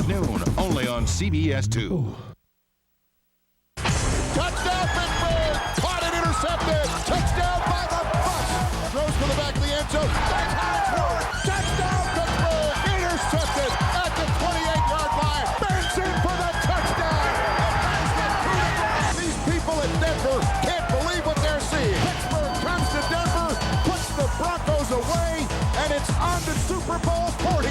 at noon, only on CBS 2. Touchdown, Pittsburgh! Caught and intercepted! Touchdown by the Bucs! Throws to the back of the end zone. That's how it's worked! Touchdown, Pittsburgh! Intercepted at the 28-yard line. Burns in for the touchdown! These people in Denver can't believe what they're seeing. Pittsburgh comes to Denver, puts the Broncos away, and it's on to Super Bowl 40.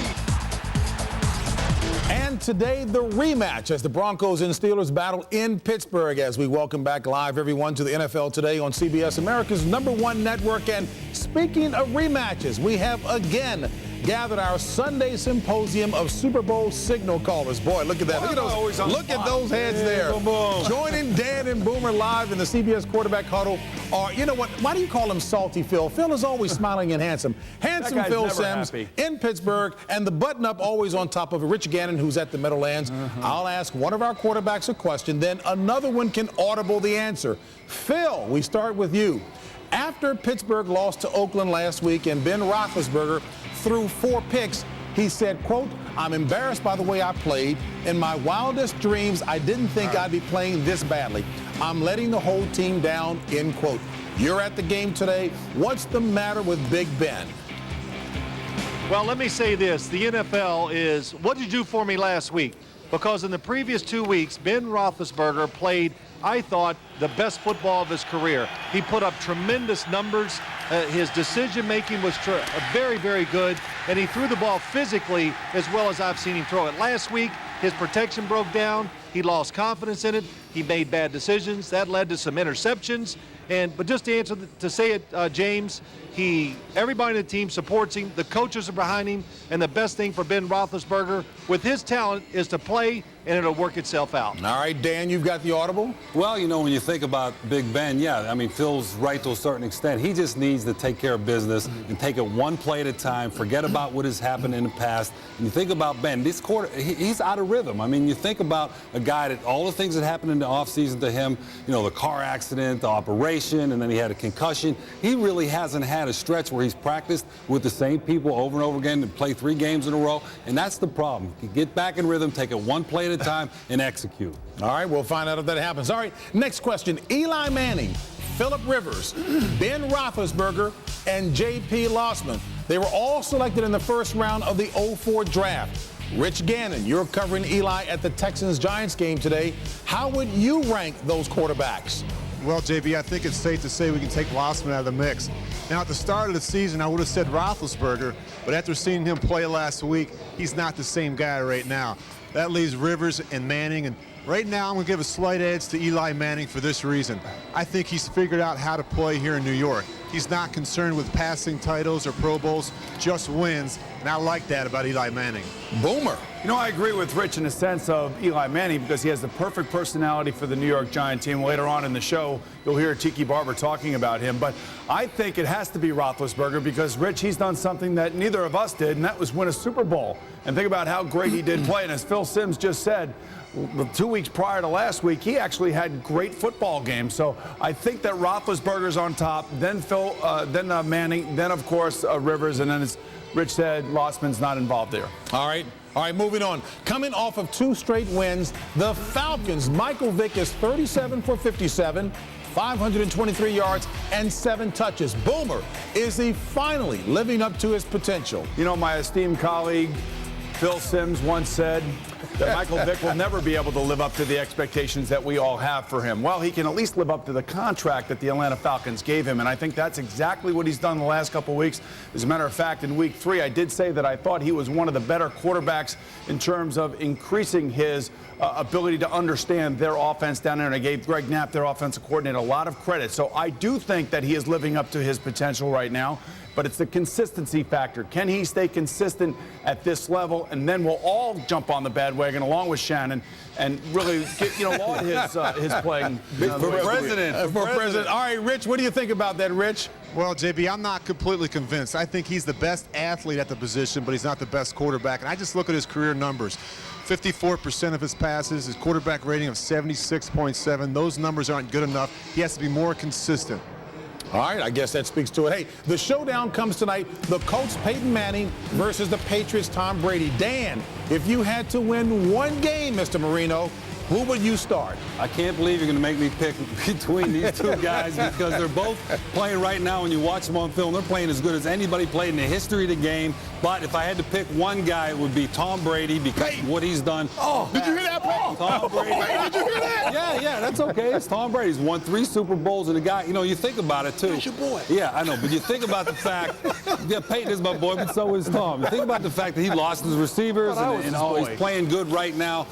And today, the rematch as the Broncos and Steelers battle in Pittsburgh as we welcome back live everyone to the NFL Today on CBS, America's #1 network. And speaking of rematches, we have again gathered our Sunday symposium of Super Bowl signal callers. Boy, look at that. Look at those heads there. Joining Dan and Boomer live in the CBS quarterback huddle are, you know what, why do you call him Salty Phil? Phil is always smiling and handsome. Handsome Phil Simms in Pittsburgh, and the button-up always on top of it, Rich Gannon, who's at the Meadowlands. I'll ask one of our quarterbacks a question, then another one can audible the answer. Phil, we start with you. After Pittsburgh lost to Oakland last week and Ben Roethlisberger threw 4 picks, he said, quote, "I'm embarrassed by the way I played. In my wildest dreams, I didn't think I'd be playing this badly. I'm letting the whole team down," end quote. You're at the game today. What's the matter with Big Ben? Well, let me say this. The NFL is, what did you do for me last week? Because in the previous 2 weeks, Ben Roethlisberger played, I thought, the best football of his career. He put up tremendous numbers. His decision-making was very, very good, and he threw the ball physically as well as I've seen him throw it. Last week, his protection broke down. He lost confidence in it. He made bad decisions. That led to some interceptions. But just to answer, to say it, James, everybody in the team supports him. The coaches are behind him. And the best thing for Ben Roethlisberger, with his talent, is to play, and it'll work itself out. All right, Dan, you've got the audible? Well, you know, when you think about Big Ben, yeah, I mean, Phil's right to a certain extent. He just needs to take care of business and take it one play at a time, forget about what has happened in the past. And you think about Ben, this quarter, he's out of rhythm. I mean, you think about a guy that all the things that happened in the offseason to him, you know, the car accident, the operation, and then he had a concussion. He really hasn't had a stretch where he's practiced with the same people over and over again and play 3 games in a row, and that's the problem. Get back in rhythm, take it one play at a time, and execute. All right, we'll find out if that happens. All right, next question. Eli Manning, Phillip Rivers, Ben Roethlisberger, and J.P. Lossman. They were all selected in the first round of the 2004 draft. Rich Gannon, you're covering Eli at the Texans-Giants game today. How would you rank those quarterbacks? Well, JB, I think it's safe to say we can take Lossman out of the mix. Now, at the start of the season, I would have said Roethlisberger, but after seeing him play last week, he's not the same guy right now. That leaves Rivers and Manning, and right now I'm going to give a slight edge to Eli Manning for this reason. I think he's figured out how to play here in New York. He's not concerned with passing titles or Pro Bowls, just wins, and I like that about Eli Manning. Boomer. You know, I agree with Rich in the sense of Eli Manning because he has the perfect personality for the New York Giant team. Later on in the show, you'll hear Tiki Barber talking about him. But I think it has to be Roethlisberger because, Rich, he's done something that neither of us did, and that was win a Super Bowl. And think about how great he did play. And as Phil Simms just said, 2 weeks prior to last week, he actually had great football games. So I think that Roethlisberger's on top, then Manning, then, of course, Rivers, and then, as Rich said, Lossman's not involved there. All right, moving on. Coming off of 2 straight wins, the Falcons, Michael Vick is 37 for 57, 523 yards, and 7 touches. Boomer, is he finally living up to his potential? You know, my esteemed colleague, Phil Simms, once said that Michael Vick will never be able to live up to the expectations that we all have for him. Well, he can at least live up to the contract that the Atlanta Falcons gave him, and I think that's exactly what he's done the last couple of weeks. As a matter of fact, in week 3, I did say that I thought he was one of the better quarterbacks in terms of increasing his ability to understand their offense down there, and I gave Greg Knapp, their offensive coordinator, a lot of credit. So I do think that he is living up to his potential right now. But it's the consistency factor. Can he stay consistent at this level? And then we'll all jump on the bandwagon along with Shannon and really laud his playing. For president. All right, Rich, what do you think about that, Rich? Well, JB, I'm not completely convinced. I think he's the best athlete at the position, but he's not the best quarterback. And I just look at his career numbers. 54% of his passes, his quarterback rating of 76.7. Those numbers aren't good enough. He has to be more consistent. All right, I guess that speaks to it. Hey, the showdown comes tonight. The Colts, Peyton Manning, versus the Patriots, Tom Brady. Dan, if you had to win one game, Mr. Marino, who would you start? I can't believe you're going to make me pick between these two guys because they're both playing right now. When you watch them on film, they're playing as good as anybody played in the history of the game. But if I had to pick one guy, it would be Tom Brady because of what he's done. Oh, did you hear that, Peyton? Tom Brady. Did you hear that? Yeah, that's okay. It's Tom Brady. He's won 3 Super Bowls, and the guy, you think about it, too. That's your boy. Yeah, I know, but you think about the fact, Peyton is my boy, but so is Tom. You think about the fact that he lost his receivers and he's playing good right now.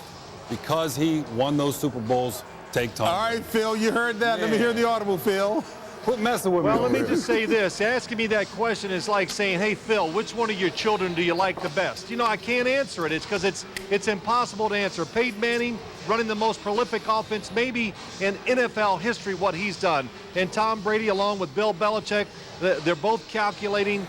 Because he won those Super Bowls, take Tom. All right, Phil, you heard that. Yeah. Let me hear the audible, Phil. Quit messing with me. Well, let me just say this. Asking me that question is like saying, hey, Phil, which one of your children do you like the best? I can't answer it. It's because it's impossible to answer. Peyton Manning running the most prolific offense maybe in NFL history, what he's done. And Tom Brady, along with Bill Belichick, they're both calculating.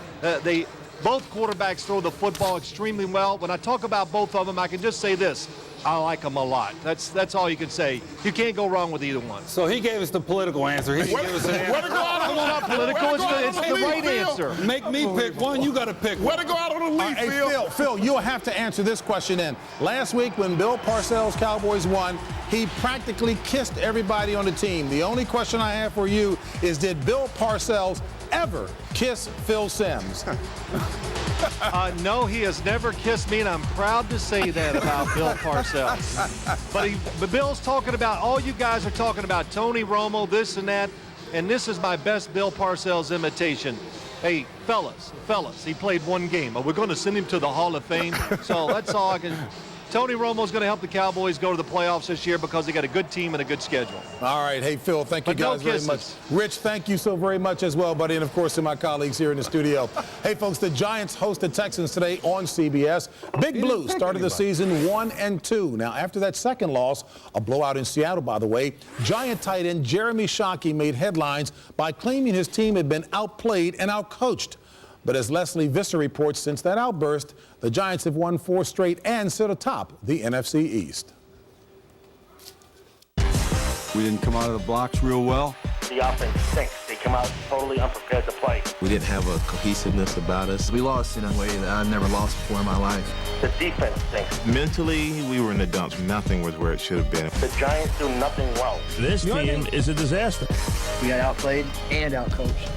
Both quarterbacks throw the football extremely well. When I talk about both of them, I can just say this. I like them a lot. That's all you can say. You can't go wrong with either one. So he gave us the political answer. He didn't give us an answer. It's not political. It's the right answer. Make me pick one. You got to pick one. Way to go out on the lead, Phil. Phil, you'll have to answer this question then. Last week when Bill Parcells' Cowboys won, he practically kissed everybody on the team. The only question I have for you is, did Bill Parcells ever kiss Phil Simms? No, he has never kissed me, and I'm proud to say that about Bill Parcells. But Bill's talking about, all you guys are talking about, Tony Romo, this and that, and this is my best Bill Parcells imitation. Hey, fellas, he played one game. We're going to send him to the Hall of Fame, so that's all I can. Tony Romo's going to help the Cowboys go to the playoffs this year because they got a good team and a good schedule. All right. Hey, Phil, thank you guys very much. Rich, thank you so very much as well, buddy. And, of course, to my colleagues here in the studio. Hey, folks, the Giants host the Texans today on CBS. Big Blue started the season 1-2. Now, after that second loss, a blowout in Seattle, by the way, Giant tight end Jeremy Shockey made headlines by claiming his team had been outplayed and outcoached. But as Leslie Visser reports, since that outburst, the Giants have won 4 straight and sit atop the NFC East. We didn't come out of the blocks real well. The offense stinks. They come out totally unprepared to play. We didn't have a cohesiveness about us. We lost in a way that I've never lost before in my life. The defense stinks. Mentally, we were in the dumps. Nothing was where it should have been. The Giants do nothing well. This team is a disaster. We got outplayed and outcoached.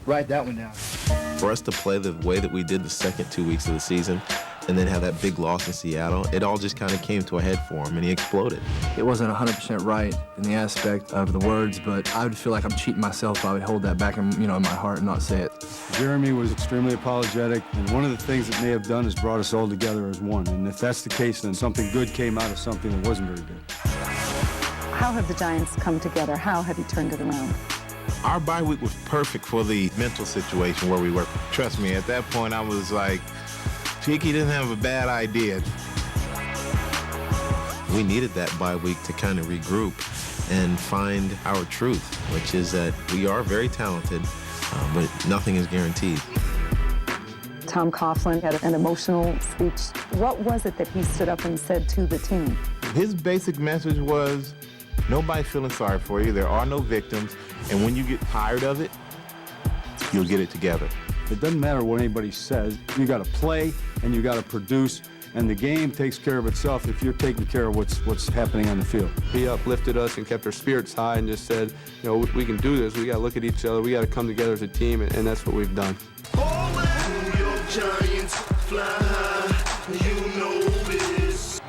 Write that one down. For us to play the way that we did the second 2 weeks of the season and then have that big loss in Seattle, it all just kind of came to a head for him, and he exploded. It wasn't 100% right in the aspect of the words, but I would feel like I'm cheating myself if I would hold that back in my heart and not say it. Jeremy was extremely apologetic, and one of the things that may have done is brought us all together as one. And if that's the case, then something good came out of something that wasn't very good. How have the Giants come together? How have you turned it around? Our bye week was perfect for the mental situation where we were. Trust me, at that point I was like, Cheeky didn't have a bad idea. We needed that bye week to kind of regroup and find our truth, which is that we are very talented, but nothing is guaranteed. Tom Coughlin had an emotional speech. What was it that he stood up and said to the team? His basic message was, nobody's feeling sorry for you. There are no victims. And when you get tired of it, you'll get it together. It doesn't matter what anybody says. You got to play and you got to produce, and the game takes care of itself if you're taking care of what's happening on the field. He uplifted us and kept our spirits high and just said, we can do this. We got to look at each other. We got to come together as a team, and that's what we've done. Giants fly high, you know this.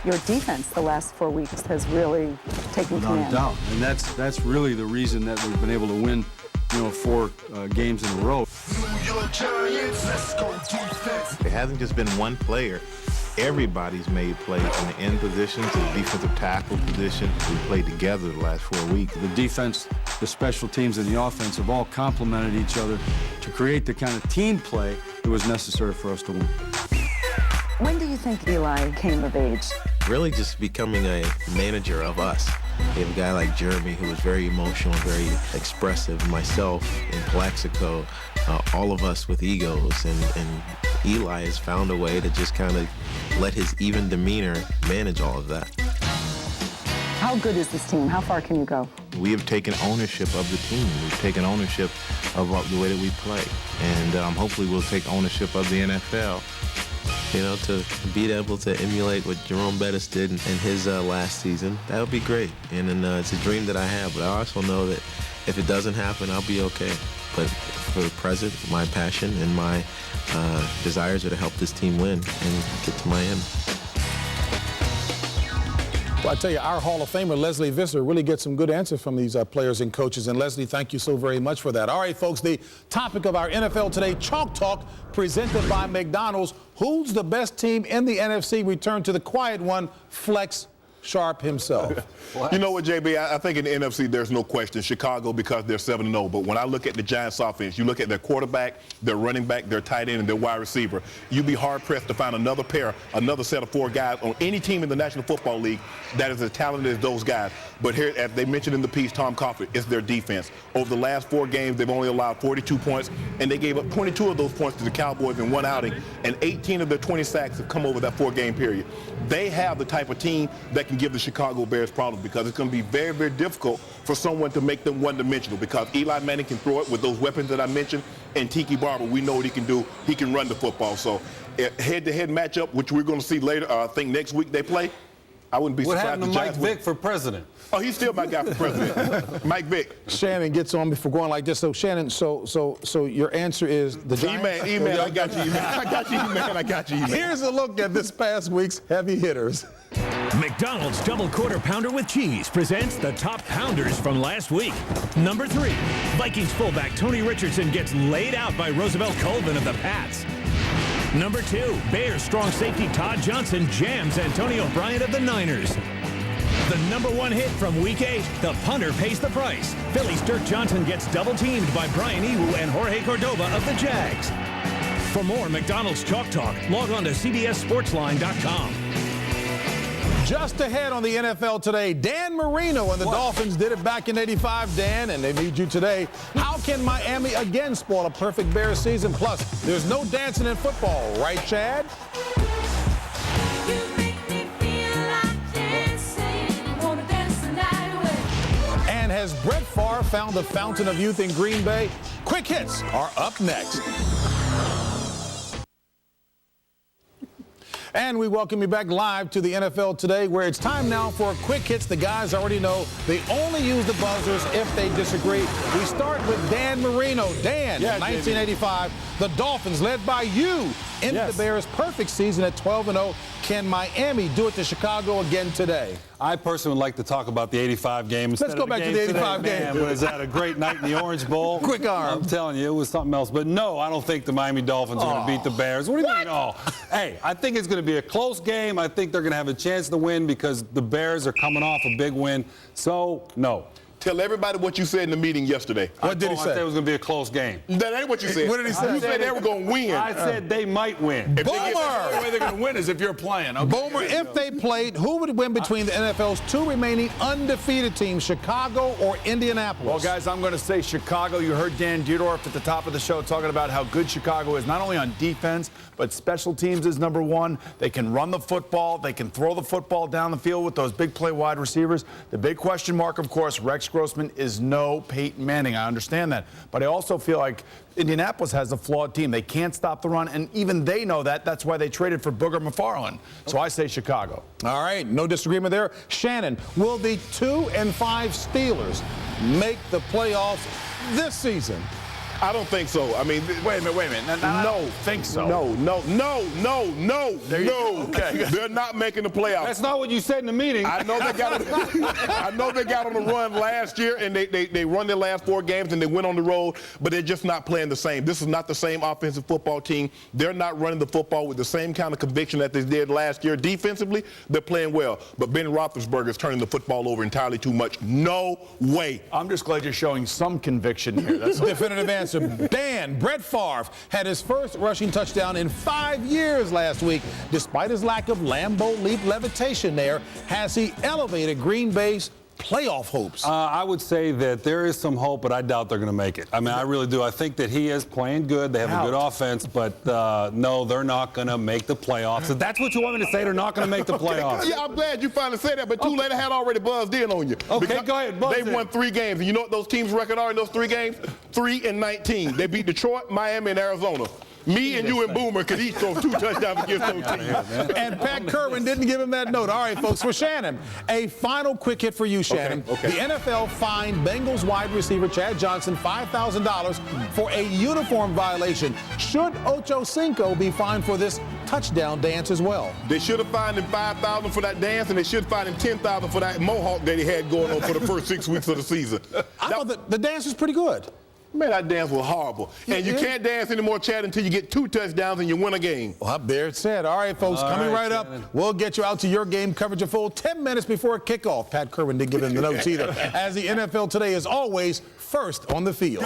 Your defense the last 4 weeks has really taken command. No doubt, and that's really the reason that we've been able to win, 4 games in a row. New York Giants, let's go defense. It hasn't just been one player. Everybody's made plays from the end position to the defensive tackle position. We played together the last 4 weeks. The defense, the special teams, and the offense have all complemented each other to create the kind of team play that was necessary for us to win. When do you think Eli came of age? Really just becoming a manager of us. We have a guy like Jeremy who was very emotional, very expressive. Myself in Plaxico, all of us with egos, and Eli has found a way to just kind of let his even demeanor manage all of that. How good is this team? How far can you go? we have taken ownership of the team. We've taken ownership of the way that we play. And hopefully we'll take ownership of the NFL. You know, to be able to emulate what Jerome Bettis did in his last season, that would be great. And then it's a dream that I have, but I also know that if it doesn't happen, I'll be okay. But for the present, my passion and my desires are to help this team win and get to Miami. Well, I tell you, our Hall of Famer, Leslie Visser, really gets some good answers from these players and coaches. And Leslie, thank you so very much for that. All right, folks, the topic of our NFL Today Chalk Talk, presented by McDonald's. Who's the best team in the NFC? Return to the quiet one, Flex Sharpe himself. You know what, JB, I think in the NFC there's no question Chicago, because they're 7-0. But when I look at the Giants offense, you look at their quarterback, their running back, their tight end, and their wide receiver, you'd be hard-pressed to find another set of 4 guys on any team in the National Football League that is as talented as those guys. But here, as they mentioned in the piece, Tom Coughlin, it's their defense. Over the last 4 games, they've only allowed 42 points, and they gave up 22 of those points to the Cowboys in one outing, and 18 of their 20 sacks have come over that 4-game period. They have the type of team that can give the Chicago Bears problems, because it's going to be very, very difficult for someone to make them one-dimensional, because Eli Manning can throw it with those weapons that I mentioned, and Tiki Barber, we know what he can do. He can run the football. So head-to-head matchup, which we're going to see later, I think next week they play, I wouldn't be surprised. What happened to Mike Vick for president? Oh, he's still my guy for president. Mike Vick. Shannon gets on before going like this. So, Shannon, so your answer is the Giants? E-Man, I got you, E-Man. I got you, E-Man. I got you, E-Man. Here's a look at this past week's heavy hitters. McDonald's Double Quarter Pounder with Cheese presents the top pounders from last week. Number 3, Vikings fullback Tony Richardson gets laid out by Roosevelt Colvin of the Pats. Number 2, Bears strong safety Todd Johnson jams Antonio Bryant of the Niners. The number 1 hit from Week 8, the punter pays the price. Philly's Dirk Johnson gets double-teamed by Brian Ewu and Jorge Cordova of the Jags. For more McDonald's Chalk Talk, log on to CBSSportsline.com. Just ahead on the NFL Today, Dan Marino and the Dolphins did it back in '85, Dan, and they need you today. How can Miami again spoil a perfect Bears season? Plus, there's no dancing in football, right, Chad? And has Brett Favre found the fountain of youth in Green Bay? Quick hits are up next. And we welcome you back live to the NFL Today, where it's time now for quick hits. The guys already know they only use the buzzers if they disagree. We start with Dan Marino. Dan, in 1985, the Dolphins, led by you, ended the Bears' perfect season at 12-0. Can Miami do it to Chicago again today? I personally would like to talk about the 85 game. Let's go back to the 85 game. Man, was that a great night in the Orange Bowl? Quick arm. I'm telling you, it was something else. But no, I don't think the Miami Dolphins are going to beat the Bears. What do you mean, oh? Hey, I think it's going to be a close game. I think they're going to have a chance to win because the Bears are coming off a big win. So, no. Tell everybody what you said in the meeting yesterday. What did he say? I said it was going to be a close game. That ain't what you said. What did he say? You said they were going to win. I said they might win. Boomer! The only way they're going to win is if you're playing. Okay. Boomer, if they played, who would win between the NFL's 2 remaining undefeated teams, Chicago or Indianapolis? Well, guys, I'm going to say Chicago. You heard Dan Dierdorf at the top of the show talking about how good Chicago is, not only on defense, but special teams is number 1. They can run the football. They can throw the football down the field with those big play wide receivers. The big question mark, of course, Rex Grossman is no Peyton Manning. I understand that. But I also feel like Indianapolis has a flawed team. They can't stop the run, and even they know that. That's why they traded for Booger McFarland. So I say Chicago. All right, no disagreement there. Shannon, will the 2-5 Steelers make the playoffs this season? I don't think so. I mean, wait a minute. I don't think so. No. Okay. They're not making the playoffs. That's not what you said in the meeting. I know they got on the run last year, and they run their last 4 games, and they went on the road, but they're just not playing the same. This is not the same offensive football team. They're not running the football with the same kind of conviction that they did last year. Defensively, they're playing well, but Ben Roethlisberger is turning the football over entirely too much. No way. I'm just glad you're showing some conviction here. That's definitive answer. Dan, Brett Favre had his first rushing touchdown in 5 years last week. Despite his lack of Lambeau Leap levitation there, has he elevated Green Bay's playoff hopes? I would say that there is some hope, but I doubt they're going to make it. I mean, I really do. I think that he is playing good. They have a good offense, but no, they're not going to make the playoffs. If that's what you want me to say, they're not going to make the playoffs. Yeah, I'm glad you finally said that, but too late. I had already buzzed in on you. Okay, go ahead. They've won 3 games. And you know what those teams' record are in those 3 games? 3-19. They beat Detroit, Miami, and Arizona. Me and you and Boomer could each throw 2 touchdowns against those teams. And Pat Kerwin didn't give him that note. All right, folks, for Shannon, a final quick hit for you, Shannon. Okay. The NFL fined Bengals wide receiver Chad Johnson $5,000 for a uniform violation. Should Ocho Cinco be fined for this touchdown dance as well? They should have fined him $5,000 for that dance, and they should fine him $10,000 for that mohawk that he had going on for the first 6 weeks of the season. I thought the dance was pretty good. Man, that dance was horrible. And you can't dance anymore, Chad, until you get 2 touchdowns and you win a game. Well, there it said. All right, folks, coming right up, we'll get you out to your game coverage a full 10 minutes before kickoff. Pat Kerwin didn't give him the notes either, as the NFL Today is always first on the field.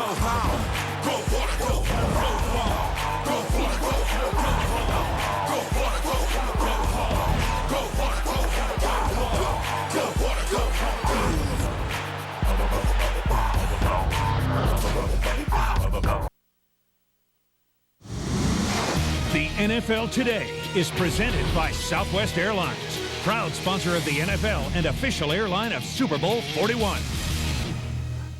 The NFL Today is presented by Southwest Airlines, proud sponsor of the NFL and official airline of Super Bowl 41.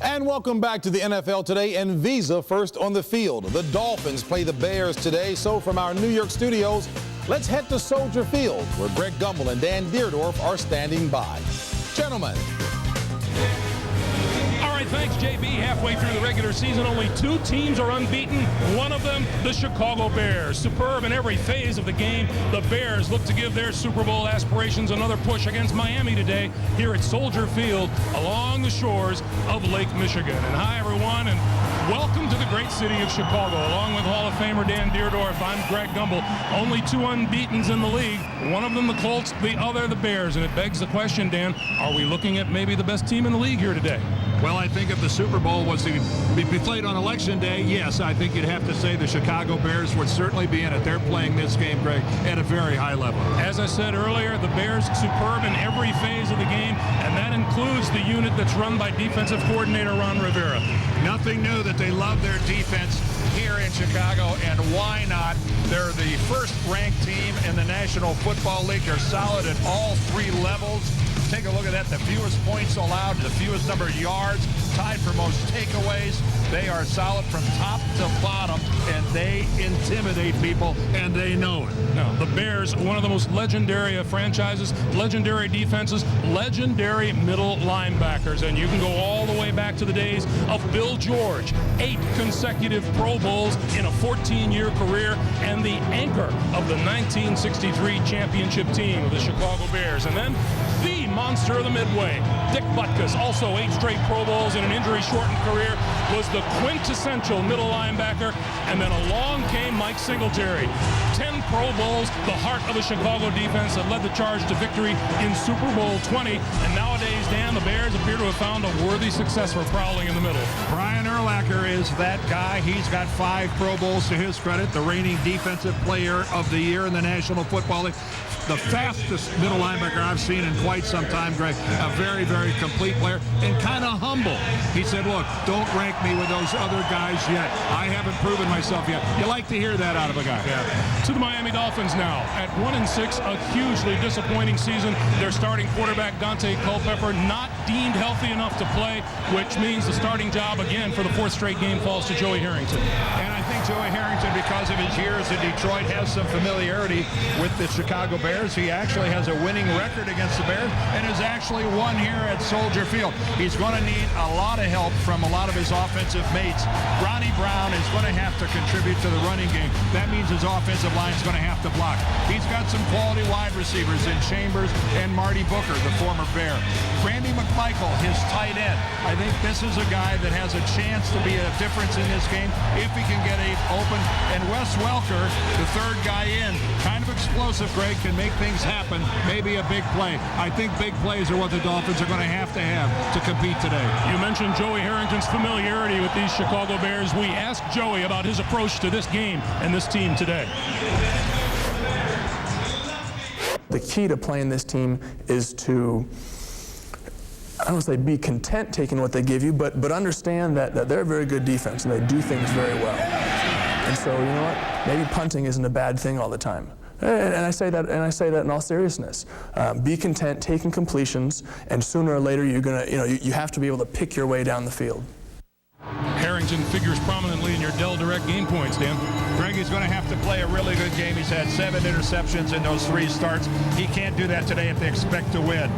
And welcome back to the NFL Today and Visa first on the field. The Dolphins play the Bears today, so from our New York studios, let's head to Soldier Field, where Greg Gumbel and Dan Dierdorf are standing by. Gentlemen. All right, thanks, JB. Halfway through the regular season, only 2 teams are unbeaten. One of them, the Chicago Bears. Superb in every phase of the game. The Bears look to give their Super Bowl aspirations another push against Miami today here at Soldier Field along the shores of Lake Michigan. And hi, everyone, and welcome to the great city of Chicago. Along with Hall of Famer Dan Dierdorf, I'm Greg Gumbel. Only 2 unbeatens in the league. One of them the Colts, the other the Bears. And it begs the question, Dan, are we looking at maybe the best team in the league here today? Well, I think if the Super Bowl was to be played on Election Day, yes, I think you'd have to say the Chicago Bears would certainly be in it. They're playing this game, Greg, at a very high level. As I said earlier, the Bears superb in every phase of the game, and that includes the unit that's run by defensive coordinator Ron Rivera. Nothing new that they love their defense here in Chicago, and why not? They're the first-ranked team in the National Football League. They're solid at all 3 levels. Take a look at that. The fewest points allowed, the fewest number of yards, tied for most takeaways. They are solid from top to bottom, and they intimidate people, and they know it. Now, the Bears, one of the most legendary of franchises, legendary defenses, legendary middle linebackers, and you can go all the way back to the days of Bill George, 8 consecutive Pro Bowls in a 14-year career, and the anchor of the 1963 championship team of the Chicago Bears. And then the monster of the Midway, Dick Butkus, also 8 straight Pro Bowls in an injury-shortened career, was the quintessential middle linebacker. And then along came Mike Singletary, 10 Pro Bowls, the heart of the Chicago defense that led the charge to victory in Super Bowl 20. And nowadays, Dan, the Bears appear to have found a worthy successor prowling in the middle. Brian Urlacher is that guy. He's got 5 Pro Bowls to his credit, the reigning defensive player of the year in the National Football League. The fastest middle linebacker I've seen in quite some time, Greg. A very, very complete player and kind of humble. He said, look, don't rank me with those other guys yet. I haven't proven myself yet. You like to hear that out of a guy. Yeah. To the Miami Dolphins now. At 1-6, a hugely disappointing season. Their starting quarterback, Dante Culpepper, not deemed healthy enough to play, which means the starting job again for the 4th straight game falls to Joey Harrington. And I think Joey Harrington, because of his years in Detroit, has some familiarity with the Chicago Bears. He actually has a winning record against the Bears and has actually won here at Soldier Field. He's going to need a lot of help from a lot of his offensive mates. Ronnie Brown is going to have to contribute to the running game. That means his offensive line is going to have to block. He's got some quality wide receivers in Chambers and Marty Booker, the former Bear. Randy McMichael, his tight end. I think this is a guy that has a chance to be a difference in this game if he can get it open. And Wes Welker, the 3rd guy in, kind of explosive, Greg, can make things happen, maybe a big play. I think big plays are what the Dolphins are going to have to compete today. You mentioned Joey Harrington's familiarity with these Chicago Bears. We asked Joey about his approach to this game and this team today. The key to playing this team is to I don't want to say be content taking what they give you, but understand that they're a very good defense and they do things very well. And so, you know what? Maybe punting isn't a bad thing all the time. And I say that in all seriousness. Be content taking completions, and sooner or later you're gonna, you have to be able to pick your way down the field. Harrington figures prominently in your Dell Direct game points, Dan. Greg is going to have to play a really good game. He's had 7 interceptions in those 3 starts. He can't do that today if they expect to win,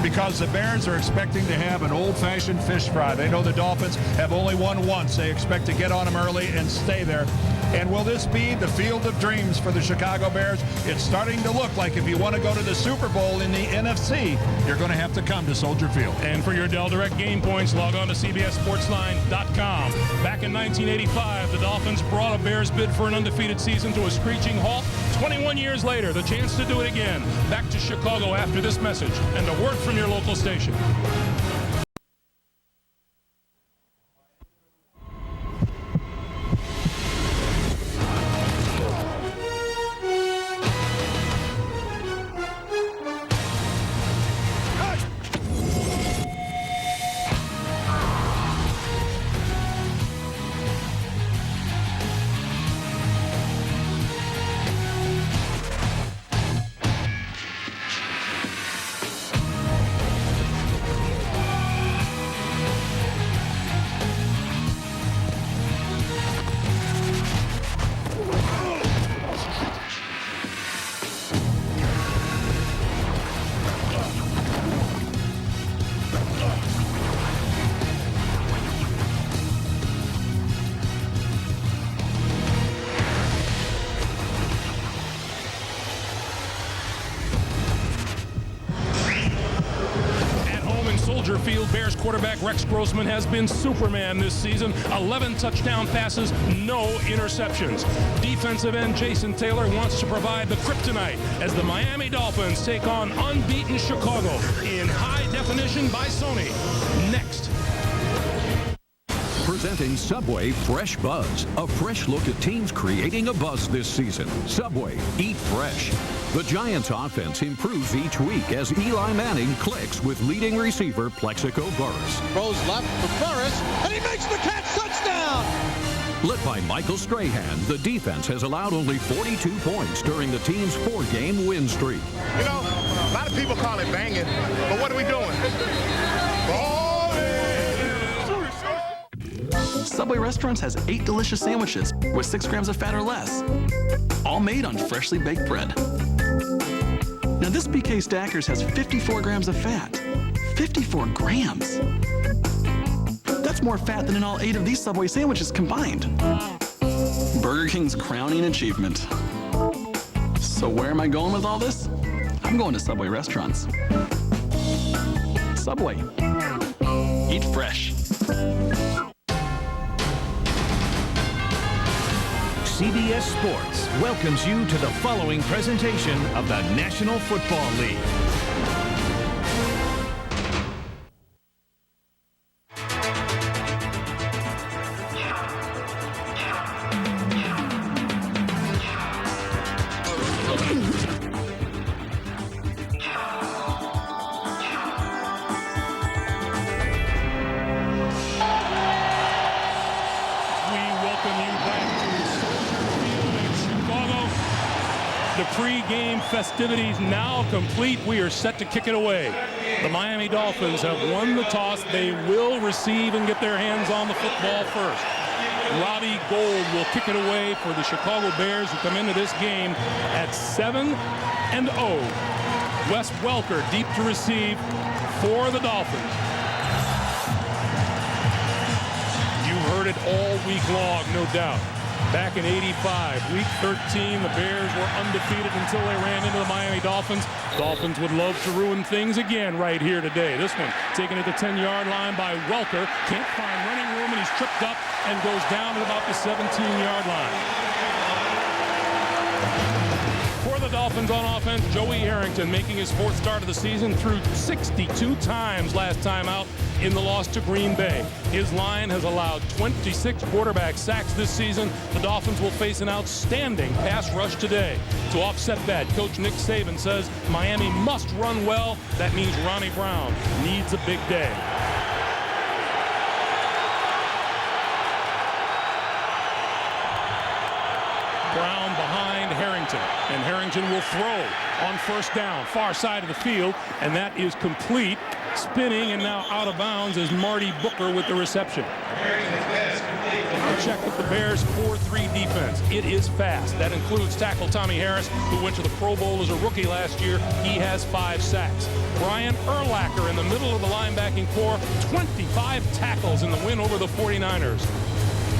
because the Bears are expecting to have an old-fashioned fish fry. They know the Dolphins have only won once. They expect to get on them early and stay there. And will this be the field of dreams for the Chicago Bears? It's starting to look like if you want to go to the Super Bowl in the NFC, you're going to have to come to Soldier Field. And for your Dell Direct game points, log on to CBSSportsline.com. Back in 1985, the Dolphins brought a Bears bid for an undefeated season to a screeching halt. 21 years later, the chance to do it again. Back to Chicago after this message and a word from your local station. Field, Bears quarterback Rex Grossman has been Superman this season. 11 touchdown passes, no interceptions. Defensive end Jason Taylor wants to provide the kryptonite as the Miami Dolphins take on unbeaten Chicago in high definition by Sony. Next. Presenting Subway Fresh Buzz, a fresh look at teams creating a buzz this season. Subway, eat fresh. The Giants' offense improves each week as Eli Manning clicks with leading receiver Plexico Burress. Throws left for Burress, and he makes the catch. Touchdown! Led by Michael Strahan, the defense has allowed only 42 points during the team's 4-game win streak. You know, a lot of people call it banging, but what are we doing? Subway Restaurants has 8 delicious sandwiches with 6 grams of fat or less, all made on freshly baked bread. Now this BK Stackers has 54 grams of fat. 54 grams. That's more fat than in all 8 of these Subway sandwiches combined. Burger King's crowning achievement. So where am I going with all this? I'm going to Subway Restaurants. Subway. Eat fresh. CBS Sports welcomes you to the following presentation of the National Football League. Festivities now complete. We are set to kick it away. The Miami Dolphins have won the toss. They will receive and get their hands on the football first. Robbie Gould will kick it away for the Chicago Bears, who come into this game at 7-0. Wes Welker deep to receive for the Dolphins. You heard it all week long, no doubt. Back in '85, week 13, the Bears were undefeated until they ran into the Miami Dolphins. Dolphins would love to ruin things again right here today. This one taken at the 10-yard line by Welker. Can't find running room, and he's tripped up and goes down at about the 17-yard line. For the Dolphins. Dolphins on offense, Joey Harrington making his 4th start of the season, threw 62 times last time out in the loss to Green Bay. His line has allowed 26 quarterback sacks this season. The Dolphins will face an outstanding pass rush today. To offset that, Coach Nick Saban says Miami must run well. That means Ronnie Brown needs a big day. Brown behind Harrington, and Harrington will throw on 1st down, far side of the field, and that is complete. Spinning and now out of bounds is Marty Booker with the reception. A check with the Bears 4-3 defense. It is fast. That includes tackle Tommy Harris, who went to the Pro Bowl as a rookie last year. He has 5 sacks. Brian Urlacher in the middle of the linebacking core, 25 tackles in the win over the 49ers.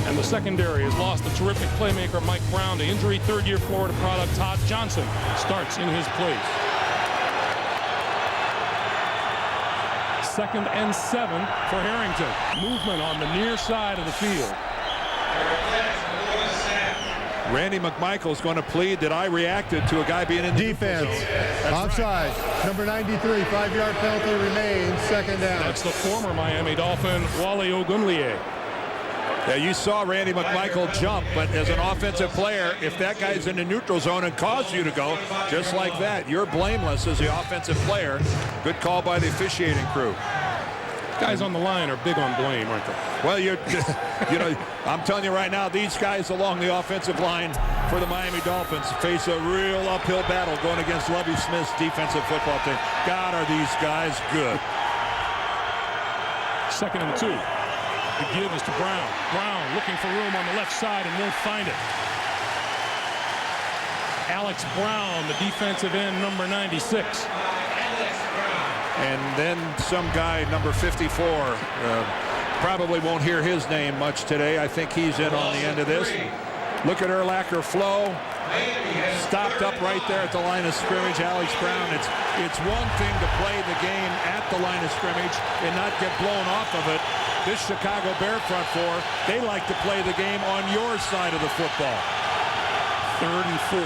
And the secondary has lost the terrific playmaker Mike Brown to injury. 3rd-year Florida product Todd Johnson starts in his place. 2nd and 7 for Harrington. Movement on the near side of the field. Randy McMichael's going to plead that I reacted to a guy being in the defense. Offside. Right. Number 93, 5-yard penalty remains. 2nd down. That's the former Miami Dolphin, Wale Ogunleye. Yeah, you saw Randy McMichael jump, but as an offensive player, if that guy's in the neutral zone and caused you to go, just like that, you're blameless as the offensive player. Good call by the officiating crew. Guys on the line are big on blame, aren't they? Well, you know, I'm telling you right now, these guys along the offensive line for the Miami Dolphins face a real uphill battle going against Lovie Smith's defensive football team. God, are these guys good. 2nd and 2. The give is to Brown. Brown looking for room on the left side and won't find it. Alex Brown, the defensive end, number 96. And then some guy, number 54, probably won't hear his name much today. I think he's in on the end of this. Look at Urlacher flow. Stopped up right there at the line of scrimmage. Alex Brown, it's one thing to play the game at the line of scrimmage and not get blown off of it. This Chicago Bear front four, they like to play the game on your side of the football. 3rd and 4.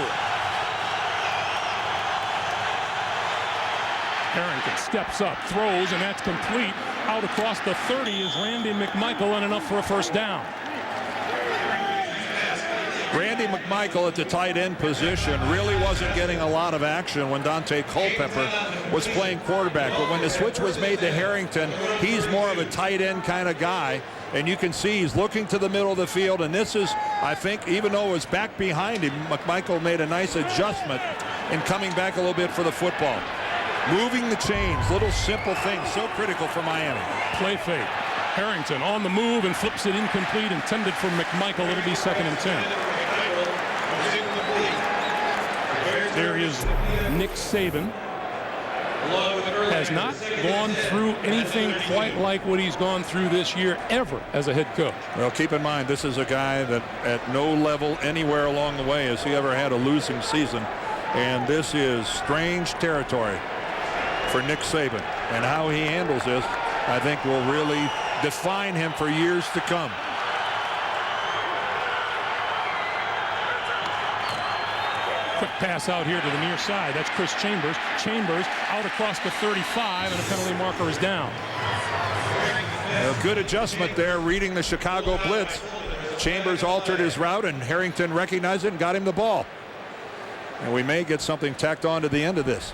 Harrington steps up, throws, and that's complete. Out across the 30 is Randy McMichael, and enough for a 1st down. Randy McMichael at the tight end position really wasn't getting a lot of action when Dante Culpepper was playing quarterback. But when the switch was made to Harrington, he's more of a tight end kind of guy. And you can see he's looking to the middle of the field. And this is, I think, even though it was back behind him, McMichael made a nice adjustment in coming back a little bit for the football. Moving the chains, little simple things, so critical for Miami. Play fake. Harrington on the move and flips it incomplete, intended for McMichael. It'll be 2nd and 10. There is Nick Saban. Has not gone through anything quite like what he's gone through this year ever as a head coach. Well, keep in mind, this is a guy that at no level anywhere along the way has he ever had a losing season. And this is strange territory for Nick Saban. And how he handles this, I think, will really define him for years to come. Quick pass out here to the near side. That's Chris Chambers. Chambers out across the 35, and a penalty marker is down. A good adjustment there, reading the Chicago blitz. Chambers altered his route, and Harrington recognized it and got him the ball. And we may get something tacked on to the end of this.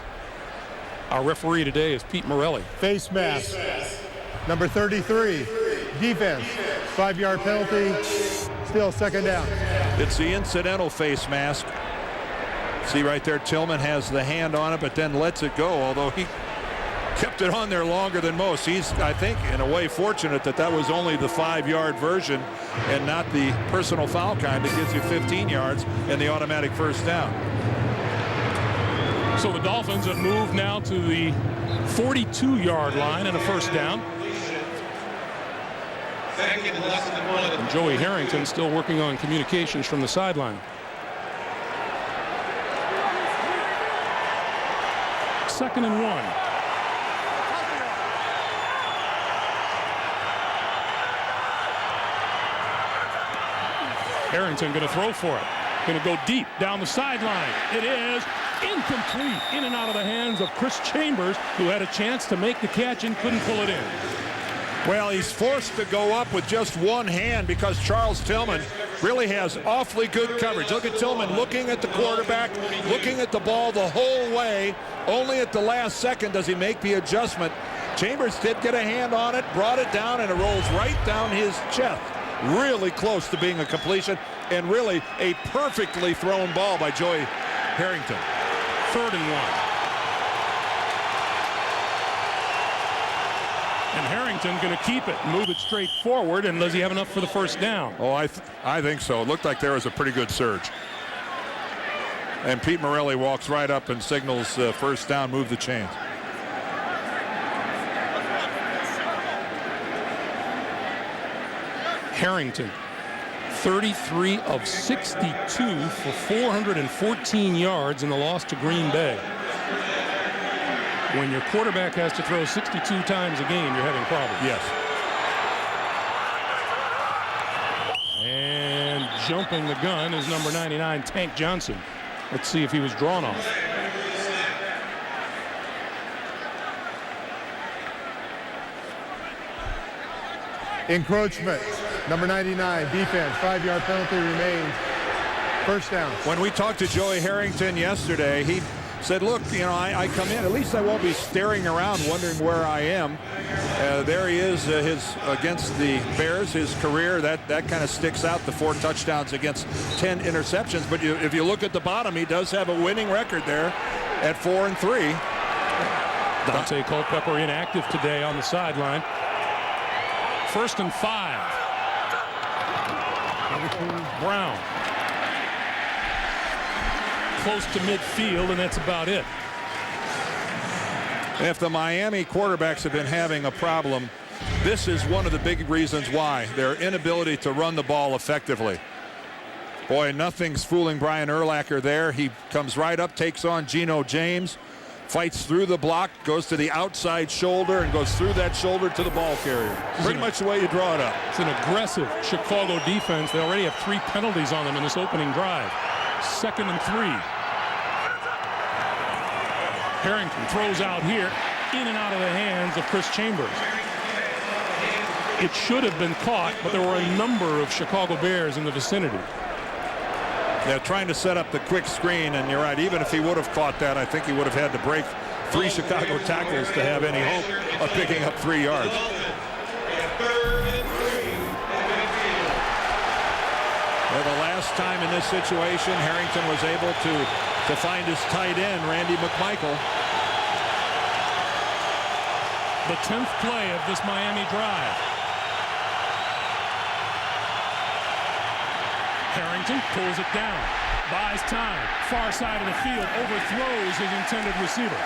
Our referee today is Pete Morelli. Face mask. Number 33. Defense. 5-yard penalty. Still 2nd down. It's the incidental face mask. See right there, Tillman has the hand on it, but then lets it go, although he kept it on there longer than most. He's, I think, in a way fortunate that that was only the 5-yard version and not the personal foul kind that gives you 15 yards and the automatic 1st down. So the Dolphins have moved now to the 42-yard line and a 1st down. And Joey Harrington still working on communications from the sideline. 2nd and 1. Harrington going to throw for it. Going to go deep down the sideline. It is Incomplete. In and out of the hands of Chris Chambers, who had a chance to make the catch and couldn't pull it in. Well, he's forced to go up with just one hand because Charles Tillman really has awfully good coverage. Look at Tillman looking at the quarterback, looking at the ball the whole way. Only at the last second does he make the adjustment. Chambers did get a hand on it, brought it down, and it rolls right down his chest. Really close to being a completion, and really a perfectly thrown ball by Joey Harrington. 3rd and 1. And Harrington going to keep it, move it straight forward, and does he have enough for the first down? Oh, I think so. It looked like there was a pretty good surge. And Pete Morelli walks right up and signals first down, move the chains. Harrington, 33 of 62 for 414 yards in the loss to Green Bay. When your quarterback has to throw 62 times a game, you're having problems. Yes. And jumping the gun is number 99, Tank Johnson. Let's see if he was drawn off. Encroachment. Number 99, defense. 5-yard penalty remains. First down. When we talked to Joey Harrington yesterday, he said, look, you know, I come in, at least I won't be staring around wondering where I am. There he is, against the Bears, his career, that kind of sticks out, the 4 touchdowns against 10 interceptions. But if you look at the bottom, he does have a winning record there at 4-3. Dante Culpepper inactive today on the sideline. 1st and 5. Brown. Close to midfield, and that's about it. If the Miami quarterbacks have been having a problem, this is one of the big reasons why. Their inability to run the ball effectively. Boy, nothing's fooling Brian Urlacher there. He comes right up, takes on Geno James, fights through the block, goes to the outside shoulder, and goes through that shoulder to the ball carrier. Pretty much the way you draw it up. It's an aggressive Chicago defense. They already have 3 penalties on them in this opening drive. 2nd and 3. Harrington throws out here, in and out of the hands of Chris Chambers. It should have been caught, but there were a number of Chicago Bears in the vicinity. They're trying to set up the quick screen, and you're right, even if he would have caught that, I think he would have had to break 3 Chicago tackles to have any hope of picking up 3 yards. Well, the last time in this situation, Harrington was able to find his tight end, Randy McMichael. The 10th play of this Miami drive. Harrington pulls it down, buys time, far side of the field, overthrows his intended receiver.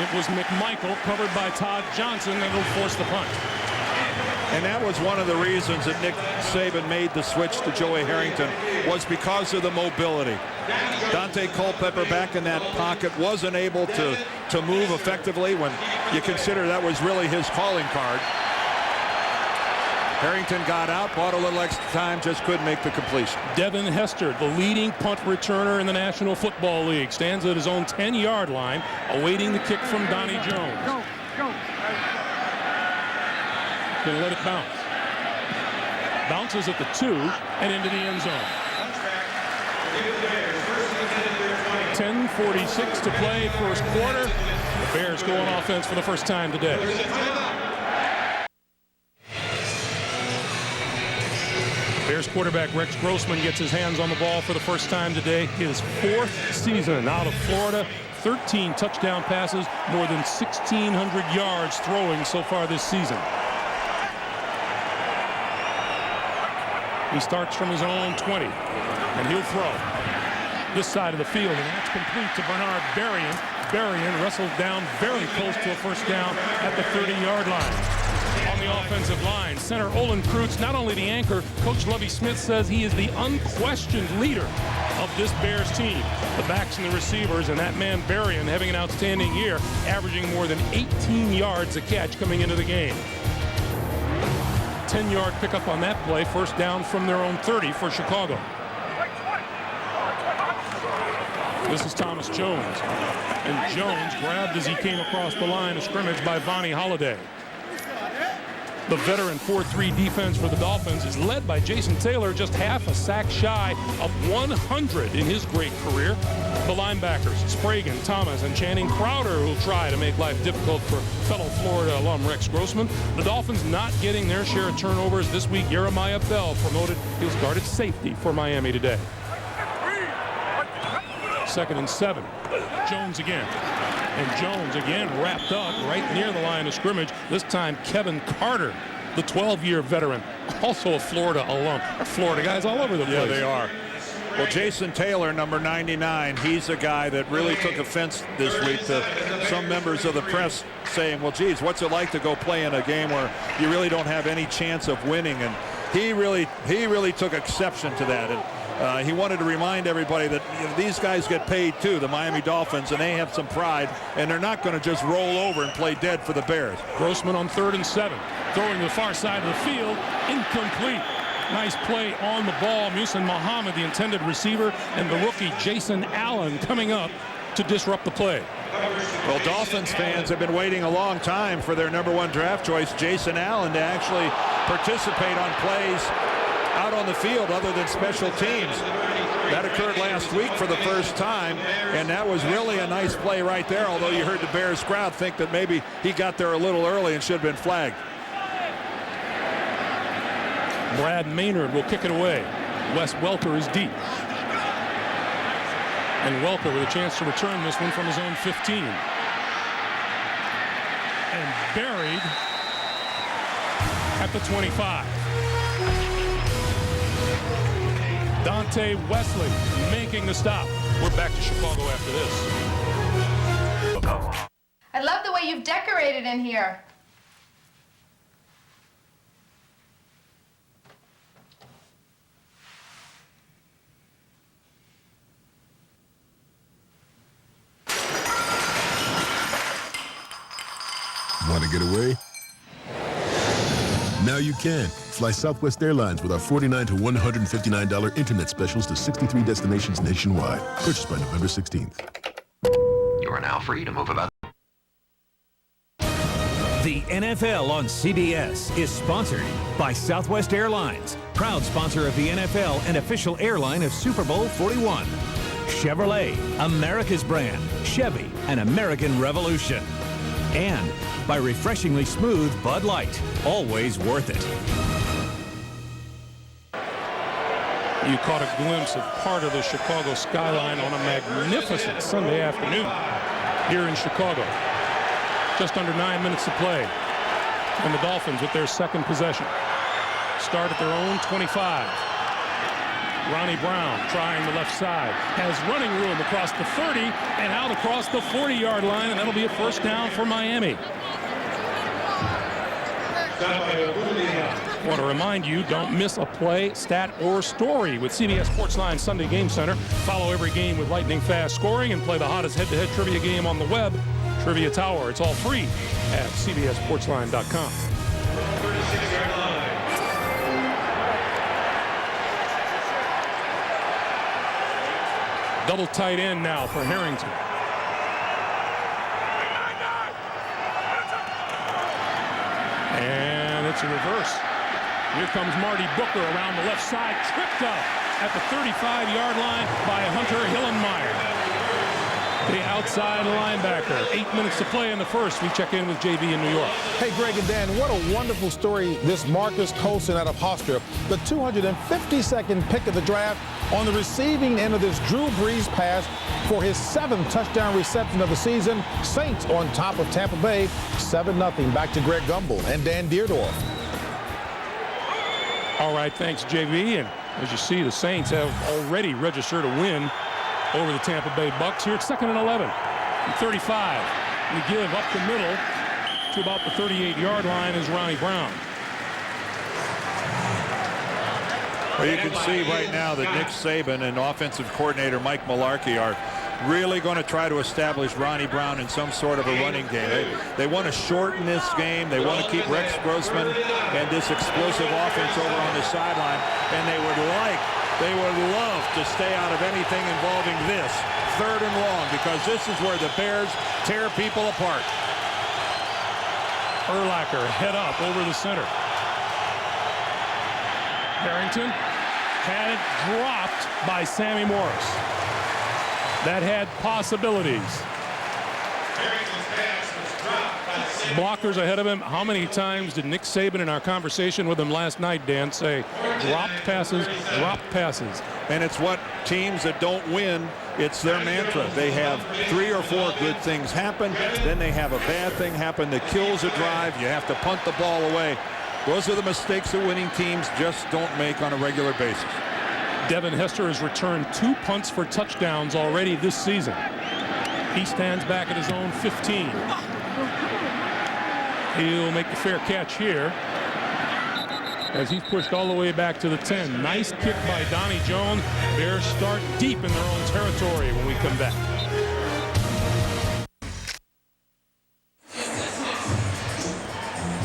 It was McMichael, covered by Todd Johnson, that will force the punt. And that was one of the reasons that Nick Saban made the switch to Joey Harrington, was because of the mobility. Dante Culpepper back in that pocket wasn't able to move effectively when you consider that was really his calling card. Harrington got out, bought a little extra time, just couldn't make the completion. Devin Hester, the leading punt returner in the National Football League, stands at his own 10-yard line, awaiting the kick from Donnie Jones. Gonna let it bounce. Bounces at the 2 and into the end zone. 10:46 to play, first quarter. The Bears go on offense for the first time today. Bears quarterback Rex Grossman gets his hands on the ball for the first time today. His 4th season out of Florida. 13 touchdown passes, more than 1,600 yards throwing so far this season. He starts from his own 20, and he'll throw this side of the field, and that's complete to Bernard Berrien. Berrien wrestled down very close to a first down at the 30-yard line. On the offensive line, center Olin Kreutz, not only the anchor, Coach Lovie Smith says he is the unquestioned leader of this Bears team. The backs and the receivers, and that man Berrien having an outstanding year, averaging more than 18 yards a catch coming into the game. 10-yard pickup on that play, first down from their own 30 for Chicago. This is Thomas Jones. And Jones grabbed as he came across the line of scrimmage by Vonnie Holliday. The veteran 4-3 defense for the Dolphins is led by Jason Taylor, just half a sack shy of 100 in his great career. The linebackers, Spragan, Thomas, and Channing Crowder, will try to make life difficult for fellow Florida alum Rex Grossman. The Dolphins not getting their share of turnovers this week. Jeremiah Bell promoted. He was guarded safety for Miami today. 2nd and 7. Jones again. And Jones again wrapped up right near the line of scrimmage. This time Kevin Carter, the 12-year veteran, also a Florida alum. Florida guys all over the place. Yeah, they are. Well, Jason Taylor, number 99, he's a guy that really took offense this week to some members of the press saying, well, geez, what's it like to go play in a game where you really don't have any chance of winning? And he really took exception to that. And he wanted to remind everybody that these guys get paid too, the Miami Dolphins, and they have some pride, and they're not going to just roll over and play dead for the Bears. Grossman on 3rd and 7, throwing to the far side of the field, incomplete. Nice play on the ball. Muhsin Muhammad, the intended receiver, and the rookie Jason Allen coming up to disrupt the play. Well, Dolphins fans have been waiting a long time for their #1 draft choice, Jason Allen, to actually participate on plays out on the field other than special teams. That occurred last week for the first time, and that was really a nice play right there, although you heard the Bears crowd think that maybe he got there a little early and should have been flagged. Brad Maynard will kick it away. Wes Welker is deep. And Welker with a chance to return this one from his own 15. And buried at the 25. Dante Wesley making the stop. We're back to Chicago after this. I love the way you've decorated in here. Want to get away? Now you can. Fly Southwest Airlines with our $49 to $159 internet specials to 63 destinations nationwide. Purchased by November 16th. You are now free to move about. The NFL on CBS is sponsored by Southwest Airlines, proud sponsor of the NFL and official airline of Super Bowl 41. Chevrolet, America's brand. Chevy, an American revolution. And by refreshingly smooth Bud Light, always worth it. You caught a glimpse of part of the Chicago skyline on a magnificent Sunday afternoon here in Chicago. Just under 9 minutes to play. And the Dolphins with their second possession. Start at their own 25. Ronnie Brown trying the left side. Has running room across the 30 and out across the 40-yard line, and that'll be a first down for Miami. I want to remind you, don't miss a play, stat, or story with CBS Sportsline Sunday Game Center. Follow every game with lightning-fast scoring and play the hottest head-to-head trivia game on the web, Trivia Tower. It's all free at cbssportsline.com. Double tight end now for Harrington. And it's a reverse. Here comes Marty Booker around the left side, tripped up at the 35-yard line by Hunter Hillenmeyer, the outside linebacker. 8 minutes to play in the first. We check in with JV in New York. Hey, Greg and Dan, what a wonderful story this Marcus Colson out of Hofstra, the 252nd pick of the draft, on the receiving end of this Drew Brees pass for his 7th touchdown reception of the season. Saints on top of Tampa Bay, 7-0. Back to Greg Gumbel and Dan Dierdorf. All right, thanks, JV. And as you see, the Saints have already registered a win over the Tampa Bay Bucks. Here it's 2nd and 11. And 35. We give up the middle to about the 38-yard line is Ronnie Brown. Well, you can see right now that Nick Saban and offensive coordinator Mike Mularkey are really going to try to establish Ronnie Brown in some sort of a running game. They want to shorten this game. They want to keep Rex Grossman and this explosive offense over on the sideline. And they would like They would love to stay out of anything involving this 3rd and long, because this is where the Bears tear people apart. Urlacher head up over the center. Harrington had it dropped by Sammy Morris. That had possibilities. Blockers ahead of him. How many times did Nick Saban in our conversation with him last night, Dan, say dropped passes, dropped passes? And it's what teams that don't win, it's their mantra. They have 3 or 4 good things happen, then they have a bad thing happen that kills a drive. You have to punt the ball away. Those are the mistakes that winning teams just don't make on a regular basis. Devin Hester has returned 2 punts for touchdowns already this season. He stands back at his own 15. He'll make the fair catch here as he's pushed all the way back to the 10. Nice kick by Donnie Jones. Bears start deep in their own territory when we come back.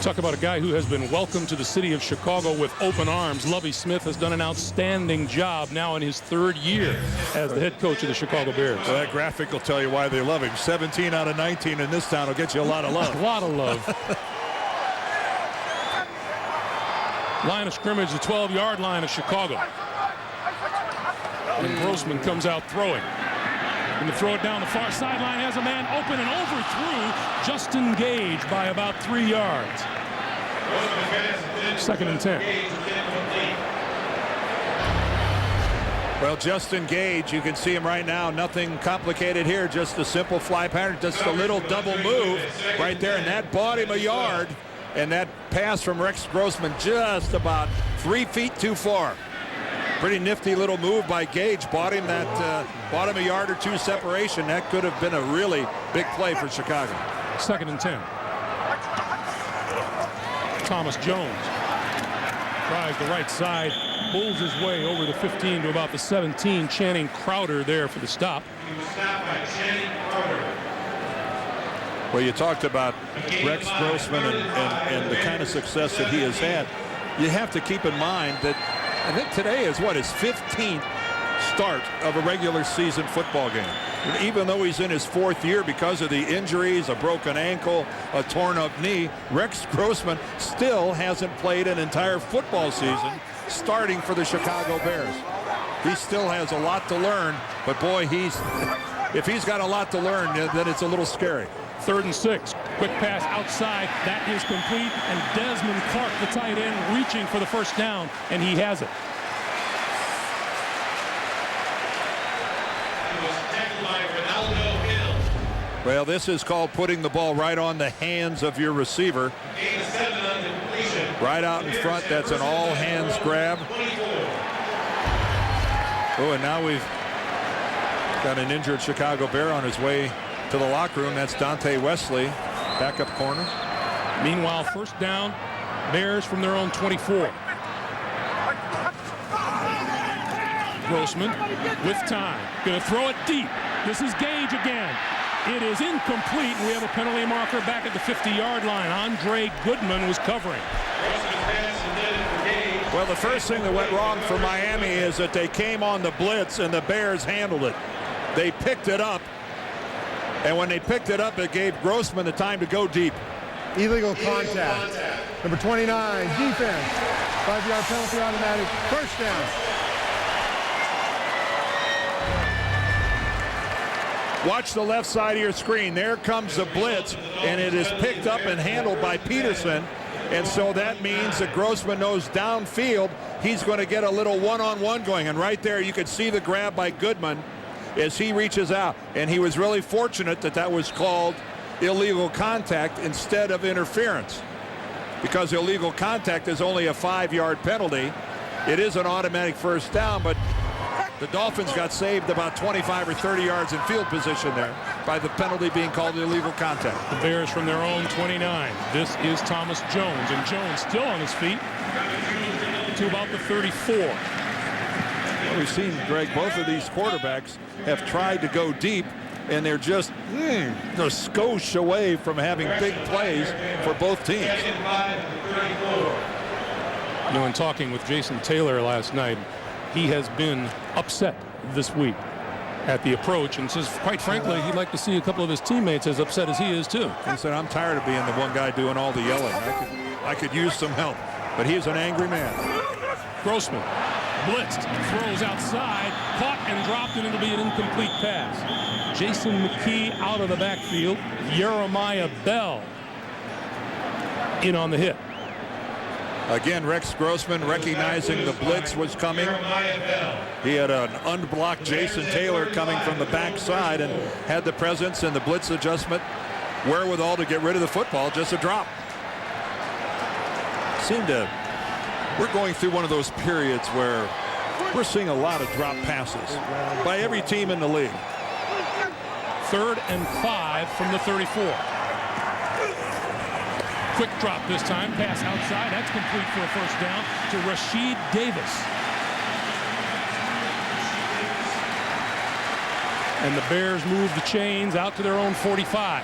Talk about a guy who has been welcomed to the city of Chicago with open arms. Lovie Smith has done an outstanding job now in his 3rd year as the head coach of the Chicago Bears. Well, that graphic will tell you why they love him. 17 out of 19 in this town will get you a lot of love. A lot of love. Line of scrimmage, the 12-yard line of Chicago. And Grossman comes out throwing. Going to throw it down the far sideline, has a man open and overthrew Justin Gage by about 3 yards. 2nd and 10. Well, Justin Gage, you can see him right now. Nothing complicated here, just a simple fly pattern, just a little double move right there, and that bought him a yard. And that pass from Rex Grossman just about 3 feet too far. Pretty nifty little move by Gage. Bought him a yard or 2 separation. That could have been a really big play for Chicago. 2nd and 10. Thomas Jones tries the right side, pulls his way over the 15 to about the 17. Channing Crowder there for the stop. Well, you talked about Rex Grossman and the kind of success that he has had. You have to keep in mind that I think today is what, his 15th start of a regular season football game. And even though he's in his 4th year because of the injuries, a broken ankle, a torn up knee, Rex Grossman still hasn't played an entire football season starting for the Chicago Bears. He still has a lot to learn, but boy, if he's got a lot to learn, then it's a little scary. 3rd and 6. Quick pass outside. That is complete. And Desmond Clark, the tight end, reaching for the first down, and he has it. Well, this is called putting the ball right on the hands of your receiver. Right out in front. That's an all-hands grab. Oh, and now we've got an injured Chicago Bear on his way to the locker room. That's Dante Wesley, backup corner. Meanwhile, first down, Bears from their own 24. Grossman with time, going to throw it deep. This is Gage again. It is incomplete. We have a penalty marker back at the 50-yard line. Andre Goodman was covering. Well, the first thing that went wrong for Miami is that they came on the blitz and the Bears handled it. They picked it up. And when they picked it up, it gave Grossman the time to go deep. Illegal contact. Number 29, defense. 5-yard penalty automatic. First down. Watch the left side of your screen. There comes the blitz, and it is picked up and handled by Peterson. And so that means that Grossman knows downfield he's going to get a little one-on-one going. And right there you could see the grab by Goodman as he reaches out. And he was really fortunate that that was called illegal contact instead of interference, because illegal contact is only a 5-yard penalty. It is an automatic first down, but the Dolphins got saved about 25 or 30 yards in field position there by the penalty being called illegal contact. The Bears from their own 29. This is Thomas Jones, and Jones still on his feet to about the 34. Well, we've seen, Greg, both of these quarterbacks have tried to go deep, and they're just a skosh away from having big plays for both teams. You know, in talking with Jason Taylor last night, he has been upset this week at the approach and says, quite frankly, he'd like to see a couple of his teammates as upset as he is too. He said, I'm tired of being the one guy doing all the yelling. I could use some help. But he is an angry man. Grossman blitzed, throws outside, caught and dropped, and it'll be an incomplete pass. Jason McKee out of the backfield. Jeremiah Bell in on the hit. Again, Rex Grossman recognizing the blitz was coming. He had an unblocked Jason Taylor coming from the backside and had the presence and the blitz adjustment wherewithal to get rid of the football, just a drop. We're going through one of those periods where we're seeing a lot of drop passes by every team in the league. 3rd and 5 from the 34. Quick drop this time, pass outside. That's complete for a first down to Rashid Davis. And the Bears move the chains out to their own 45.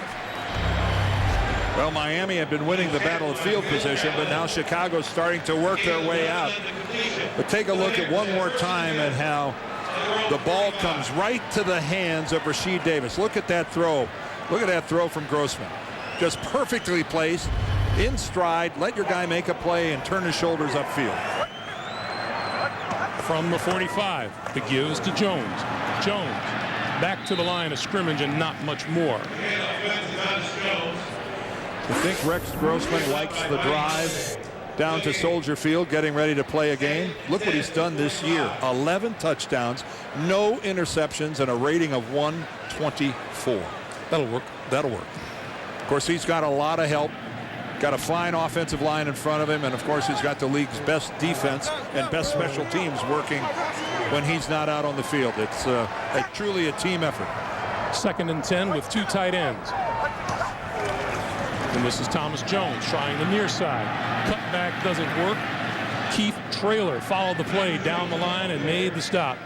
Well, Miami had been winning the battle of field position, but now Chicago's starting to work their way out. But take a look at one more time at how the ball comes right to the hands of Rashid Davis. Look at that throw. Look at that throw from Grossman. Just perfectly placed, in stride, let your guy make a play and turn his shoulders upfield. From the 45, the give is to Jones. Jones back to the line of scrimmage and not much more. I think Rex Grossman likes the drive down to Soldier Field, getting ready to play a game. Look what he's done this year. 11 touchdowns, no interceptions, and a rating of 124. That'll work. That'll work. Of course, he's got a lot of help. Got a fine offensive line in front of him, and of course he's got the league's best defense and best special teams working when he's not out on the field. It's truly a team effort. 2nd and 10 with 2 tight ends. And this is Thomas Jones trying the near side. Cutback doesn't work. Keith Traylor followed the play down the line and made the stop.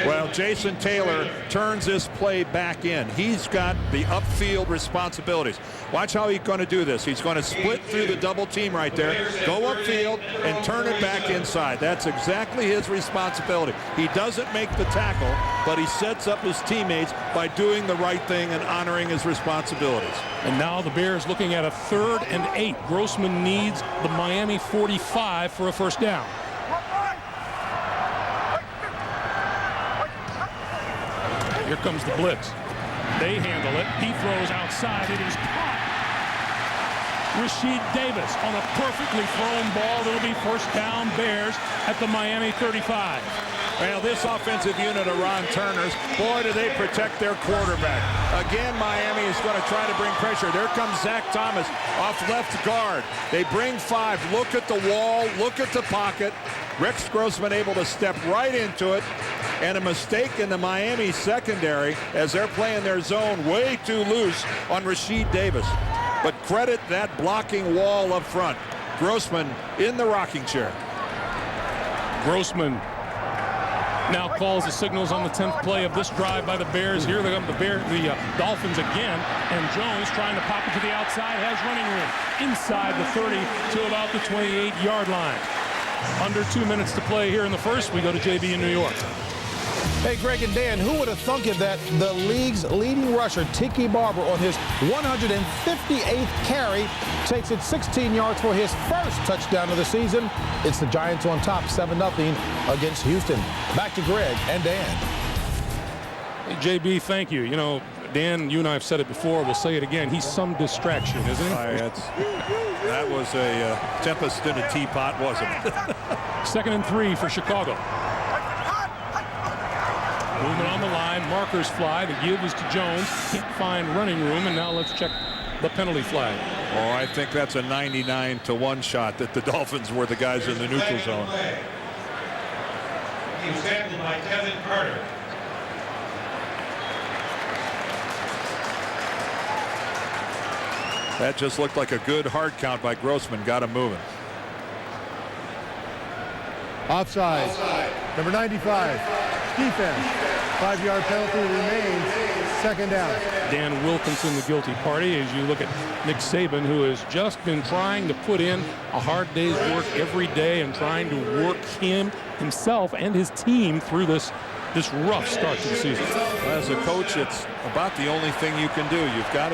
Well, Jason Taylor turns this play back in. He's got the upfield responsibilities. Watch how he's going to do this. He's going to split through the double team right there, go upfield, and turn it back inside. That's exactly his responsibility. He doesn't make the tackle, but he sets up his teammates by doing the right thing and honoring his responsibilities. And now the Bears looking at a 3rd and 8. Grossman needs the Miami 45 for a first down. Here comes the blitz. They handle it. He throws outside. It is caught. Rashid Davis on a perfectly thrown ball. It'll be first down Bears at the Miami 35. Well, this offensive unit of Ron Turner's, boy, do they protect their quarterback. Again, Miami is going to try to bring pressure. There comes Zach Thomas off left guard. They bring 5. Look at the wall. Look at the pocket. Rex Grossman able to step right into it. And a mistake in the Miami secondary as they're playing their zone way too loose on Rashid Davis. But credit that blocking wall up front. Grossman in the rocking chair. Grossman now calls the signals on the 10th play of this drive by the Bears. Here they come, the Dolphins again. And Jones trying to pop it to the outside, has running room inside the 30 to about the 28-yard line. Under 2 minutes to play here in the first. We go to JB in New York. Hey, Greg and Dan, who would have thunk it that the league's leading rusher, Tiki Barber, on his 158th carry, takes it 16 yards for his first touchdown of the season. It's the Giants on top, 7-0 against Houston. Back to Greg and Dan. Hey, JB, thank you. You know, Dan, you and I have said it before. We'll say it again. He's some distraction, isn't he? That was a tempest in a teapot, wasn't it? 2nd and 3 for Chicago. Movement on the line, markers fly. The give is to Jones. Can't find running room, and now let's check the penalty flag. Oh, I think that's a 99-1 shot that the Dolphins were the guys in the neutral zone. He was tackled by Kevin Carter. That just looked like a good hard count by Grossman. Got him moving. Offside. Number 95. Defense. 5-yard penalty remains. Second down. Dan Wilkinson, the guilty party, as you look at Nick Saban, who has just been trying to put in a hard day's work every day and trying to work himself and his team through this rough start to the season. As a coach, it's about the only thing you can do. You've got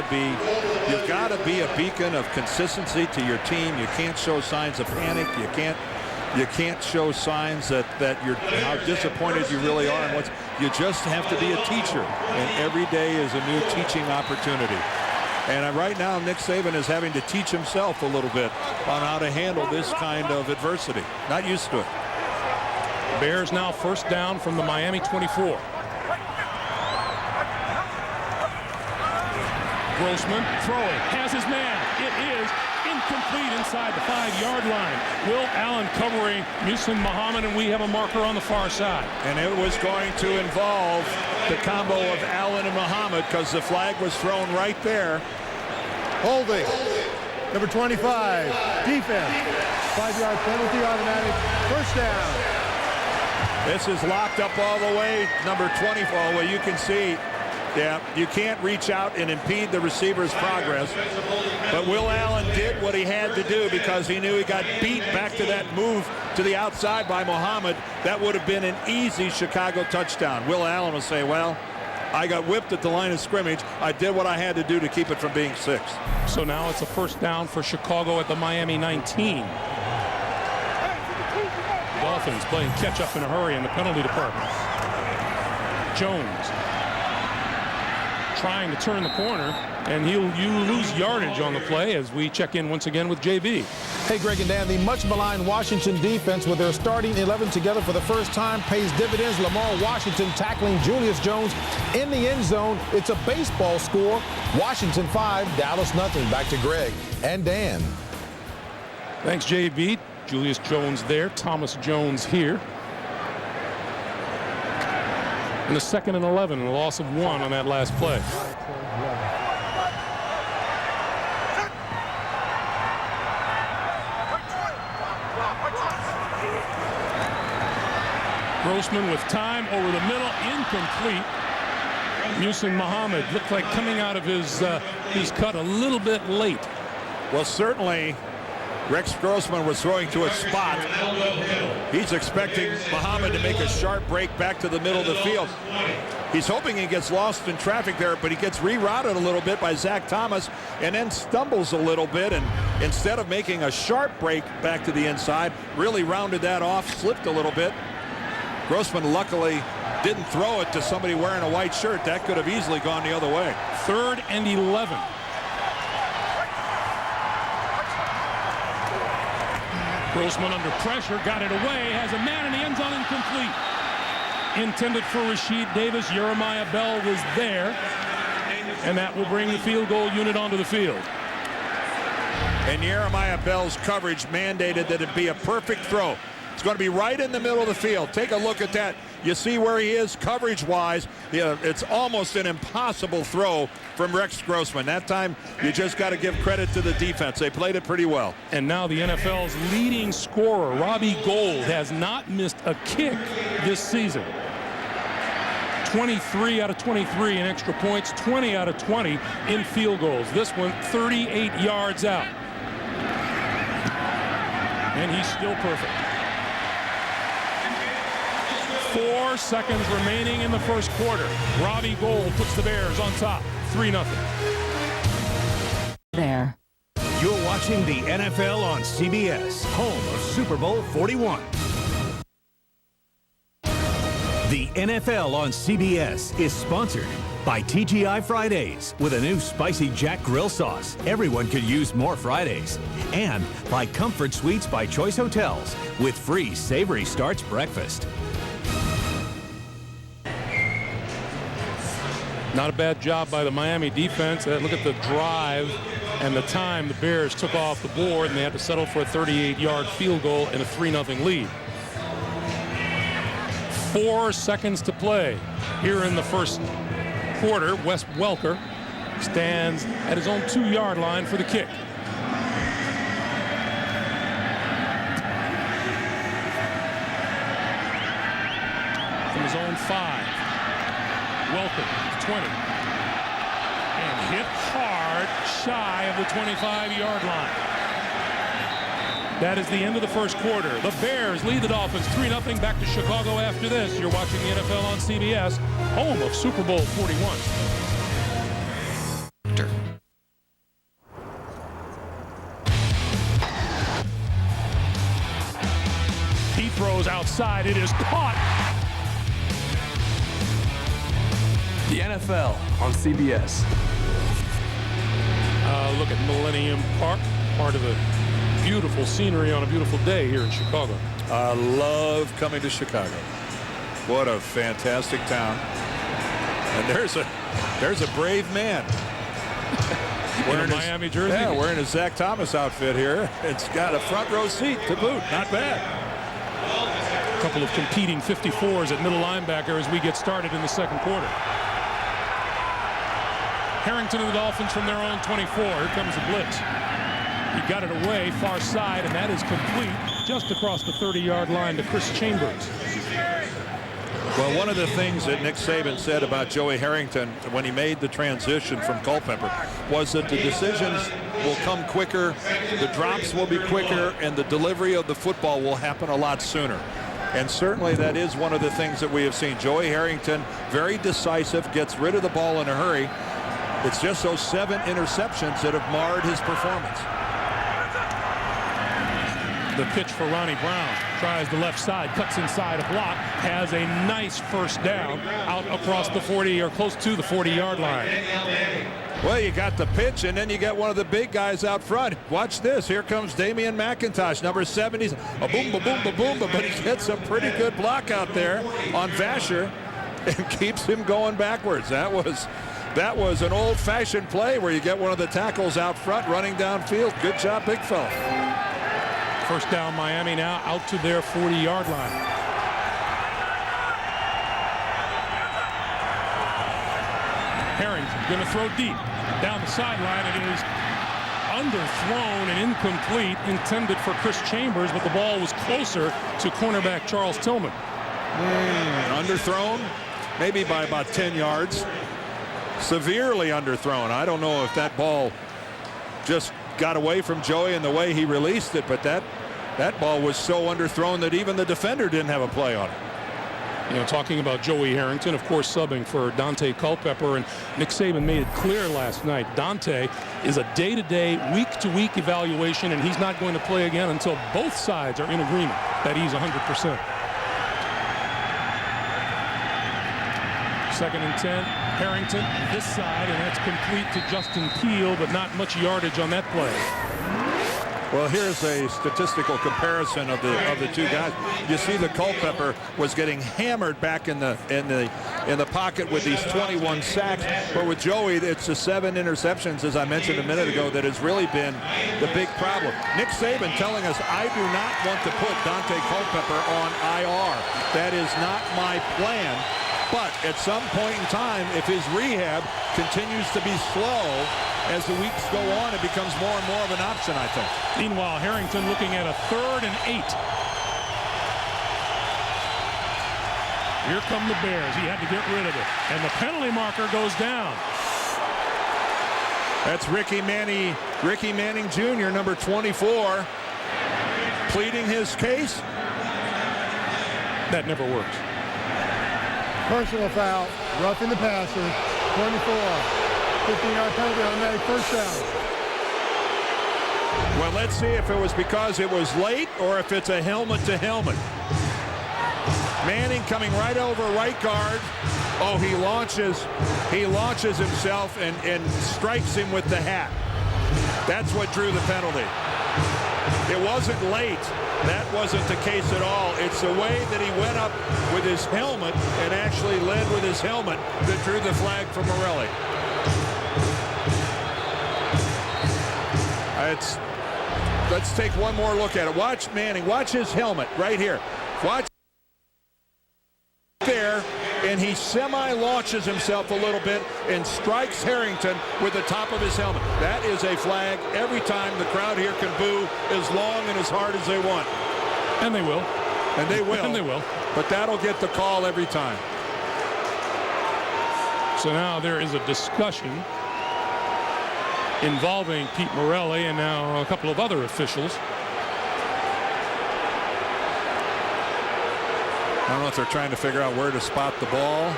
to be a beacon of consistency to your team. You can't show signs of panic. You can't show signs that you're how disappointed you really are. And you just have to be a teacher, and every day is a new teaching opportunity. And right now, Nick Saban is having to teach himself a little bit on how to handle this kind of adversity. Not used to it. Bears now first down from the Miami 24. Grossman throwing, has his man. It is incomplete inside the 5-yard line. Will Allen covering Muhsin Muhammad, and we have a marker on the far side. And it was going to involve the combo of Allen and Muhammad because the flag was thrown right there. Holding. Number 25. Defense. 5-yard penalty, automatic. First down. This is locked up all the way. Number 24. Well, you can see. Yeah, you can't reach out and impede the receiver's progress. But Will Allen did what he had to do because he knew he got beat back to that move to the outside by Muhammad. That would have been an easy Chicago touchdown. Will Allen will say, well, I got whipped at the line of scrimmage. I did what I had to do to keep it from being 6. So now it's a first down for Chicago at the Miami 19. Dolphins playing catch up in a hurry in the penalty department. Jones trying to turn the corner, and you lose yardage on the play as we check in once again with JB. Hey, Greg and Dan, the much maligned Washington defense with their starting 11 together for the first time pays dividends. Lamar Washington tackling Julius Jones in the end zone. It's a baseball score. Washington 5, Dallas nothing. Back to Greg and Dan. Thanks, JB. Julius Jones there, Thomas Jones here. And a 2nd and 11 and a loss of 1 on that last play. Grossman with time over the middle, incomplete. Muhsin Muhammad looked like coming out of his cut a little bit late. Well, certainly Rex Grossman was throwing to a spot. He's expecting Muhammad to make a sharp break back to the middle of the field. He's hoping he gets lost in traffic there, but he gets rerouted a little bit by Zach Thomas and then stumbles a little bit, and instead of making a sharp break back to the inside, really rounded that off, slipped a little bit. Grossman luckily didn't throw it to somebody wearing a white shirt. That could have easily gone the other way. 3rd and 11. Grossman under pressure, got it away, has a man in the end zone, incomplete. Intended for Rashid Davis. Jeremiah Bell was there, and that will bring the field goal unit onto the field. And Jeremiah Bell's coverage mandated that it be a perfect throw. It's going to be right in the middle of the field. Take a look at that. You see where he is coverage-wise. It's almost an impossible throw from Rex Grossman. That time, you just got to give credit to the defense. They played it pretty well. And now the NFL's leading scorer, Robbie Gould, has not missed a kick this season. 23 out of 23 in extra points, 20 out of 20 in field goals. This one, 38 yards out. And he's still perfect. 4 seconds remaining in the first quarter. Robbie Gould puts the Bears on top, 3-0. There. You're watching the NFL on CBS, home of Super Bowl 41. The NFL on CBS is sponsored by TGI Fridays with a new spicy Jack Grill sauce. Everyone could use more Fridays. And by Comfort Suites by Choice Hotels with free Savory Starts breakfast. Not a bad job by the Miami defense. Look at the drive and the time the Bears took off the board, and they had to settle for a 38-yard field goal and a 3-0 lead. 4 seconds to play here in the first quarter. Wes Welker stands at his own 2-yard line for the kick. From his own 5. Welker, 20. shy of the 25-yard line. That is the end of the first quarter. The Bears lead the Dolphins 3-0. Back to Chicago after this. You're watching the NFL on CBS, home of Super Bowl 41. He throws outside. It is caught. The NFL on CBS. Look at Millennium Park, part of the beautiful scenery on a beautiful day here in Chicago. I love coming to Chicago. What a fantastic town. And there's a brave man. Wearing a Miami jersey? Yeah, wearing a Zach Thomas outfit here. It's got a front row seat to boot. Not bad. A couple of competing 54s at middle linebacker as we get started in the second quarter. Harrington and the Dolphins from their own 24. Here comes the blitz. He got it away, far side, and that is complete just across the 30-yard line to Chris Chambers. Well, one of the things that Nick Saban said about Joey Harrington when he made the transition from Culpepper was that the decisions will come quicker, the drops will be quicker, and the delivery of the football will happen a lot sooner. And certainly that is one of the things that we have seen. Joey Harrington, very decisive, gets rid of the ball in a hurry. It's just those 7 interceptions that have marred his performance. The pitch for Ronnie Brown. Tries the left side, cuts inside a block, has a nice first down out across the 40 or close to the 40-yard line. Well, you got the pitch, and then you got one of the big guys out front. Watch this. Here comes Damian McIntosh, number 70. A boom, ba-boom, ba-boom, but he gets a pretty good block out there on Vasher and keeps him going backwards. That was an old-fashioned play where you get one of the tackles out front running downfield. Good job, big fella. First down, Miami now out to their 40-yard line. Harrington going to throw deep. Down the sideline, it is underthrown and incomplete, intended for Chris Chambers, but the ball was closer to cornerback Charles Tillman. Underthrown, maybe by about 10 yards. Severely underthrown. I don't know if that ball just got away from Joey and the way he released it, but that ball was so underthrown that even the defender didn't have a play on it. You know, talking about Joey Harrington, of course, subbing for Dante Culpepper, and Nick Saban made it clear last night, Dante is a day-to-day, week-to-week evaluation, and he's not going to play again until both sides are in agreement that he's 100%. Second and 10, Harrington this side, and that's complete to Justin Peel, but not much yardage on that play. Well, here's a statistical comparison of the two guys. You see the Culpepper was getting hammered back in the pocket with these 21 sacks, but with Joey, it's the 7 interceptions, as I mentioned a minute ago, that has really been the big problem. Nick Saban telling us, I do not want to put Dante Culpepper on IR. That is not my plan. But at some point in time, if his rehab continues to be slow, as the weeks go on, it becomes more and more of an option, I think. Meanwhile, Harrington looking at a 3rd and 8. Here come the Bears. He had to get rid of it. And the penalty marker goes down. That's Ricky Manning Jr., number 24, pleading his case. That never works. Personal foul, roughing the passer, 24. 15-yard penalty, automatic first down. Well, let's see if it was because it was late or if it's a helmet to helmet. Manning coming right over right guard. Oh, he launches himself and strikes him with the hat. That's what drew the penalty. It wasn't late. That wasn't the case at all. It's the way that he went up with his helmet and actually led with his helmet that drew the flag from Morelli. Let's take one more look at it. Watch Manning. Watch his helmet right here. Watch there, and he semi-launches himself a little bit and strikes Harrington with the top of his helmet. That is a flag every time. The crowd here can boo as long and as hard as they want. And they will. And they will. And they will. But that'll get the call every time. So now there is a discussion involving Pete Morelli and now a couple of other officials. I don't know if they're trying to figure out where to spot the ball.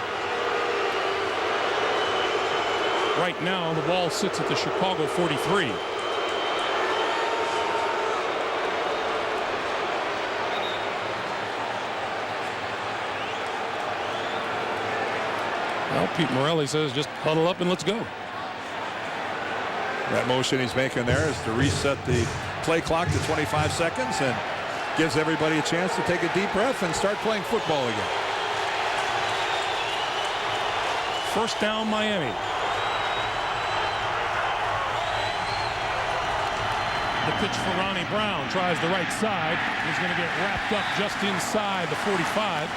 Right now, the ball sits at the Chicago 43. Well, Pete Morelli says just huddle up and let's go. That motion he's making there is to reset the play clock to 25 seconds and gives everybody a chance to take a deep breath and start playing football again. First down, Miami. The pitch for Ronnie Brown, tries the right side. He's going to get wrapped up just inside the 45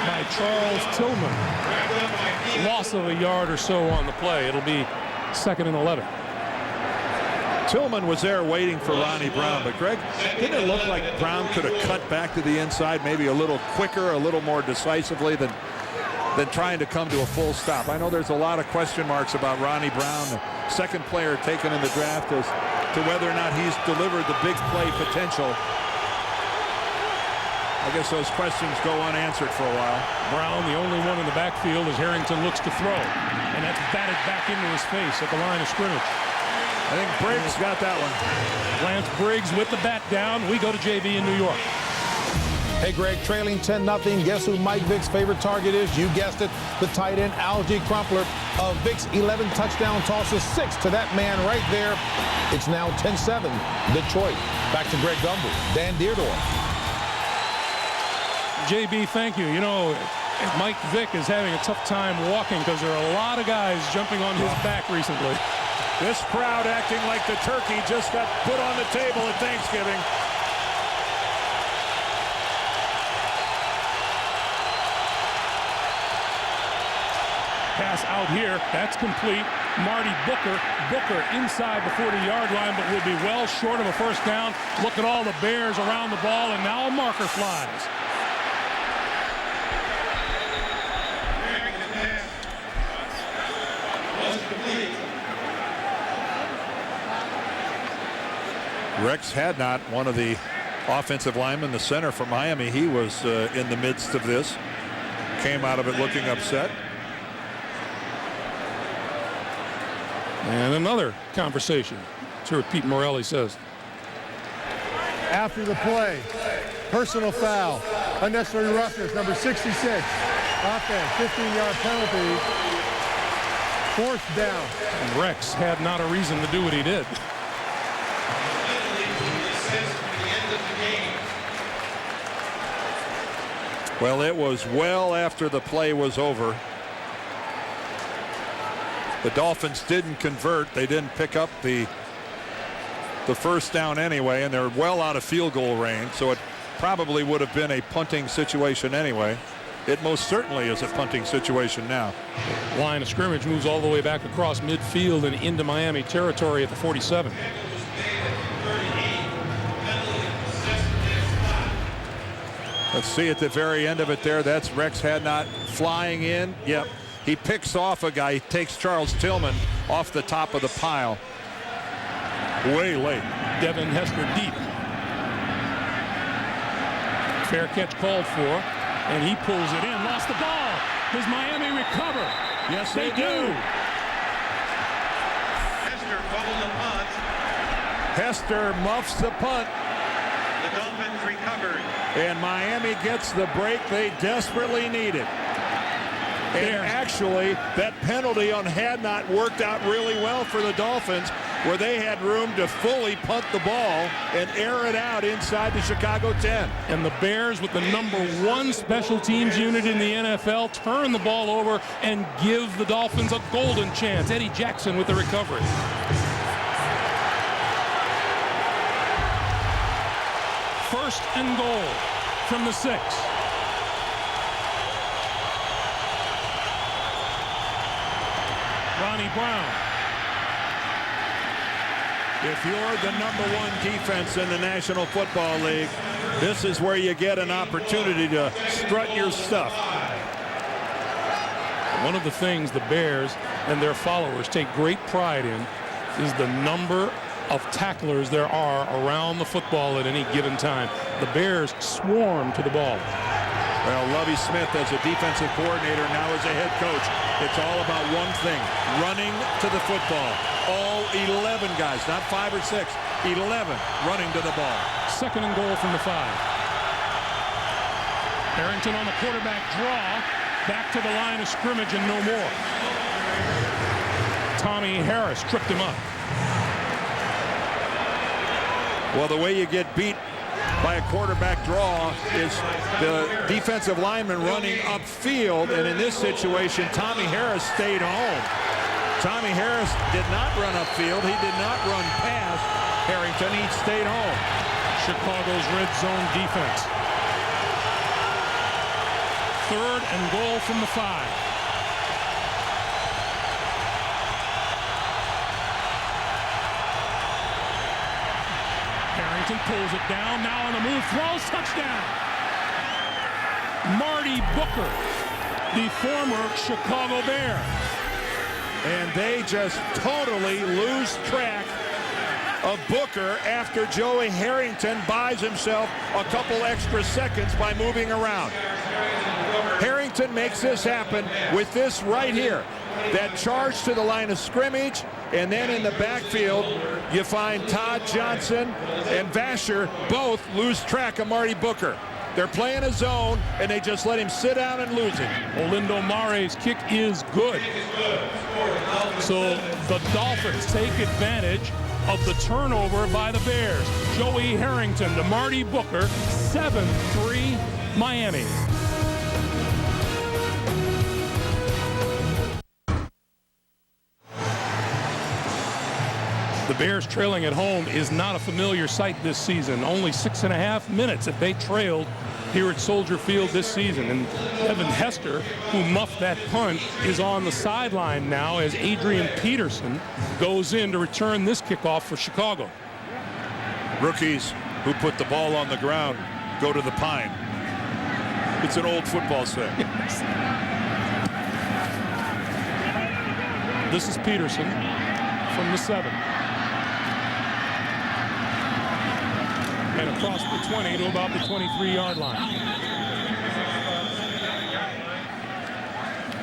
by Charles Tillman. Loss of a yard or so on the play. It'll be 2nd and 11. Tillman was there waiting for Ronnie Brown, but Greg, didn't it look like Brown could have cut back to the inside maybe a little quicker, a little more decisively than trying to come to a full stop? I know there's a lot of question marks about Ronnie Brown, the second player taken in the draft, as to whether or not he's delivered the big play potential. I guess those questions go unanswered for a while. Brown, the only one in the backfield as Harrington looks to throw. And that's batted back into his face at the line of scrimmage. I think Briggs got that one. Lance Briggs with the bat down. We go to JB in New York. Hey, Greg, trailing 10-0. Guess who Mike Vick's favorite target is? You guessed it, the tight end, Algie Crumpler. Of Vick's 11 touchdown tosses, 6 to that man right there. It's now 10-7, Detroit. Back to Greg Gumbel, Dan Dierdorf. JB, thank you. You know, Mike Vick is having a tough time walking because there are a lot of guys jumping on his back recently. This crowd acting like the turkey just got put on the table at Thanksgiving. Pass out here. That's complete. Marty Booker inside the 40-yard line, but will be well short of a first down. Look at all the Bears around the ball, and now a marker flies. Rex Hadnot, one of the offensive linemen, the center for Miami, he was in the midst of this. Came out of it looking upset. And another conversation. Let's hear what Pete Morelli says. After the play, personal foul, unnecessary roughness, number 66. Offense, 15-yard penalty, 4th down. And Rex had not a reason to do what he did. Well, it was well after the play was over. The Dolphins didn't convert. They didn't pick up the first down anyway, and they're well out of field goal range, so it probably would have been a punting situation anyway. It most certainly is a punting situation now. Line of scrimmage moves all the way back across midfield and into Miami territory at the 47. Let's see at the very end of it there. That's Rex Hadnot flying in. Yep. He picks off a guy. He takes Charles Tillman off the top of the pile. Way late. Devin Hester deep. Fair catch called for, and he pulls it in. Lost the ball. Does Miami recover? Yes, they do. Hester fumbled the punt. Hester muffs the punt. The Dolphins recovered. And Miami gets the break they desperately needed. And actually, that penalty on Hadnot worked out really well for the Dolphins, where they had room to fully punt the ball and air it out inside the Chicago 10. And the Bears, with the #1 special teams unit in the NFL, turn the ball over and give the Dolphins a golden chance. Eddie Jackson with the recovery. First and goal from the 6. Ronnie Brown. If you're the #1 defense in the National Football League, this is where you get an opportunity to strut your stuff. One of the things the Bears and their followers take great pride in is the number of tacklers there are around the football at any given time. The Bears swarm to the ball. Well, Lovie Smith as a defensive coordinator, now as a head coach, it's all about one thing, running to the football. All 11 guys, not 5 or 6, 11 running to the ball. 2nd and goal from the 5. Harrington on the quarterback draw, back to the line of scrimmage and no more. Tommy Harris tripped him up. Well, the way you get beat by a quarterback draw is the defensive lineman running upfield, and in this situation, Tommy Harris stayed home. Tommy Harris did not run upfield. He did not run past Harrington. He stayed home. Chicago's red zone defense. 3rd and goal from the 5. Harrington pulls it down, now on the move, throws, touchdown. Marty Booker, the former Chicago Bear. And they just totally lose track of Booker after Joey Harrington buys himself a couple extra seconds by moving around. Harrington makes this happen with this right here. That charge to the line of scrimmage, and then in the backfield, you find Todd Johnson and Vasher both lose track of Marty Booker. They're playing a zone, and they just let him sit down and lose it. Olindo Mare's kick is good. So the Dolphins take advantage of the turnover by the Bears. Joey Harrington to Marty Booker, 7-3 Miami. The Bears trailing at home is not a familiar sight this season. Only 6.5 minutes that they trailed here at Soldier Field this season. And Evan Hester, who muffed that punt, is on the sideline now as Adrian Peterson goes in to return this kickoff for Chicago. Rookies who put the ball on the ground go to the pine. It's an old football saying. Yes. This is Peterson from the 7. And across the 20 to about the 23-yard line.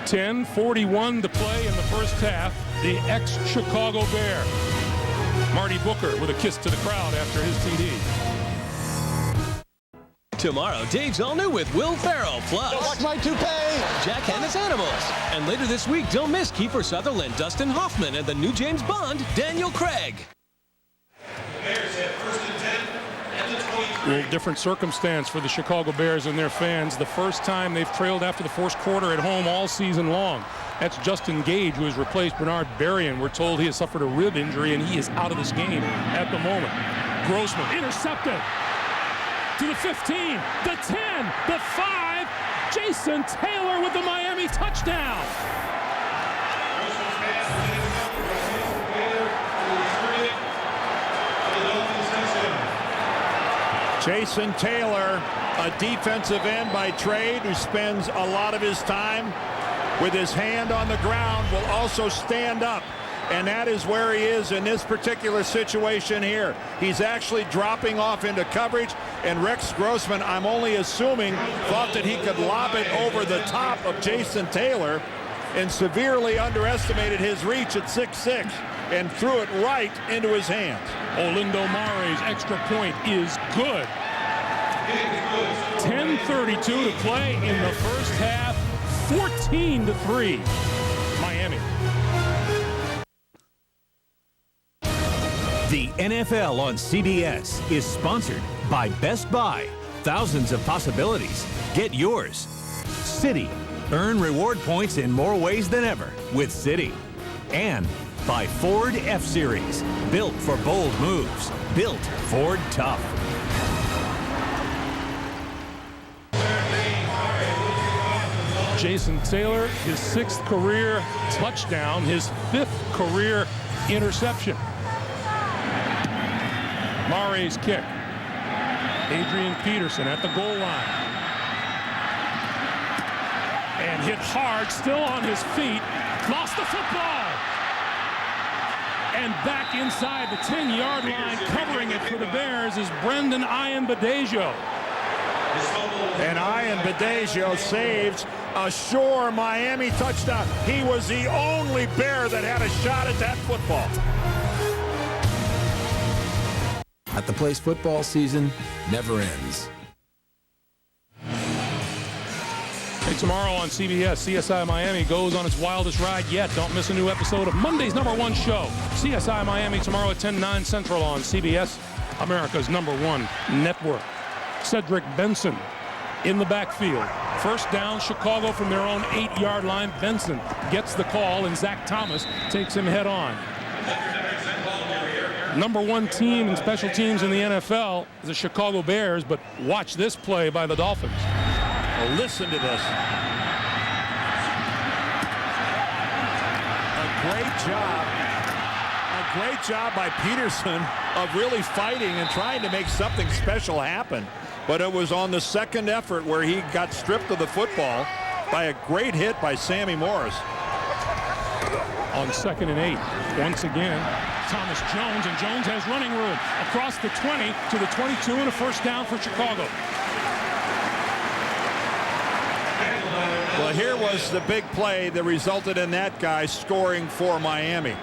10:41 to play in the first half. The ex-Chicago Bear, Marty Booker, with a kiss to the crowd after his TD. Tomorrow, Dave's All New with Will Ferrell, plus Don't watch my toupee. Jack Hanna's Animals. And later this week, don't miss Kiefer Sutherland, Dustin Hoffman, and the new James Bond, Daniel Craig. A little different circumstance for the Chicago Bears and their fans. The first time they've trailed after the first quarter at home all season long. That's Justin Gage, who has replaced Bernard Berrien. We're told he has suffered a rib injury, and he is out of this game at the moment. Grossman intercepted to the 15, the 10, the 5. Jason Taylor with the Miami touchdown. Jason Taylor, a defensive end by trade who spends a lot of his time with his hand on the ground, will also stand up. And that is where he is in this particular situation here. He's actually dropping off into coverage, and Rex Grossman, I'm only assuming, thought that he could lob it over the top of Jason Taylor and severely underestimated his reach at 6'6" and threw it right into his hands. Olindo Mare's extra point is good. 10:32 to play in the first half, 14-3 Miami. The NFL on CBS is sponsored by Best Buy. Thousands of possibilities. Get yours. Citi. Earn reward points in more ways than ever with Citi. And by Ford F-Series. Built for bold moves. Built Ford tough. Jason Taylor, his 6th career touchdown, his 5th career interception. Mare's kick. Adrian Peterson at the goal line. And hit hard, still on his feet. Lost the football. And back inside the 10-yard line, covering it for the Bears, is Brendan Ian-Badegio. And Ian-Badegio saves a sure Miami touchdown. He was the only Bear that had a shot at that football. At the place, football season never ends. Hey, tomorrow on CBS, CSI Miami goes on its wildest ride yet. Don't miss a new episode of Monday's #1 show. CSI Miami tomorrow at 10/9 Central on CBS, America's #1 network. Cedric Benson in the backfield. First down, Chicago from their own 8-yard line. Benson gets the call, and Zach Thomas takes him head on. #1 team in special teams in the NFL is the Chicago Bears, but watch this play by the Dolphins. Well, listen to this. A great job by Peterson of really fighting and trying to make something special happen. But it was on the second effort where he got stripped of the football by a great hit by Sammy Morris. On 2nd and 8, once again, Thomas Jones, and Jones has running room across the 20 to the 22, and a first down for Chicago. Well, here was the big play that resulted in that guy scoring for Miami.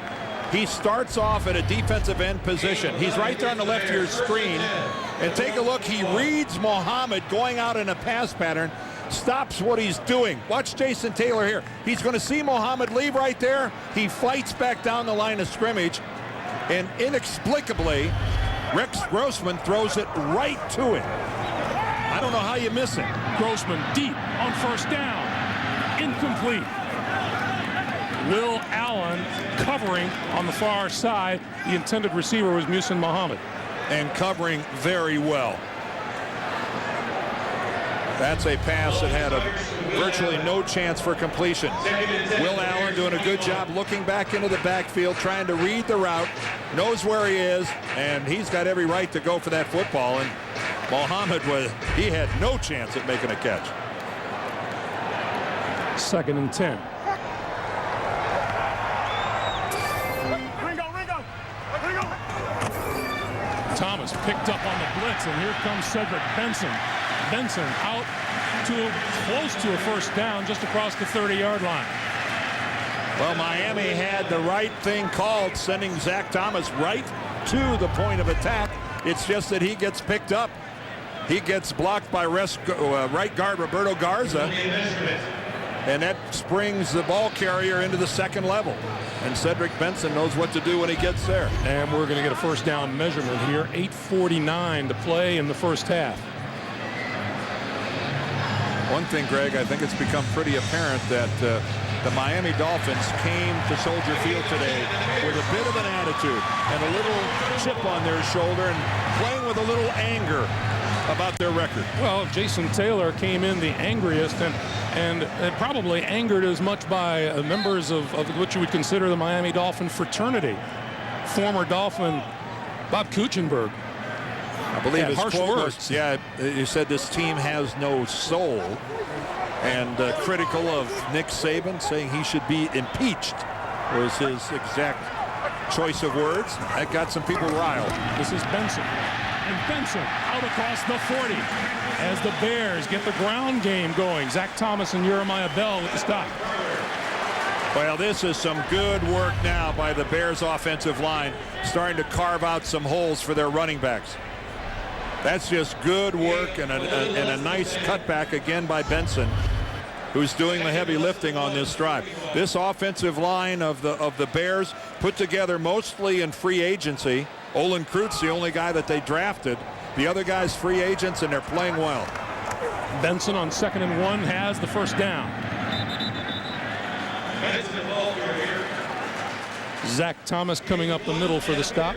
He starts off at a defensive end position. He's right there on the left of your screen. And take a look. He reads Muhammad going out in a pass pattern, stops what he's doing. Watch Jason Taylor here. He's going to see Muhammad leave right there. He fights back down the line of scrimmage. And inexplicably, Rex Grossman throws it right to him. I don't know how you miss it. Grossman deep on first down. Incomplete. Will Allen covering on the far side. The intended receiver was Muhsin Muhammad. And covering very well. That's a pass that had virtually no chance for completion. Will Allen doing a good job looking back into the backfield, trying to read the route, knows where he is, and he's got every right to go for that football. And Muhammad he had no chance at making a catch. 2nd and 10. Thomas picked up on the blitz, and here comes Cedric Benson. Benson out to close to a first down just across the 30-yard line. Well, Miami had the right thing called, sending Zach Thomas right to the point of attack. It's just that he gets picked up. He gets blocked by right guard Roberto Garza, and that springs the ball carrier into the second level. And Cedric Benson knows what to do when he gets there. And we're going to get a first down measurement here. 8:49 to play in the first half. One thing, Greg, I think it's become pretty apparent that the Miami Dolphins came to Soldier Field today with a bit of an attitude and a little chip on their shoulder and playing with a little anger about their record. Well, Jason Taylor came in the angriest and probably angered as much by members of what you would consider the Miami Dolphin fraternity. Former Dolphin Bob Kuchenberg. I believe his harsh quote words. was, he said this team has no soul, and critical of Nick Saban, saying he should be impeached was his exact choice of words. That got some people riled. This is Benson. And Benson out across the 40 as the Bears get the ground game going. Zach Thomas and Jeremiah Bell with the stop. Well, this is some good work now by the Bears offensive line, starting to carve out some holes for their running backs. That's just good work and a nice cutback again by Benson, who's doing the heavy lifting on this drive. This offensive line of the Bears put together mostly in free agency. Olin Kreutz, the only guy that they drafted. The other guys free agents, and they're playing well. Benson on 2nd and 1 has the first down. Zach Thomas coming up the middle for the stop.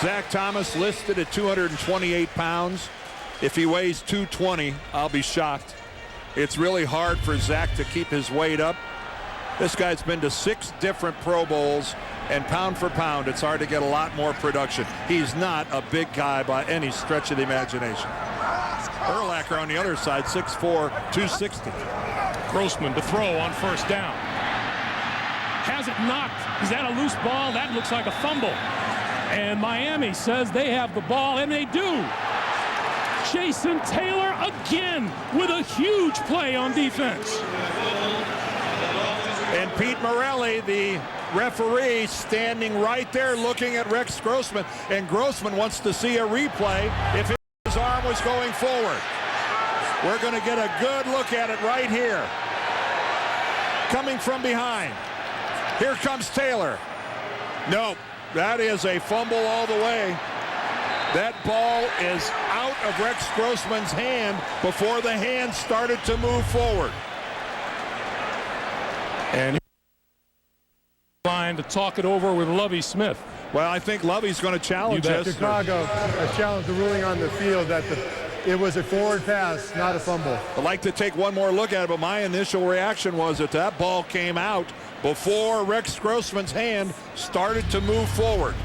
Zach Thomas listed at 228 pounds. If he weighs 220, I'll be shocked. It's really hard for Zach to keep his weight up. This guy's been to 6 different Pro Bowls, and pound for pound, it's hard to get a lot more production. He's not a big guy by any stretch of the imagination. Urlacher on the other side, 6'4", 260. Grossman to throw on first down. has it knocked. Is that a loose ball? That looks like a fumble. And Miami says they have the ball, and they do. Jason Taylor again with a huge play on defense. And Pete Morelli, the referee, standing right there looking at Rex Grossman. And Grossman wants to see a replay if his arm was going forward. We're going to get a good look at it right here. Coming from behind. Here comes Taylor. No, that is a fumble all the way. That ball is out of Rex Grossman's hand before the hand started to move forward. And line to talk it over with Lovie Smith. Well, I think Lovie's going to challenge us. Chicago has challenged the ruling on the field that it was a forward pass, not a fumble. I'd like to take one more look at it, but my initial reaction was that that ball came out before Rex Grossman's hand started to move forward.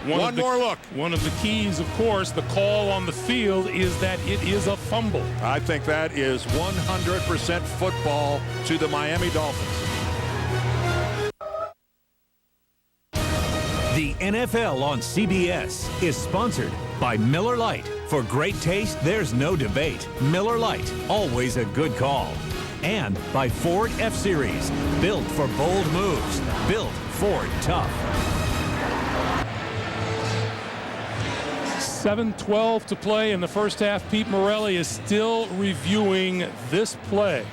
One more look. One of the keys, of course, the call on the field is that it is a fumble. I think that is 100% football to the Miami Dolphins. The NFL on CBS is sponsored by Miller Lite. For great taste, there's no debate. Miller Lite, always a good call. And by Ford F-Series, built for bold moves, built Ford tough. 7:12 to play in the first half. Pete Morelli is still reviewing this play.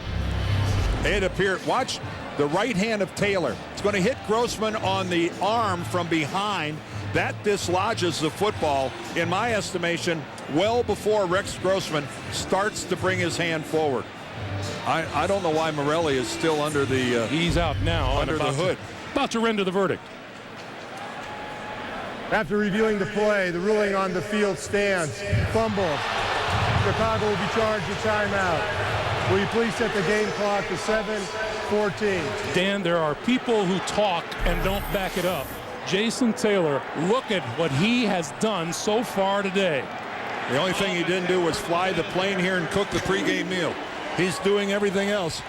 It appeared, watch the right hand of Taylor. It's going to hit Grossman on the arm from behind. That dislodges the football, in my estimation, well before Rex Grossman starts to bring his hand forward. I don't know why Morelli is still under the... He's out now. Under the hood. About to render the verdict. After reviewing the play, the ruling on the field stands. Fumble. Chicago will be charged with timeout. Will you please set the game clock to 7:14? Dan, there are people who talk and don't back it up. Jason Taylor, look at what he has done so far today. The only thing he didn't do was fly the plane here and cook the pregame meal. He's doing everything else.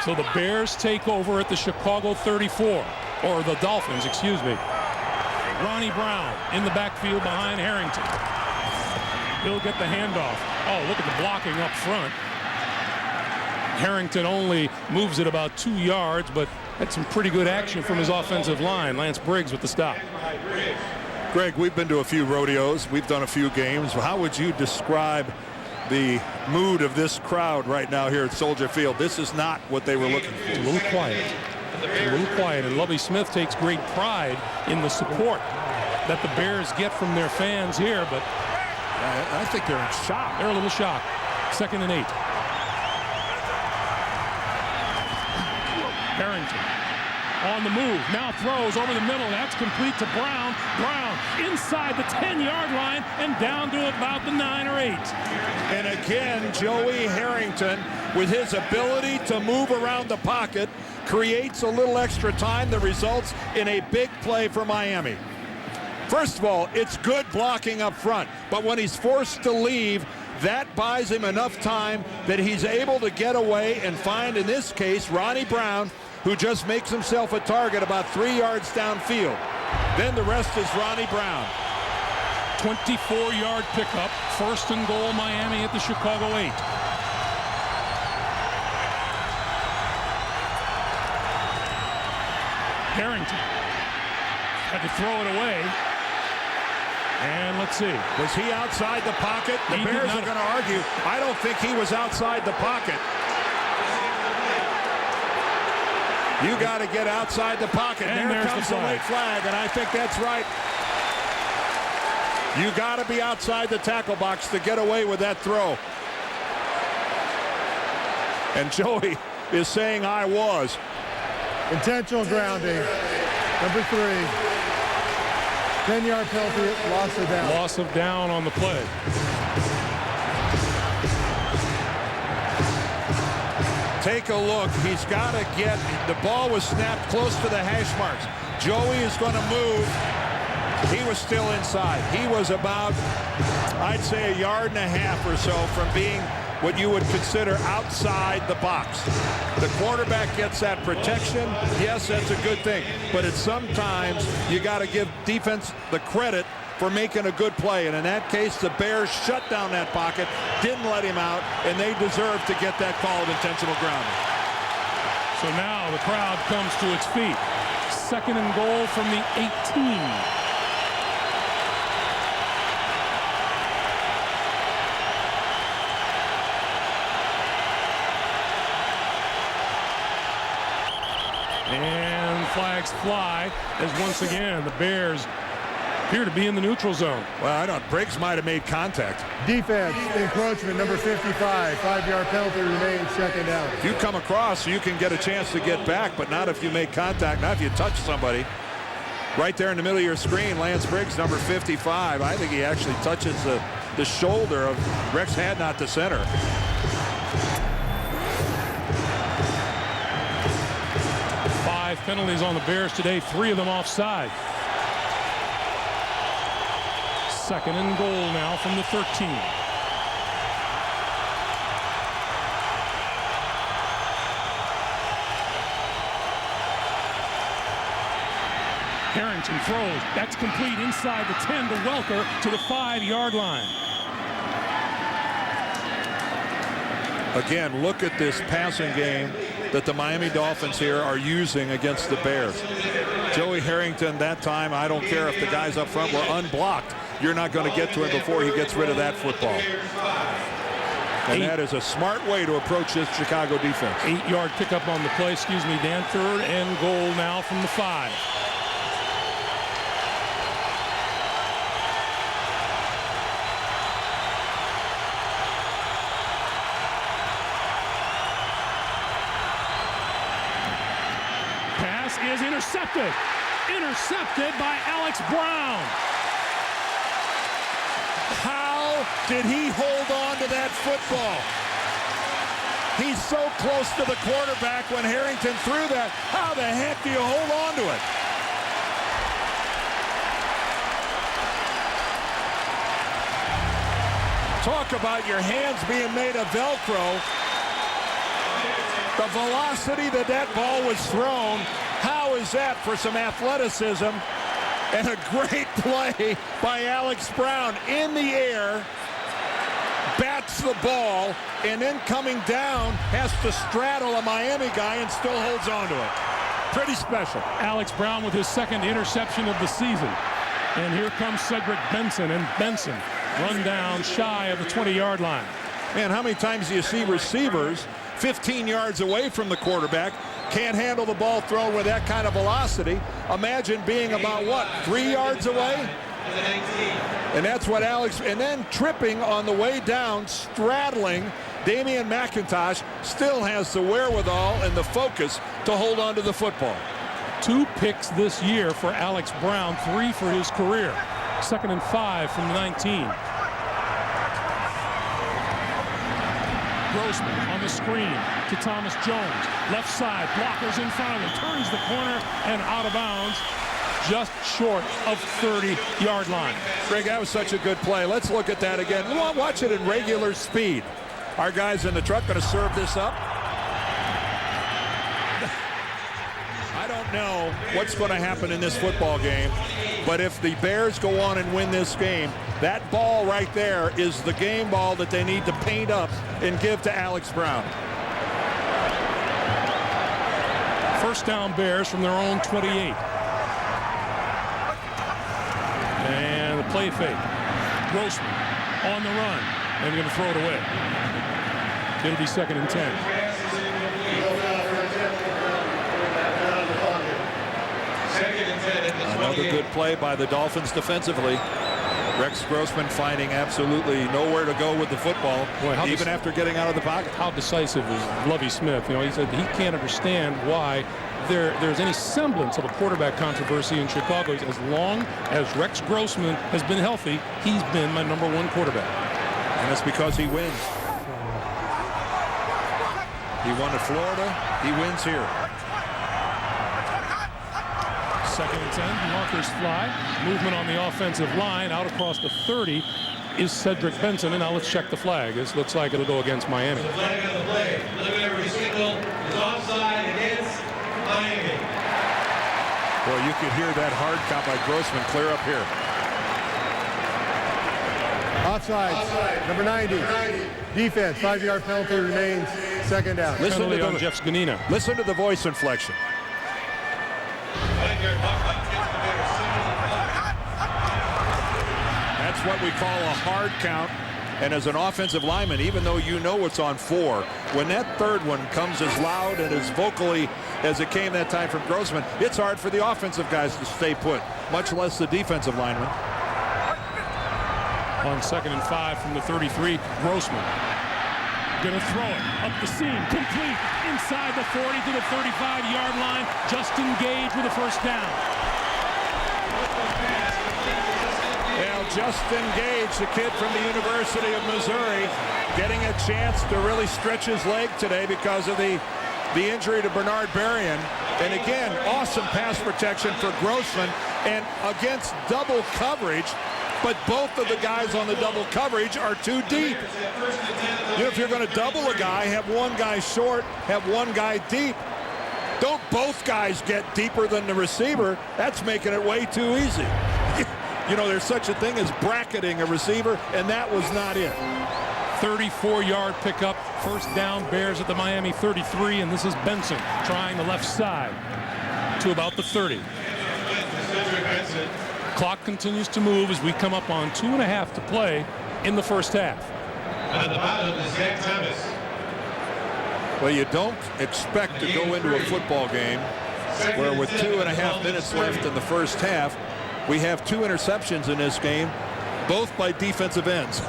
So the Bears take over at the Chicago 34. Or the Dolphins, excuse me. Ronnie Brown in the backfield behind Harrington. He'll get the handoff. Oh, look at the blocking up front. Harrington only moves it about 2 yards, but had some pretty good action from his offensive line. Lance Briggs with the stop. Greg, we've been to a few rodeos. We've done a few games. How would you describe the mood of this crowd right now here at Soldier Field? This is not what they were looking for. It's a little quiet. A little quiet, and Lovie Smith takes great pride in the support that the Bears get from their fans here, but I think they're in shock. They're a little shocked. 2nd and 8. Harrington on the move, now throws over the middle. That's complete to Brown. Brown inside the 10-yard line and down to about the 9 or 8. And again, Joey Harrington, with his ability to move around the pocket, creates a little extra time that results in a big play for Miami. First of all, it's good blocking up front, but when he's forced to leave, that buys him enough time that he's able to get away and find, in this case, Ronnie Brown, who just makes himself a target about 3 yards downfield. Then the rest is Ronnie Brown. 24-yard pickup, 1st and goal Miami at the Chicago 8. Harrington had to throw it away. And let's see. Was he outside the pocket? The Bears are going to argue. I don't think he was outside the pocket. You got to get outside the pocket. And there comes the late flag, and I think that's right. You got to be outside the tackle box to get away with that throw. And Joey is saying I was. Intentional grounding. Number 3. 10-yard penalty, loss of down. Loss of down on the play. Take a look. He's got to get, the ball was snapped close to the hash marks. Joey is going to move. He was still inside. He was about, I'd say, 1.5 yards or so from being what you would consider outside the box. The quarterback gets that protection. Yes, that's a good thing. But it's sometimes you got to give defense the credit for making a good play. And in that case, the Bears shut down that pocket, didn't let him out, and they deserve to get that call of intentional grounding. So now the crowd comes to its feet. 2nd and goal from the 18. And flags fly as once again the Bears appear to be in the neutral zone. Well, I don't. Briggs might have made contact. Defense, encroachment, number 55. 5-yard penalty remains, 2nd down. If you come across, you can get a chance to get back, but not if you make contact, not if you touch somebody. Right there in the middle of your screen, Lance Briggs, number 55. I think he actually touches the shoulder of Rex Hadnot, the center. Five penalties on the Bears today, 3 of them offside. 2nd and goal now from the 13. Harrington throws. That's complete inside the 10 to Welker to the 5-yard line. Again, look at this passing game that the Miami Dolphins here are using against the Bears. Joey Harrington, that time, I don't care if the guys up front were unblocked. You're not going to get to him before he gets rid of that football. And that is a smart way to approach this Chicago defense. 8-yard pickup on the play, Dan. 3rd and goal now from the 5. Pass is intercepted. Intercepted by Alex Brown. How did he hold on to that football? He's so close to the quarterback when Harrington threw that. How the heck do you hold on to it? Talk about your hands being made of Velcro. The velocity that ball was thrown. How is that for some athleticism? And a great play by Alex Brown in the air, bats the ball, and then coming down has to straddle a Miami guy and still holds on to it. Pretty special. Alex Brown with his 2nd interception of the season. And here comes Cedric Benson, and Benson run down shy of the 20-yard line. Man, how many times do you see receivers 15 yards away from the quarterback can't handle the ball thrown with that kind of velocity? Imagine being about, what, 3 yards away? And that's what Alex, and then tripping on the way down, straddling. Damian McIntosh still has the wherewithal and the focus to hold on to the football. 2 picks this year for Alex Brown, 3 for his career. 2nd and 5 from the 19. Grossman on the screen to Thomas Jones. Left side, blockers in front of him. Turns the corner and out of bounds. Just short of 30-yard line. Greg, that was such a good play. Let's look at that again. Watch it in regular speed. Our guys in the truck going to serve this up. I don't know what's going to happen in this football game, but if the Bears go on and win this game, that ball right there is the game ball that they need to paint up and give to Alex Brown. First down Bears from their own 28. And the play fake. Grossman on the run. And they're going to throw it away. It'll be 2nd and 10. Another good play by the Dolphins defensively. Rex Grossman finding absolutely nowhere to go with the football, even after getting out of the pocket. How decisive is Lovie Smith? You know, he said he can't understand why there's any semblance of a quarterback controversy in Chicago. As long as Rex Grossman has been healthy, he's been my #1 quarterback. And it's because he wins. He won at Florida. He wins here. 2nd and 10. Markers fly. Movement on the offensive line out across the 30. is Cedric Benson. And now let's check the flag. This looks like it'll go against Miami. The flag on the play. Preliminary signal is offside against Miami. Well, you could hear that hard count by Grossman clear up here. Offside. Number 90. Defense. 5-yard penalty remains. Second down. Listen to on Jeff Sganina. Listen to the voice inflection. That's what we call a hard count. And as an offensive lineman, even though you know it's on 4, when that third one comes as loud and as vocally as it came that time from Grossman, it's hard for the offensive guys to stay put, much less the defensive linemen. On 2nd and 5 from the 33, Grossman. Gonna throw it up the seam, complete, inside the 40 to the 35-yard line. Justin Gage with a first down. Well, Justin Gage, the kid from the University of Missouri, getting a chance to really stretch his leg today because of the injury to Bernard Berrien. And again, awesome pass protection for Grossman and against double coverage. But both of the guys on the double coverage are too deep. You know, if you're going to double a guy, have one guy short, have one guy deep. Don't both guys get deeper than the receiver. That's making it way too easy. You know, there's such a thing as bracketing a receiver, and that was not it. 34-yard pickup. First down, Bears at the Miami 33, and this is Benson trying the left side to about the 30. Clock continues to move as we come up on 2.5 to play in the first half. At the bottom is Zach Thomas. Well, you don't expect to go into a football game where with 2.5 minutes left in the first half, we have 2 interceptions in this game, both by defensive ends.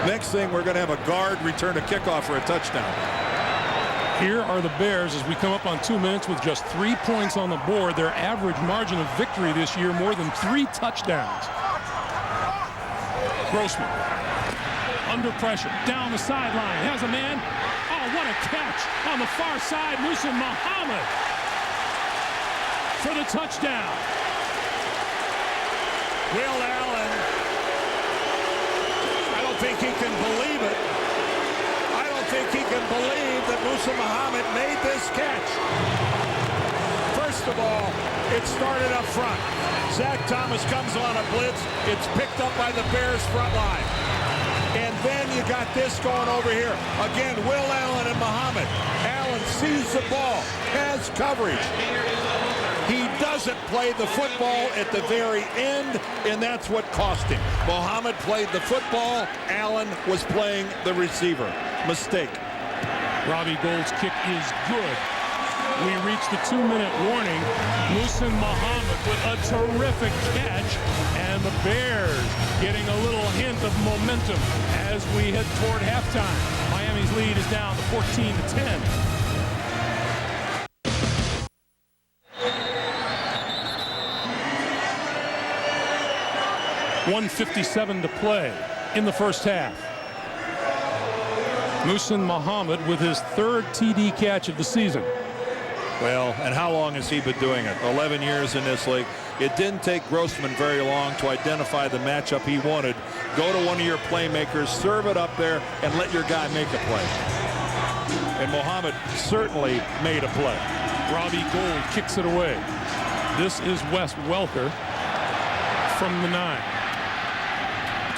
Next thing, we're going to have a guard return a kickoff for a touchdown. Here are the Bears as we come up on 2 minutes with just 3 points on the board. Their average margin of victory this year, more than 3 touchdowns. Grossman under pressure, down the sideline, has a man. Oh, what a catch on the far side. Musa Muhammad for the touchdown. Will Allen, I don't think he can believe it. I don't think he can believe that Musa Muhammad made this catch. First of all, it started up front. Zach Thomas comes on a blitz. It's picked up by the Bears front line. And then you got this going over here. Again, Will Allen and Muhammad. Allen sees the ball, has coverage. He doesn't play the football at the very end, and that's what cost him. Muhammad played the football. Allen was playing the receiver. Mistake. Robbie Gould's kick is good. We reach the 2-minute warning. Muhsin Muhammad with a terrific catch, and the Bears getting a little hint of momentum as we head toward halftime. Miami's lead is down to 14-10. .157 to play in the first half. Muhsin Muhammad with his 3rd TD catch of the season. Well, and how long has he been doing it? 11 years in this league. It didn't take Grossman very long to identify the matchup he wanted. Go to one of your playmakers, serve it up there, and let your guy make a play. And Muhammad certainly made a play. Robbie Gould kicks it away. This is Wes Welker from the 9.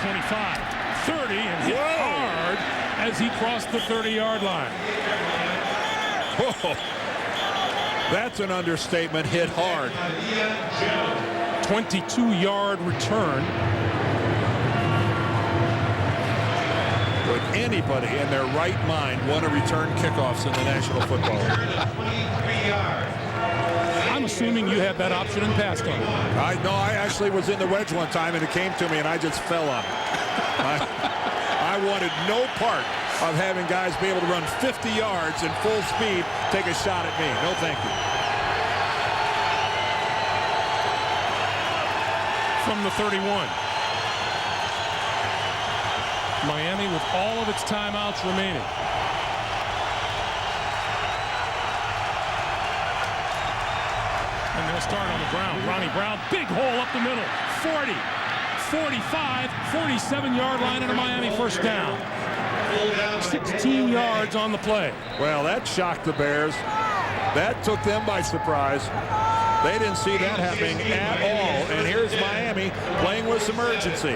25, 30, and hit hard as he crossed the 30-yard line. Whoa. That's an understatement. Hit hard. 22-yard return. Would anybody in their right mind want to return kickoffs in the National Football League? I'm assuming you had that option and passed on it. I actually was in the wedge one time and it came to me and I just fell on it. I wanted no part of having guys be able to run 50 yards in full speed, take a shot at me. No, thank you. From the 31. Miami with all of its timeouts remaining. And they'll start on the ground. Ronnie Brown, big hole up the middle. 40, 45, 47-yard line and a Miami first down. 16 yards on the play. Well, that shocked the Bears. That took them by surprise. They didn't see that happening at all. And here's Miami playing with some urgency.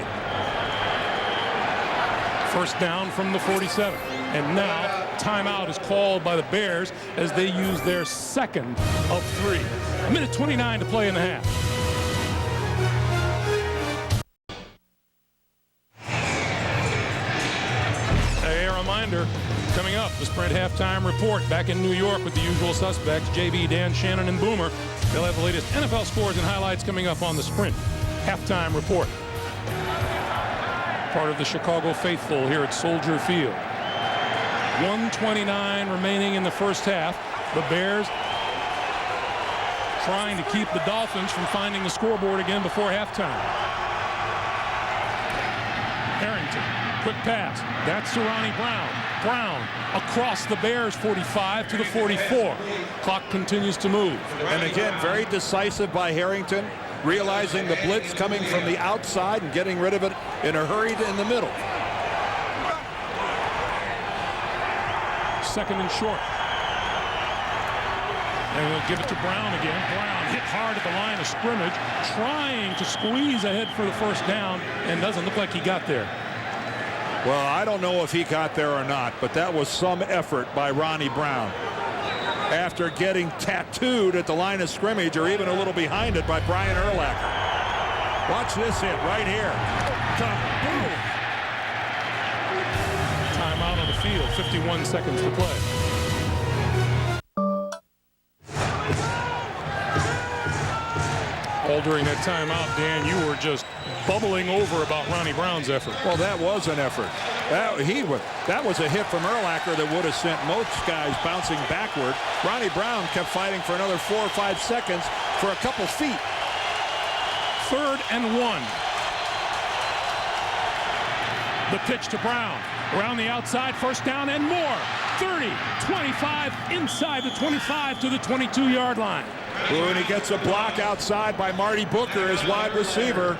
First down from the 47. And now timeout is called by the Bears as they use their second of 3. A minute 29 to play in the half. A reminder, coming up, the Sprint halftime report back in New York with the usual suspects, JB, Dan, Shannon, and Boomer. They'll have the latest NFL scores and highlights coming up on the Sprint halftime report. Part of the Chicago faithful here at Soldier Field. 1:29 remaining in the first half. The Bears trying to keep the Dolphins from finding the scoreboard again before halftime. Harrington, quick pass. That's to Ronnie Brown. Brown across the Bears 45 to the 44. Clock continues to move. And again, very decisive by Harrington, realizing the blitz coming from the outside and getting rid of it in a hurry in the middle. Second and short. And we'll give it to Brown again. Brown hit hard at the line of scrimmage, trying to squeeze ahead for the first down, and doesn't look like he got there. Well, I don't know if he got there or not, but that was some effort by Ronnie Brown. After getting tattooed at the line of scrimmage, or even a little behind it, by Brian Urlacher. Watch this hit right here. Boom. Timeout on the field, 51 seconds to play. All during that timeout, Dan, you were just bubbling over about Ronnie Brown's effort. Well, that was an effort. That was a hit from Urlacher that would have sent most guys bouncing backward. Ronnie Brown kept fighting for another 4 or 5 seconds for a couple feet. 3rd and 1. The pitch to Brown. Around the outside, first down and more. 30, 25, inside the 25 to the 22-yard line. Ooh, and he gets a block outside by Marty Booker, his wide receiver.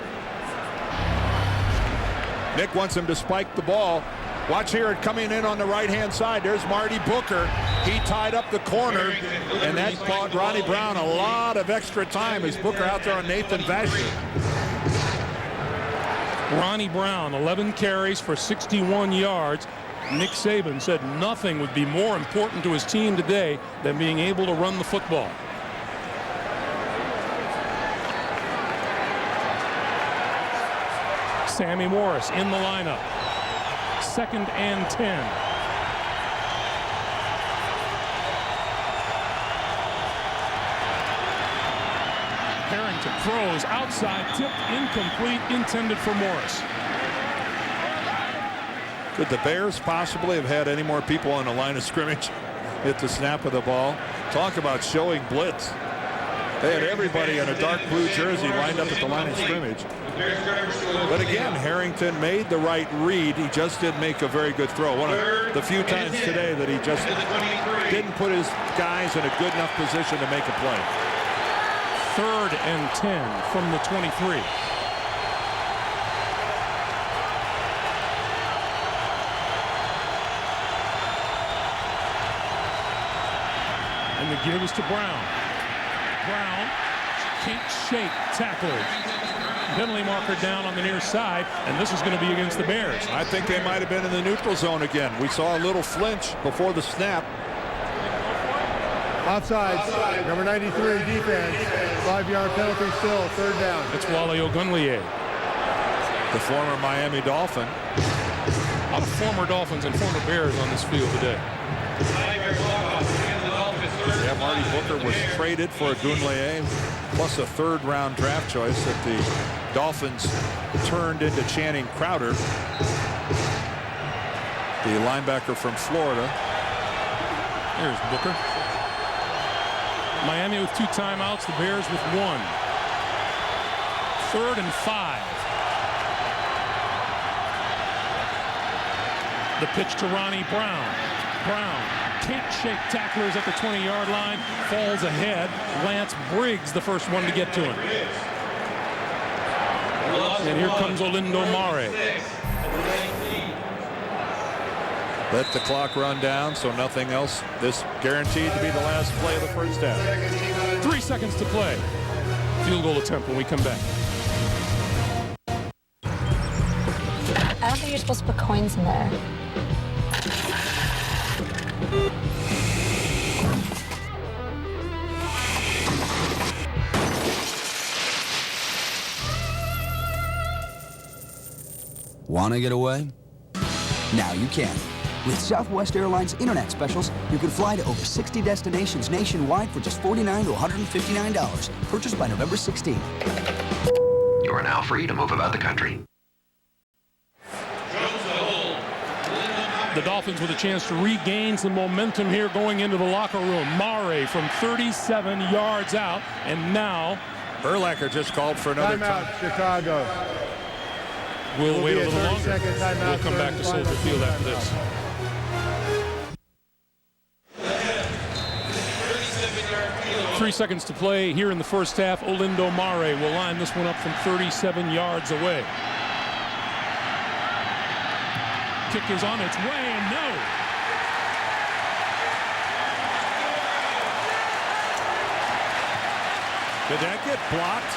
Nick wants him to spike the ball. Watch here, it coming in on the right-hand side. There's Marty Booker. He tied up the corner, and that bought Ronnie Brown a lot of extra time as Booker out there on Nathan Vasher. Ronnie Brown, 11 carries for 61 yards. Nick Saban said nothing would be more important to his team today than being able to run the football. Sammy Morris in the lineup. 2nd and 10. Harrington throws outside, tipped, incomplete, intended for Morris. Could the Bears possibly have had any more people on the line of scrimmage at the snap of the ball? Talk about showing blitz. They had everybody in a dark blue jersey lined up at the line of scrimmage. But again, Harrington made the right read. He just didn't make a very good throw. One of the few times today that he just didn't put his guys in a good enough position to make a play. 3rd and 10 from the 23. And the give is to Brown. Brown can't shake tackler. Penalty marker down on the near side, and this is going to be against the Bears. I think they might have been in the neutral zone again. We saw a little flinch before the snap. Offside, number 93 defense. 5-yard penalty still, 3rd down. It's Wally Ogunleye. The former Miami Dolphin. A lot of former Dolphins and former Bears on this field today. Yeah, Marty Booker was traded for Ogunleye, plus a 3rd-round draft choice that the Dolphins turned into Channing Crowder, the linebacker from Florida. Here's Booker. Miami with 2 timeouts, the Bears with 1. 3rd and 5. The pitch to Ronnie Brown. Brown can't shake tacklers at the 20-yard line, falls ahead. Lance Briggs, the first one to get to him. And here comes Olindo Mare. Let the clock run down, so nothing else. This guaranteed to be the last play of the first half. 3 seconds to play. Field goal attempt when we come back. I don't think you're supposed to put coins in there. Want to get away? Now you can. With Southwest Airlines Internet Specials, you can fly to over 60 destinations nationwide for just $49 to $159. Purchased by November 16th. You are now free to move about the country. The Dolphins with a chance to regain some momentum here going into the locker room. Mare from 37 yards out, and now Urlacher just called for another timeout. Chicago. We'll wait a little longer. Timeout. We'll come back to Soldier Field after this. 3 seconds to play here in the first half. Olindo Mare will line this one up from 37 yards away. Kick is on its way, and no. Did that get blocked?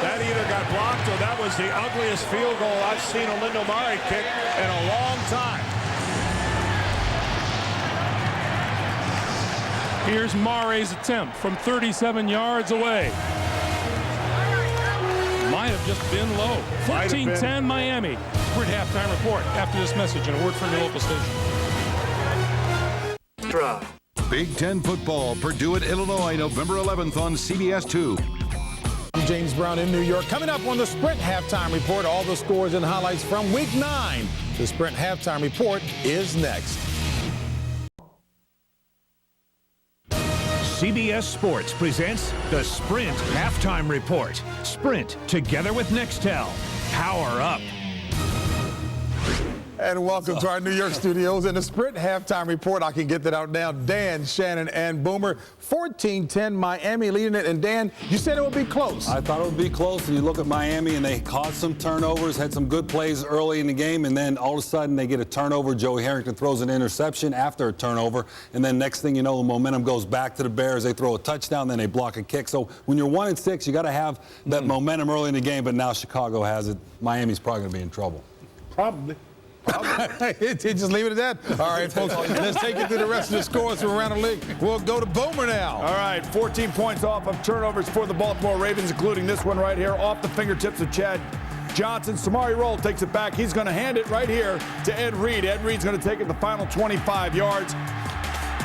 That either got blocked or that was the ugliest field goal I've seen Olindo Mare kick in a long time. Here's Mare's attempt from 37 yards away. Might have just been low. 14-10 Miami. Sprint halftime report after this message and a word from your local station. Big Ten football, Purdue at Illinois, November 11th on CBS 2. I'm James Brown in New York. Coming up on the Sprint halftime report, all the scores and highlights from Week 9. The Sprint halftime report is next. CBS Sports presents the Sprint Halftime Report. Sprint, together with Nextel. Power up. And welcome to our New York studios. In the Sprint halftime report, I can get that out now. Dan, Shannon, and Boomer. 14-10 Miami leading it. And Dan, you said it would be close. I thought it would be close. And you look at Miami, and they caused some turnovers, had some good plays early in the game, and then all of a sudden they get a turnover. Joey Harrington throws an interception after a turnover, and then next thing you know, the momentum goes back to the Bears. They throw a touchdown, then they block a kick. So when you're 1-6, you got to have that momentum early in the game. But now Chicago has it. Miami's probably going to be in trouble. Probably. Just leave it at that. All right, folks, let's take it through the rest of the scores from around the league. We'll go to Boomer now. All right, 14 points off of turnovers for the Baltimore Ravens, including this one right here off the fingertips of Chad Johnson. Samari Roll takes it back. He's going to hand it right here to Ed Reed. Ed Reed's going to take it the final 25 yards.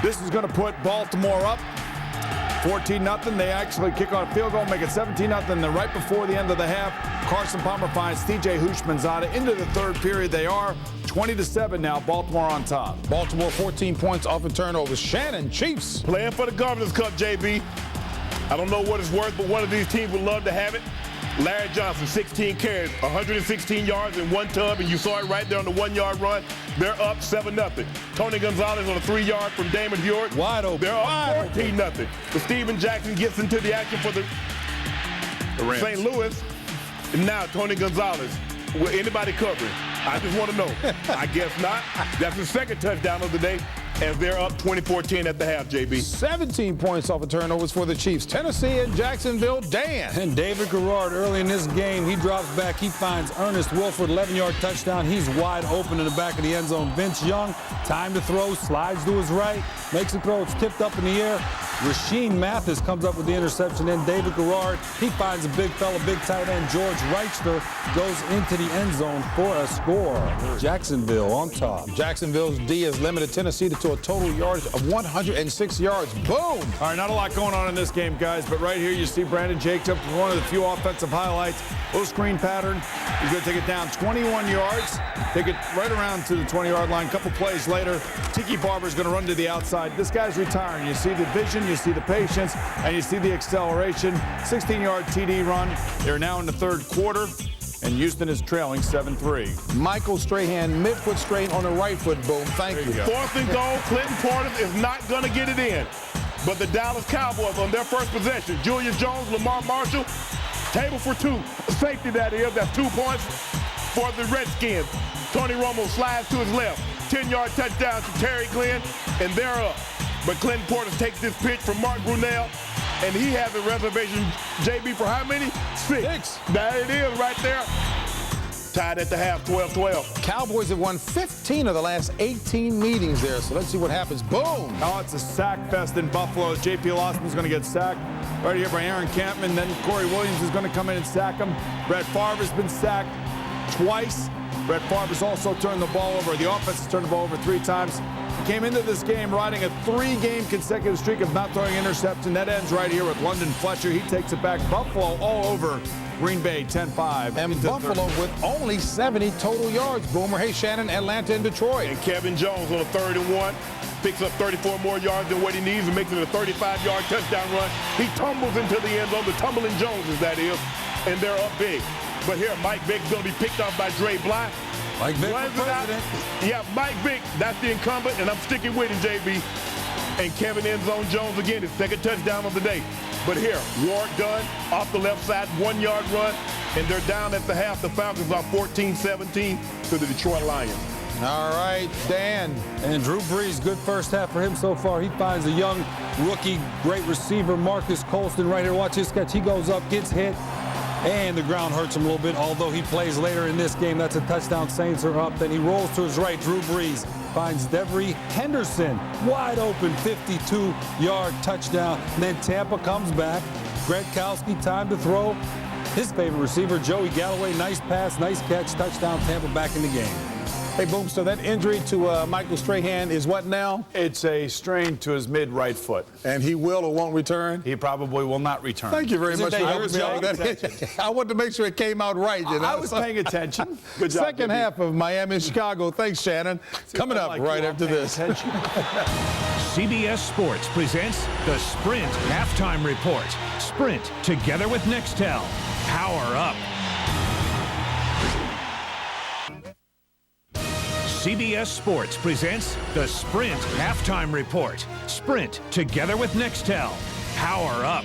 This is going to put Baltimore up 14-0. They actually kick on a field goal, make it 17-0. Then right before the end of the half, Carson Palmer finds TJ Houshmandzadeh into the third period. They are 20-7 now. Baltimore on top. Baltimore 14 points off of turnovers. Shannon, Chiefs. Playing for the Governor's Cup, JB. I don't know what it's worth, but one of these teams would love to have it. Larry Johnson, 16 carries, 116 yards in one tub, and you saw it right there on the 1-yard run. They're up 7-0. Tony Gonzalez on a 3-yard from Damon Hewitt. Wide open. They're up 14-0. But Steven Jackson gets into the action for the St. Louis. And now Tony Gonzalez. Will anybody covering? I just want to know. I guess not. That's the second touchdown of the day, as they're up 24-10 at the half, JB. 17 points off of turnovers for the Chiefs. Tennessee and Jacksonville, Dan. And David Garrard early in this game, he drops back. He finds Ernest Wilford, 11-yard touchdown. He's wide open in the back of the end zone. Vince Young, time to throw, slides to his right, makes a throw. It's tipped up in the air. Rasheem Mathis comes up with the interception. Then David Garrard, he finds a big fella, big tight end. George Reichster goes into the end zone for a score. Jacksonville on top. Jacksonville's D has limited Tennessee to a total yardage of 106 yards. Boom! All right, not a lot going on in this game, guys, but right here you see Brandon Jacobs, one of the few offensive highlights. Little screen pattern. He's going to take it down 21 yards, take it right around to the 20-yard line. A couple plays later, Tiki Barber's going to run to the outside. This guy's retiring. You see the vision, you see the patience, and you see the acceleration. 16-yard TD run. They're now in the third quarter, and Houston is trailing 7-3. Michael Strahan, midfoot strain on the right foot. Boom. Thank you. Fourth and goal. Clinton Portis is not going to get it in. But the Dallas Cowboys on their first possession, Julius Jones, Lamar Marshall, table for two. Safety, that is. That's 2 points for the Redskins. Tony Romo slides to his left. 10-yard touchdown to Terry Glenn, and they're up. But Clinton Porter takes this pitch from Mark Brunell, and he has a reservation, JB, for how many? 6. There it is right there. Tied at the half, 12-12. Cowboys have won 15 of the last 18 meetings there, so let's see what happens. Boom! Oh, it's a sack fest in Buffalo. J.P. Lawson's going to get sacked right here by Aaron Campman. Then Corey Williams is going to come in and sack him. Brett Favre has been sacked twice. Brett Favre has also turned the ball over. The offense has turned the ball over 3 times. He came into this game riding a 3-game consecutive streak of not throwing interception. That ends right here with London Fletcher. He takes it back. Buffalo all over Green Bay, 10-5. And Buffalo with only 70 total yards. Boomer. Hey, Shannon, Atlanta and Detroit. And Kevin Jones on a 3rd and 1. Picks up 34 more yards than what he needs and makes it a 35-yard touchdown run. He tumbles into the end zone. The tumbling Joneses, that is. And they're up big. But here, Mike Vick's going to be picked off by Dre Bly. Mike Vick for president. Yeah, Mike Vick, that's the incumbent, and I'm sticking with him, JB. And Kevin Endzone Jones again, his 2nd touchdown of the day. But here, Ward Dunn off the left side, 1-yard run, and they're down at the half. The Falcons are 14-17 to the Detroit Lions. All right, Dan. And Drew Brees, good first half for him so far. He finds a young rookie, great receiver, Marcus Colston, right here. Watch his catch. He goes up, gets hit. And the ground hurts him a little bit, although he plays later in this game. That's a touchdown. Saints are up. Then he rolls to his right. Drew Brees finds Devery Henderson. Wide open, 52-yard touchdown. And then Tampa comes back. Gronkowski, time to throw. His favorite receiver, Joey Galloway. Nice pass, nice catch, touchdown. Tampa back in the game. Hey, Boom, so that injury to Michael Strahan is what now? It's a strain to his mid-right foot. And he will or won't return? He probably will not return. Thank you very much for helping me out with that. I wanted to make sure it came out right. You know? I was paying attention. Good job, Second half of Miami and Chicago. Thanks, Shannon. Coming up right after this. CBS Sports presents the Sprint Halftime Report. Sprint together with Nextel. Power up. CBS Sports presents the Sprint Halftime Report. Sprint together with Nextel. Power up.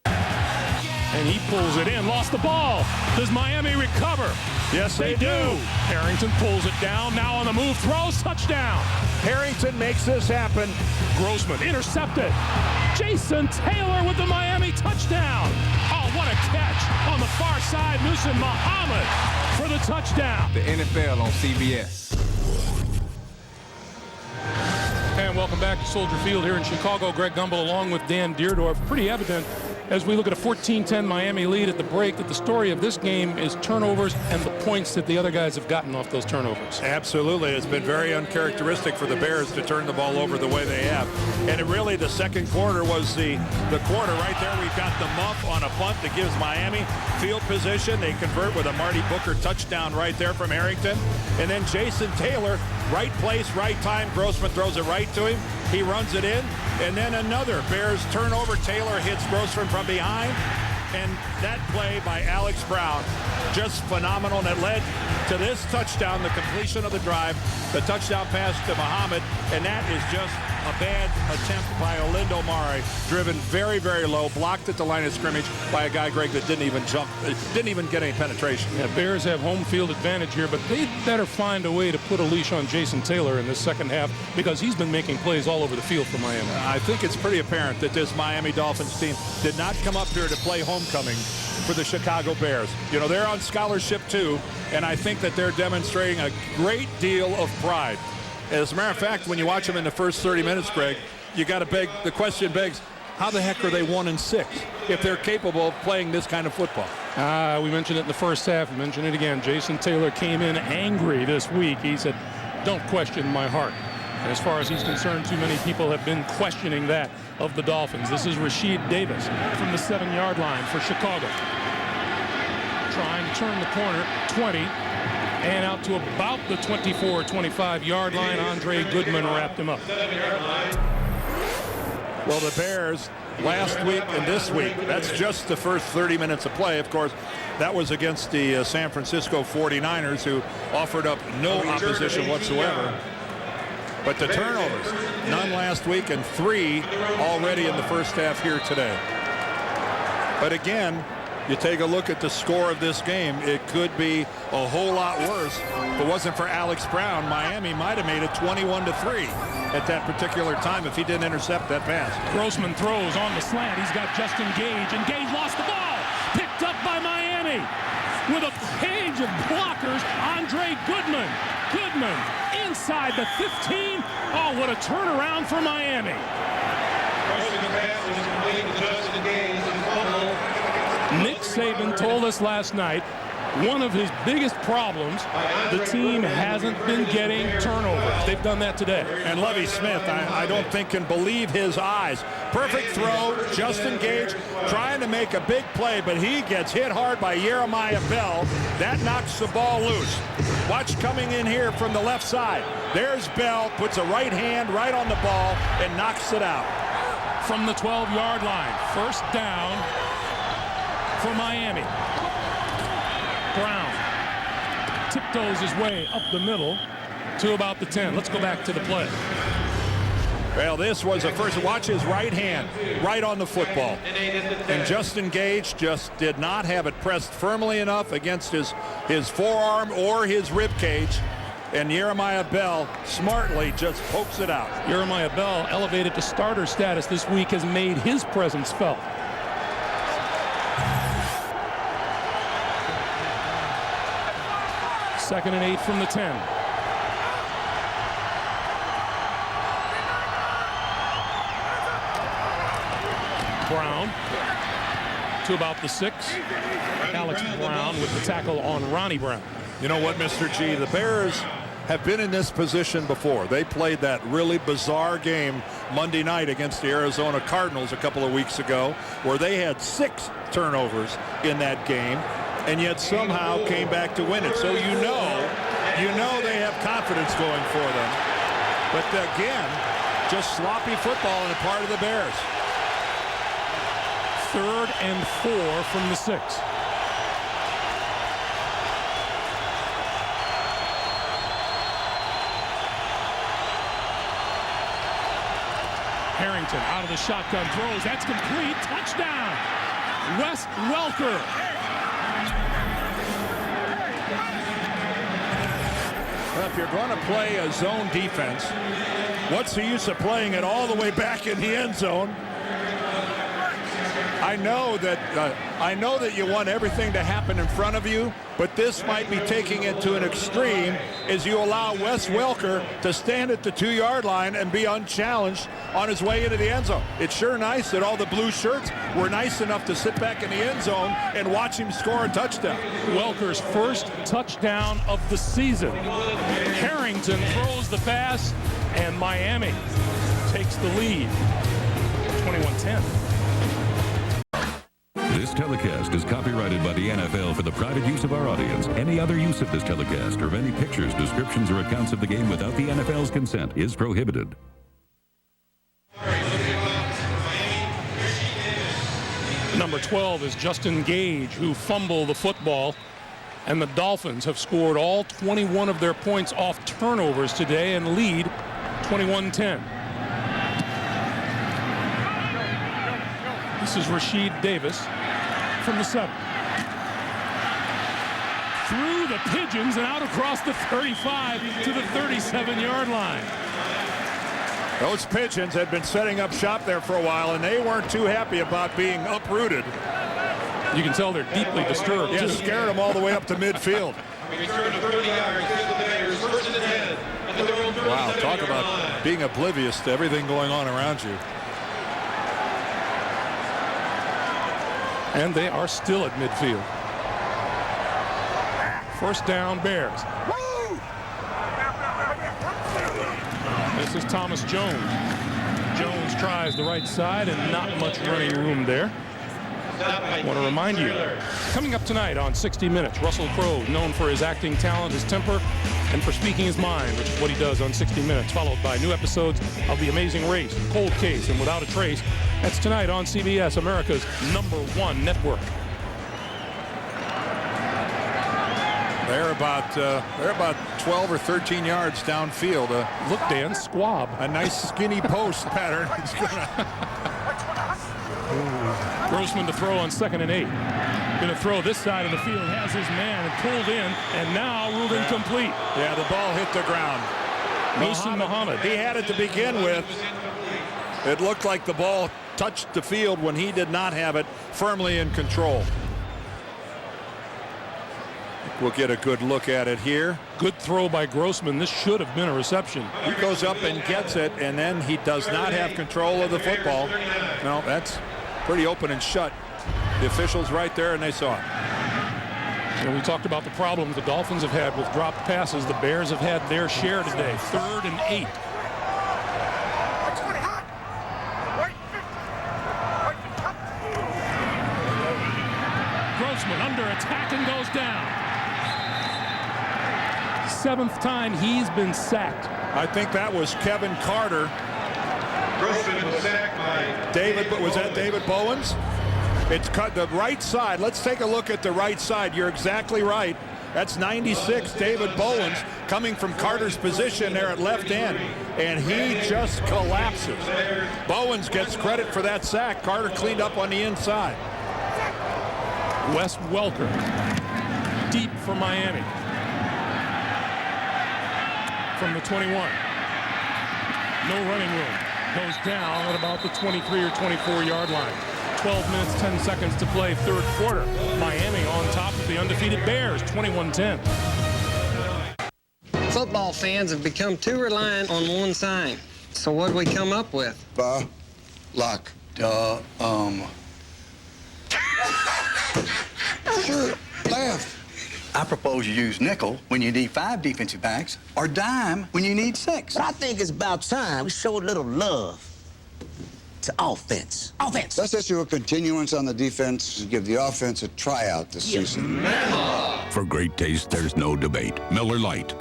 And he pulls it in, lost the ball. Does Miami recover? Yes, they do. Harrington pulls it down, now on the move, throws, touchdown. Harrington makes this happen. Grossman intercepted. Jason Taylor with the Miami touchdown. Oh, what a catch on the far side. Newsom Muhammad for the touchdown. The NFL on CBS. And welcome back to Soldier Field here in Chicago. Greg Gumbel along with Dan Dierdorf. Pretty evident as we look at a 14-10 Miami lead at the break that the story of this game is turnovers and the points that the other guys have gotten off those turnovers. Absolutely. It's been very uncharacteristic for the Bears to turn the ball over the way they have. And it really, the second quarter was the quarter right there. We've got the muff on a punt that gives Miami field position. They convert with a Marty Booker touchdown right there from Harrington. And then Jason Taylor, right place, right time. Grossman throws it right to him. He runs it in. And then another Bears turnover. Taylor hits Grossman from behind. And that play by Alex Brown, just phenomenal. And it led to this touchdown, the completion of the drive, the touchdown pass to Muhammad. And that is just a bad attempt by Olindo Mare, driven very, very low, blocked at the line of scrimmage by a guy, Greg, that didn't even jump, didn't even get any penetration. Yeah, Bears have home field advantage here, but they better find a way to put a leash on Jason Taylor in this second half because he's been making plays all over the field for Miami. I think it's pretty apparent that this Miami Dolphins team did not come up here to play homecoming for the Chicago Bears. You know, they're on scholarship too, and I think that they're demonstrating a great deal of pride. As a matter of fact, when you watch them in the first 30 minutes, Greg, you got to beg, the question begs, how the heck are they 1-6 if they're capable of playing this kind of football? We mentioned it in the first half. We mentioned it again. Jason Taylor came in angry this week. He said, don't question my heart. And as far as he's concerned, too many people have been questioning that of the Dolphins. This is Rashid Davis from the 7-yard line for Chicago. Trying to turn the corner, 20. And out to about the 24-25-yard line. Andre Goodman wrapped him up. Well, the Bears last week and this week, that's just the first 30 minutes of play. Of course, that was against the San Francisco 49ers, who offered up no opposition whatsoever. But the turnovers, none last week and 3 already in the first half here today. But again, you take a look at the score of this game, it could be a whole lot worse. If it wasn't for Alex Brown, Miami might have made it 21-3 at that particular time if he didn't intercept that pass. Grossman throws on the slant. He's got Justin Gage, and Gage lost the ball. Picked up by Miami. With a page of blockers, Andre Goodman. Goodman inside the 15. Oh, what a turnaround for Miami. Nick Saban told us last night one of his biggest problems, the team hasn't been getting turnovers. They've done that today. And Lovie Smith, I don't think can believe his eyes. Perfect throw, Justin Gage trying to make a big play, but he gets hit hard by Jeremiah Bell. That knocks the ball loose. Watch coming in here from the left side. There's Bell, puts a right hand right on the ball and knocks it out. From the 12-yard line, first down for Miami. Brown tiptoes his way up the middle to about the 10. Let's go back to the play. Well, this was a first. Watch his right hand right on the football. And Justin Gage just did not have it pressed firmly enough against his forearm or his rib cage. And Jeremiah Bell smartly just pokes it out. Jeremiah Bell, elevated to starter status this week, has made his presence felt. Second and 8 from the 10. Brown to about the 6. Alex Brown with the tackle on Ronnie Brown. You know what, Mr. G, the Bears have been in this position before. They played that really bizarre game Monday night against the Arizona Cardinals a couple of weeks ago, where they had 6 turnovers in that game, and yet somehow came back to win it. So you know they have confidence going for them. But again, just sloppy football on the part of the Bears. Third and 4 from the 6. Harrington out of the shotgun throws. That's complete. Touchdown. Wes Welker. Well, if you're going to play a zone defense, what's the use of playing it all the way back in the end zone? I know that you want everything to happen in front of you, but this might be taking it to an extreme as you allow Wes Welker to stand at the 2-yard line and be unchallenged on his way into the end zone. It's sure nice that all the blue shirts were nice enough to sit back in the end zone and watch him score a touchdown. Welker's first touchdown of the season. Harrington throws the pass, and Miami takes the lead. 21-10. This telecast is copyrighted by the NFL for the private use of our audience. Any other use of this telecast or of any pictures, descriptions, or accounts of the game without the NFL's consent is prohibited. Number 12 is Justin Gage, who fumbled the football. And the Dolphins have scored all 21 of their points off turnovers today and lead 21-10. This is Rashid Davis from the 7. Through the pigeons and out across the 35 to the 37-yard line. Those pigeons had been setting up shop there for a while, and they weren't too happy about being uprooted. You can tell they're deeply disturbed. Yeah, scared them all the way up to midfield. Wow, talk about being oblivious to everything going on around you. And they are still at midfield. First down, Bears. This is Thomas Jones. Jones tries the right side and not much running room there. I want to remind you, coming up tonight on 60 Minutes, Russell Crowe, known for his acting talent, his temper, and for speaking his mind, which is what he does on 60 Minutes, followed by new episodes of The Amazing Race, Cold Case, and Without a Trace. That's tonight on CBS, America's #1 network. They're about 12 or 13 yards downfield. Look, Dan, squab. A nice skinny post pattern. Grossman to throw on 2nd and 8. Going to throw this side of the field, has his man and pulled in, and now ruled incomplete. Yeah, the ball hit the ground. Muhammad. He had it to begin with. It looked like the ball touched the field when he did not have it firmly in control. We'll get a good look at it here. Good throw by Grossman. This should have been a reception. He goes up and gets it, and then he does not have control of the football. No, that's pretty open and shut. The officials right there, and they saw it. And we talked about the problems the Dolphins have had with dropped passes. The Bears have had their share today. 3rd and 8. Grossman under attack and goes down. 7th time he's been sacked. I think that was Kevin Carter. Grossman was sacked by David, was that David Bowens? It's cut the right side. Let's take a look at the right side. You're exactly right. That's 96, David Bowens, coming from Carter's position there at left end, and he just collapses. Bowens gets credit for that sack. Carter cleaned up on the inside. Wes Welker, deep for Miami. From the 21. No running room. Goes down at about the 23 or 24-yard line. 12 minutes, 10 seconds to play, 3rd quarter. Miami on top of the undefeated Bears, 21-10. Football fans have become too reliant on one sign. So what do we come up with? Luck. Sure, left. I propose you use nickel when you need 5 defensive backs, or dime when you need 6. But I think it's about time we show a little love to offense. Offense! Let's issue a continuance on the defense and give the offense a tryout this season. For great taste, there's no debate. Miller Lite.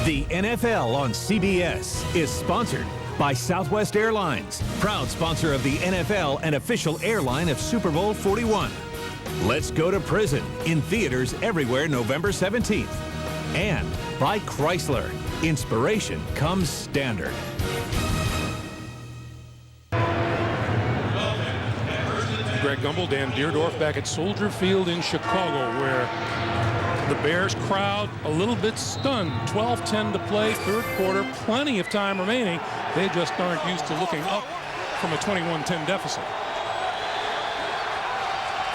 The NFL on CBS is sponsored by Southwest Airlines, proud sponsor of the NFL and official airline of Super Bowl 41. Let's Go to Prison, in theaters everywhere November 17th. And by Chrysler, inspiration comes standard. Greg Gumbel, Dan Dierdorf back at Soldier Field in Chicago, where the Bears crowd a little bit stunned. 12-10 to play, 3rd quarter, plenty of time remaining. They just aren't used to looking up from a 21-10 deficit.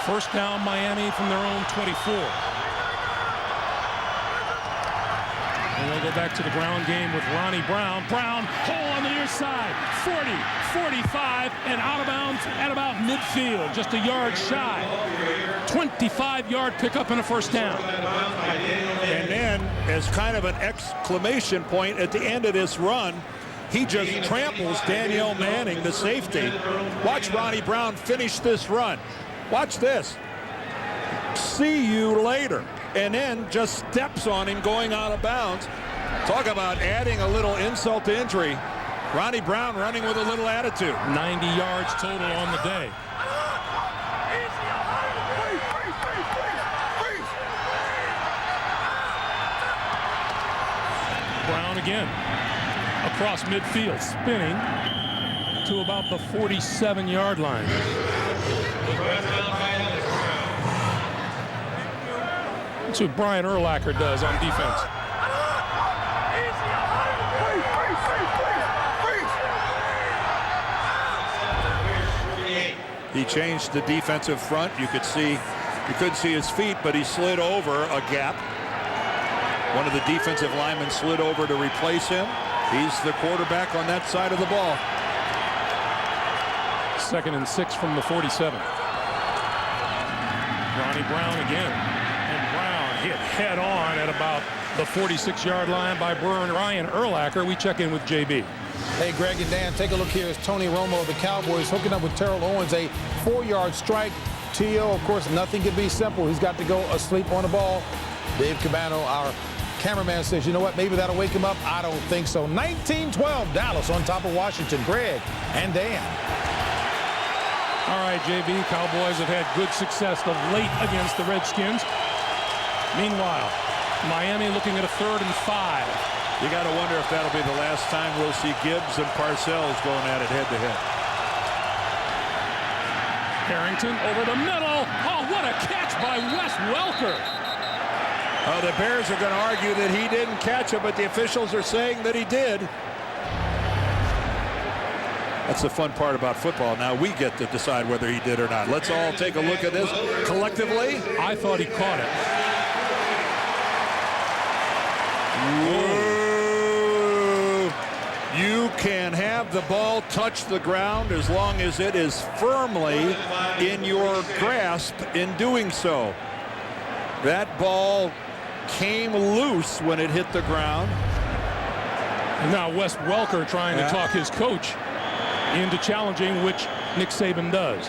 1st down, Miami from their own 24. And they'll go back to the ground game with Ronnie Brown. Brown, hole on the near side, 40, 45, and out of bounds at about midfield, just a yard shy. 25-yard pickup and a 1st down. And then, as kind of an exclamation point at the end of this run, he just tramples Danielle Manning, the safety. Watch Ronnie Brown finish this run. Watch this. See you later. And then just steps on him going out of bounds. Talk about adding a little insult to injury. Ronnie Brown running with a little attitude. 90 yards total on the day. Brown again. Across midfield, spinning to about the 47-yard line. That's what Brian Urlacher does on defense. He changed the defensive front. You couldn't see his feet, but he slid over a gap. One of the defensive linemen slid over to replace him. He's the quarterback on that side of the ball. 2nd and 6 from the 47. Ronnie Brown again. And Brown hit head on at about the 46-yard line by Ryan Urlacher. We check in with JB. Hey, Greg and Dan, take a look here. It's Tony Romo of the Cowboys hooking up with Terrell Owens. A 4-yard strike. T.O., of course, nothing can be simple. He's got to go asleep on the ball. Dave Cabano, our cameraman, says, you know what, maybe that'll wake him up. I don't think so. 19-12, Dallas on top of Washington. Greg and Dan. All right, JB, Cowboys have had good success of late against the Redskins. Meanwhile, Miami looking at a 3rd and 5. You got to wonder if that'll be the last time we'll see Gibbs and Parcells going at it head-to-head. Harrington over the middle. Oh, what a catch by Wes Welker. Oh, the Bears are going to argue that he didn't catch it, but the officials are saying that he did. That's the fun part about football. Now we get to decide whether he did or not. Let's all take a look at this collectively. I thought he caught it. Whoa. You can have the ball touch the ground as long as it is firmly in your grasp in doing so. That ball came loose when it hit the ground. And now Wes Welker trying to talk his coach into challenging, which Nick Saban does.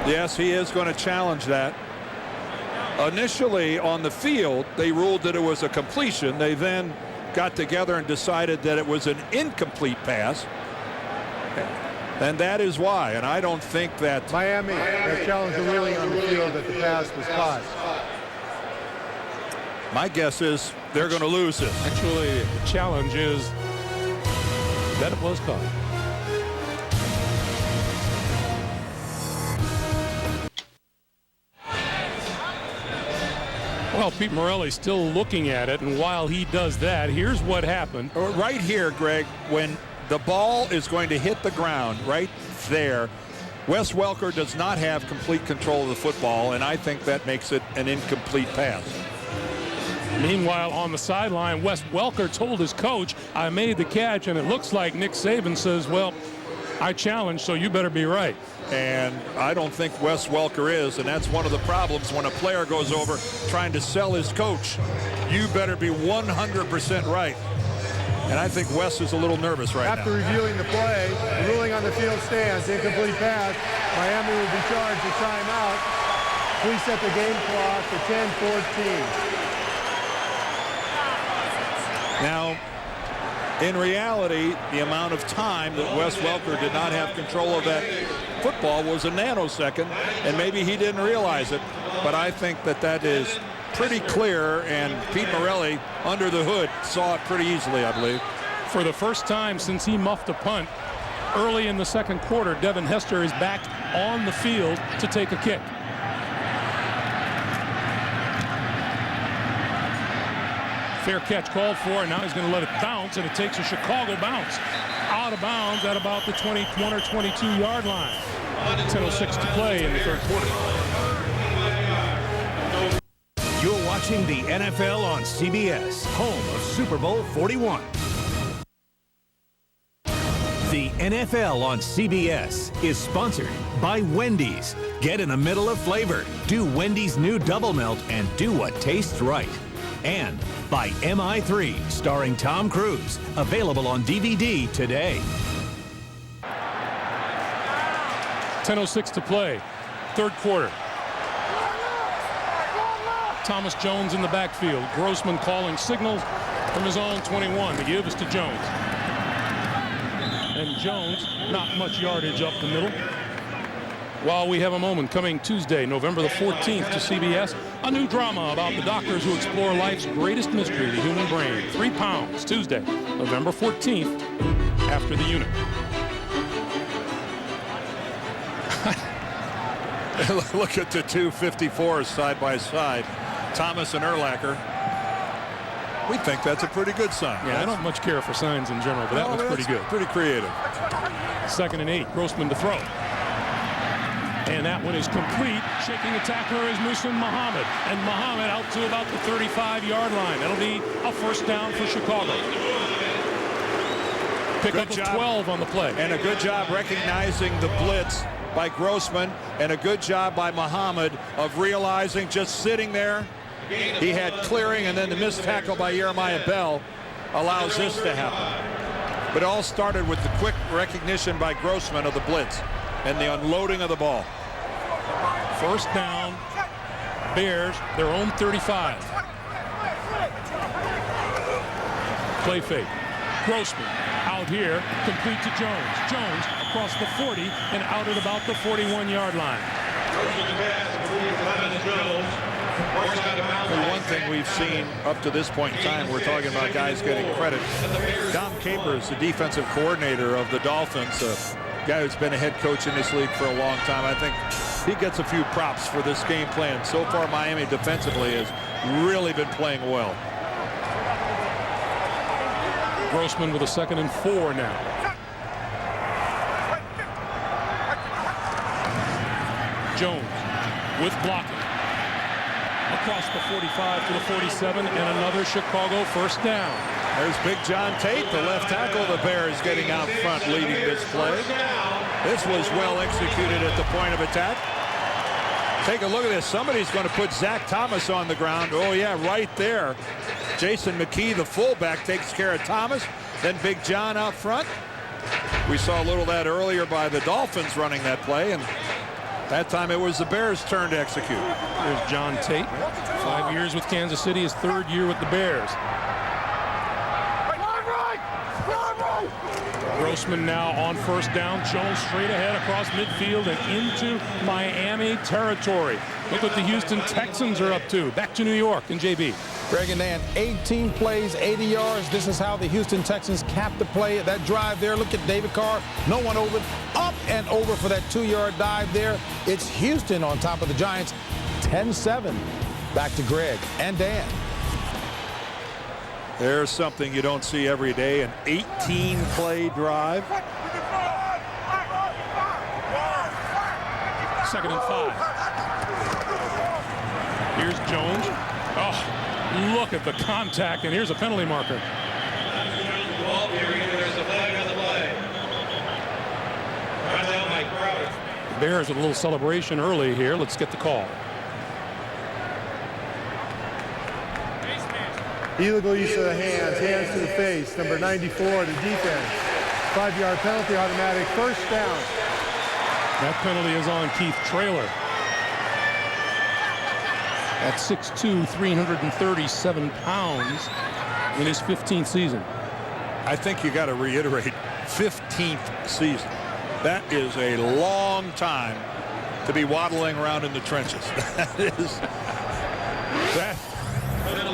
Yes, he is going to challenge that. Initially on the field, they ruled that it was a completion. They then got together and decided that it was an incomplete pass. And that is why. And I don't think that Miami has challenged the ruling on the field that the pass was caught. My guess is they're going to lose this. Actually, the challenge is that it was caught. Well, Pete Morelli's still looking at it, and while he does that, here's what happened. Right here, Greg, when the ball is going to hit the ground right there, Wes Welker does not have complete control of the football, and I think that makes it an incomplete pass. Meanwhile, on the sideline, Wes Welker told his coach, I made the catch, and it looks like Nick Saban says, well, I challenged, so you better be right. And I don't think Wes Welker is, and that's one of the problems when a player goes over trying to sell his coach. You better be 100% right. And I think Wes is a little nervous right After reviewing the play, the ruling on the field stands. Incomplete pass. Miami will be charged with timeout. Please set the game clock to 10:14. Now, in reality, the amount of time that Wes Welker did not have control of that football was a nanosecond, and maybe he didn't realize it. But I think that that is pretty clear, and Pete Morelli, under the hood, saw it pretty easily, I believe. For the first time since he muffed a punt early in the second quarter, Devin Hester is back on the field to take a kick. Fair catch called for, and now he's going to let it bounce, and it takes a Chicago bounce out of bounds at about the 21 or 22-yard line. 10:06 to play in the third quarter. You're watching the NFL on CBS, home of Super Bowl 41. The NFL on CBS is sponsored by Wendy's. Get in the middle of flavor. Do Wendy's new Double Melt and do what tastes right. And by MI3, starring Tom Cruise. Available on DVD today. 10:06 to play, third quarter. Thomas Jones in the backfield. Grossman calling signals from his own 21. The give is to Jones. And Jones, not much yardage up the middle. While we have a moment coming Tuesday, November the 14th to CBS, a new drama about the doctors who explore life's greatest mystery, the human brain. 3 pounds, Tuesday, November 14th, after the unit. Look at the two 54s side by side, Thomas and Urlacher. We think that's a pretty good sign. Yeah, I don't much care for signs in general, but that looks pretty good. Pretty creative. 2nd and 8, Grossman to throw. And that one is complete. Shaking the tackler is Muhsin Muhammad. And Muhammad out to about the 35-yard line. That'll be a first down for Chicago. Pick up of 12 on the play. And a good job recognizing the blitz by Grossman. And a good job by Muhammad of realizing just sitting there. He had clearing, and then the missed tackle by Jeremiah Bell allows this to happen. But it all started with the quick recognition by Grossman of the blitz and the unloading of the ball. First down, Bears, their own 35. Play fake. Grossman out here, complete to Jones. Jones across the 40 and out at about the 41-yard line. And one thing we've seen up to this point in time, we're talking about guys getting credit. Dom Capers, the defensive coordinator of the Dolphins, a guy who's been a head coach in this league for a long time. I think he gets a few props for this game plan. So far, Miami defensively has really been playing well. Grossman with a 2nd and 4 now. Jones with blocking. Across the 45 to the 47, and another Chicago first down. There's Big John Tate, the left tackle of the Bears, getting out front, leading this play. This was well executed at the point of attack. Take a look at this. Somebody's going to put Zach Thomas on the ground. Oh, yeah, right there. Jason McKee, the fullback, takes care of Thomas. Then Big John out front. We saw a little of that earlier by the Dolphins running that play, and that time it was the Bears' turn to execute. There's John Tate, 5 years with Kansas City, his 3rd year with the Bears. Grossman now on first down. Jones straight ahead across midfield and into Miami territory. Look what the Houston Texans are up to. Back to New York and JB. Greg and Dan, 18 plays, 80 yards. This is how the Houston Texans capped the play. That drive there, look at David Carr. No one over, up and over for that 2-yard dive there. It's Houston on top of the Giants, 10-7. Back to Greg and Dan. There's something you don't see every day, an 18-play drive. 2nd and 5. Here's Jones. Oh, look at the contact, and here's a penalty marker. There's a flag on the play. Run down Mike Crowder. Bears with a little celebration early here. Let's get the call. Illegal use of the hands to the face, number 94 to defense. 5-yard penalty, automatic first down. That penalty is on Keith Traylor. At 6'2", 337 pounds in his 15th season. I think you got to reiterate, 15th season. That is a long time to be waddling around in the trenches.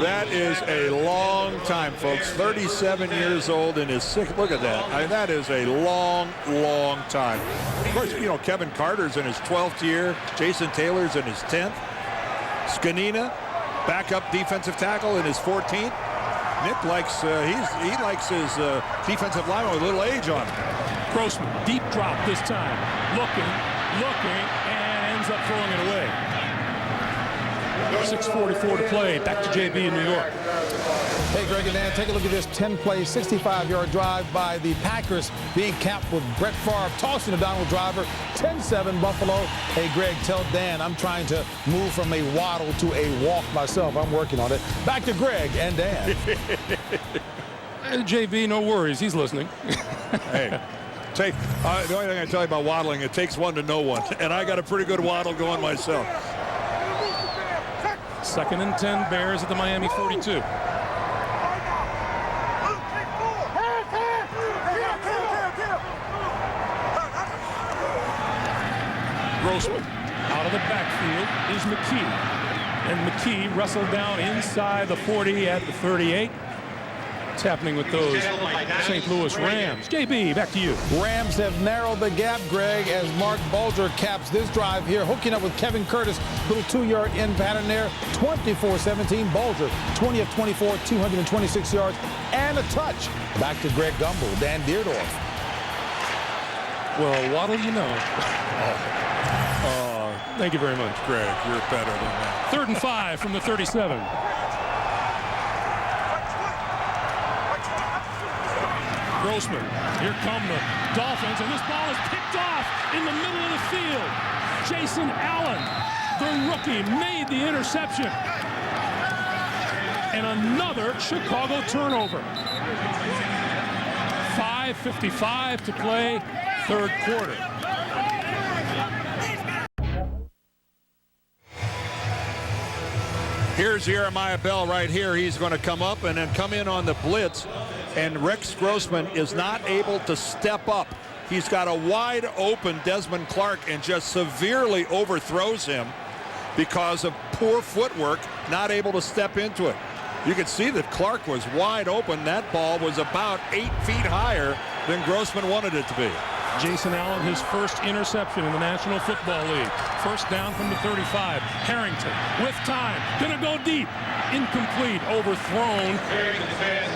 That is a long time, folks. 37 years old in his 6th. Look at that. I mean, that is a long, long time. Of course, you know, Kevin Carter's in his 12th year. Jason Taylor's in his 10th. Scanina, backup defensive tackle, in his 14th. Nick likes he likes his defensive lineman with a little age on him. Grossman, deep drop this time. Looking, and ends up throwing it away. 6:44 to play. Back to JB in New York. Hey, Greg and Dan, take a look at this 10-play, 65-yard drive by the Packers being capped with Brett Favre tossing to Donald Driver. 10-7 Buffalo. Hey, Greg, tell Dan I'm trying to move from a waddle to a walk myself. I'm working on it. Back to Greg and Dan. JB, no worries. He's listening. Hey. The only thing I tell you about waddling, it takes one to know one. And I got a pretty good waddle going myself. 2nd and 10, Bears at the Miami 42. Grossman out of the backfield is McKee. And McKee wrestled down inside the 40 at the 38. What's happening with those St. Louis Rams? JB, back to you. Rams have narrowed the gap, Greg, as Mark Bulger caps this drive here, hooking up with Kevin Curtis. Little 2-yard in pattern there. 24-17. Bulger, 20 of 24, 226 yards, and a touch. Back to Greg Gumbel, Dan Dierdorf. Well, what'll you know? Thank you very much, Greg. You're better than that. 3rd and 5 from the 37. Grossman, here come the Dolphins, and this ball is picked off in the middle of the field. Jason Allen, the rookie, made the interception. And another Chicago turnover. 5:55 to play, 3rd quarter. Here's Jeremiah Bell right here. He's going to come up and then come in on the blitz. And Rex Grossman is not able to step up. He's got a wide open Desmond Clark and just severely overthrows him. because of poor footwork, not able to step into it. You could see that Clark was wide open. That ball was about 8 feet higher than Grossman wanted it to be. Jason Allen, his first interception in the National Football League. First down from the 35. Harrington with time. Gonna go deep. Incomplete. Overthrown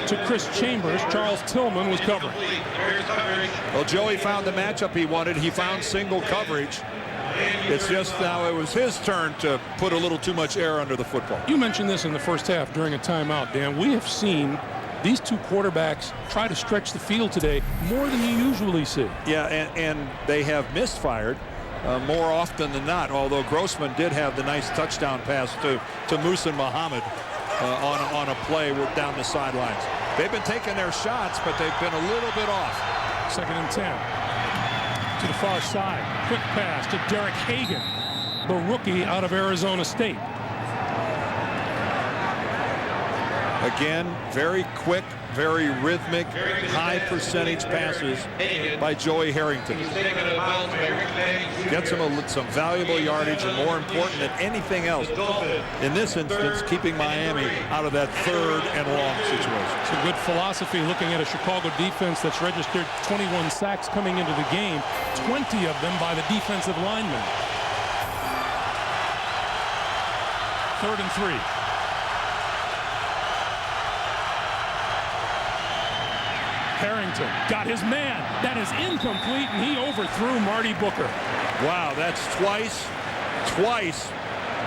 to Chris Chambers. Charles Tillman was covering. Well, Joey found the matchup he wanted. He found single coverage. It's just now it was his turn to put a little too much air under the football. You mentioned this in the first half during a timeout, Dan. We have seen these two quarterbacks try to stretch the field today more than you usually see. Yeah, and they have misfired more often than not, although Grossman did have the nice touchdown pass to Muhsin Muhammad on a play down the sidelines. They've been taking their shots, but they've been a little bit off. 2nd and 10. To the far side. Quick pass to Derek Hagan, the rookie out of Arizona State. Again, very quick, very rhythmic, high percentage passes by Joey Harrington. Gets him some valuable yardage, and more important than anything else, in this instance, keeping Miami out of that 3rd and long situation. It's a good philosophy looking at a Chicago defense that's registered 21 sacks coming into the game, 20 of them by the defensive linemen. 3rd and 3. Harrington got his man. That is incomplete, and he overthrew Marty Booker. Wow, that's twice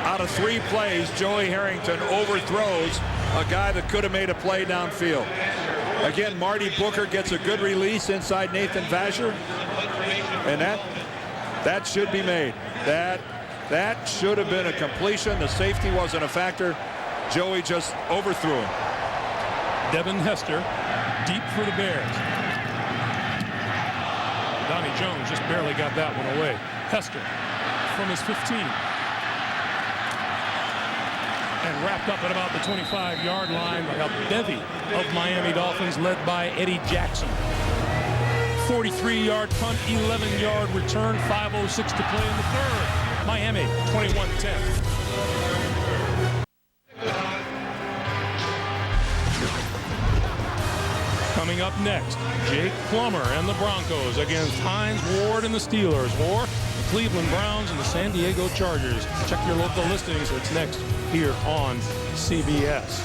out of 3 plays Joey Harrington overthrows a guy that could have made a play downfield. Again, Marty Booker gets a good release inside Nathan Vasher, and that should be made. That should have been a completion. The safety wasn't a factor. Joey just overthrew him. Devin Hester deep for the Bears. Donnie Jones just barely got that one away. Hester from his 15. And wrapped up at about the 25-yard line by a bevy of Miami Dolphins led by Eddie Jackson. 43-yard punt, 11-yard return, 5:06 to play in the 3rd. Miami 21-10. Coming up next, Jake Plummer and the Broncos against Hines Ward and the Steelers, or the Cleveland Browns and the San Diego Chargers. Check your local listings. It's next here on CBS.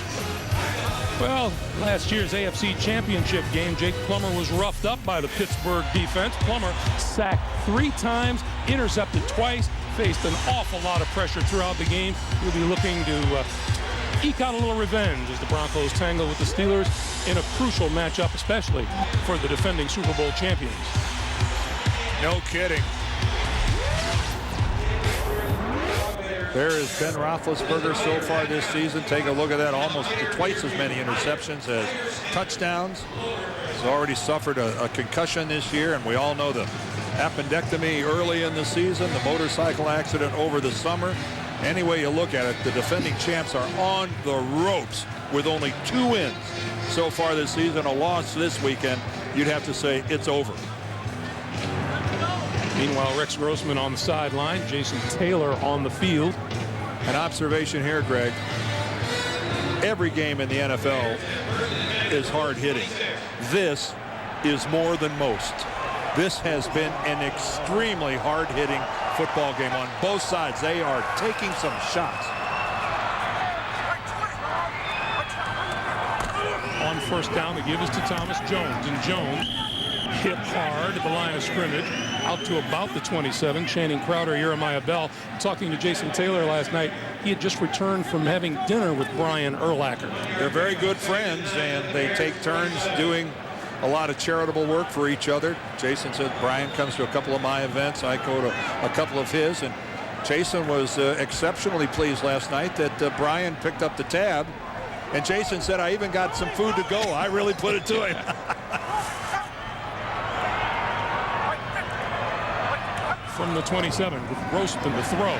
Well, last year's AFC Championship game, Jake Plummer was roughed up by the Pittsburgh defense. Plummer sacked 3 times, intercepted twice, faced an awful lot of pressure throughout the game. He'll be looking to eke out a little revenge as the Broncos tangle with the Steelers in a crucial matchup, especially for the defending Super Bowl champions. No kidding. There is Ben Roethlisberger so far this season. Take a look at that. Almost twice as many interceptions as touchdowns. He's already suffered a concussion this year, and we all know the appendectomy early in the season, the motorcycle accident over the summer. Any way you look at it, the defending champs are on the ropes with only 2 wins so far this season. A loss this weekend, you'd have to say it's over. Meanwhile, Rex Grossman on the sideline, Jason Taylor on the field. An observation here, Greg. Every game in the NFL is hard hitting. This is more than most. This has been an extremely hard hitting football game on both sides. They are taking some shots. On 1st down, the give is to Thomas Jones, and Jones hit hard at the line of scrimmage, out to about the 27. Channing Crowder, Jeremiah Bell. Talking to Jason Taylor last night, he had just returned from having dinner with Brian Urlacher. They're very good friends, and they take turns doing a lot of charitable work for each other. Jason said Brian comes to a couple of my events. I go to a couple of his, and Jason was exceptionally pleased last night that Brian picked up the tab, and Jason said, I even got some food to go. I really put it to him. From the 27 with Grossman to throw.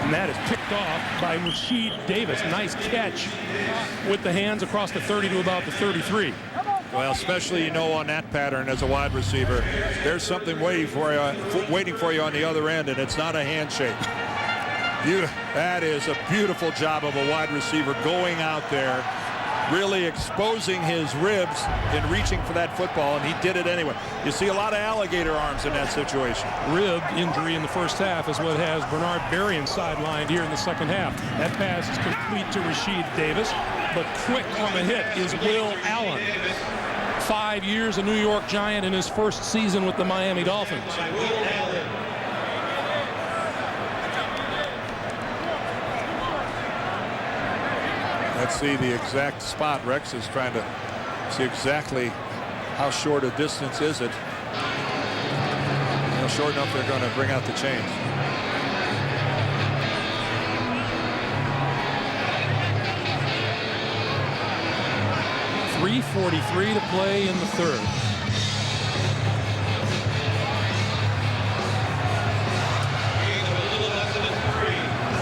And that is picked off by Rashid Davis. Nice catch with the hands across the 30 to about the 33. Well, especially, you know, on that pattern as a wide receiver, there's something waiting for you on the other end, and it's not a handshake. That is a beautiful job of a wide receiver going out there, really exposing his ribs in reaching for that football, and he did it anyway. You see a lot of alligator arms in that situation. Rib injury in the first half is what has Bernard Berrien sidelined here in the second half. That pass is complete to Rasheed Davis, but quick on the hit is Will Allen. 5 years a New York Giant in his first season with the Miami Dolphins. Let's see the exact spot. Rex is trying to see exactly how short a distance is it. Short enough they're going to bring out the chains. .343 to play in the third.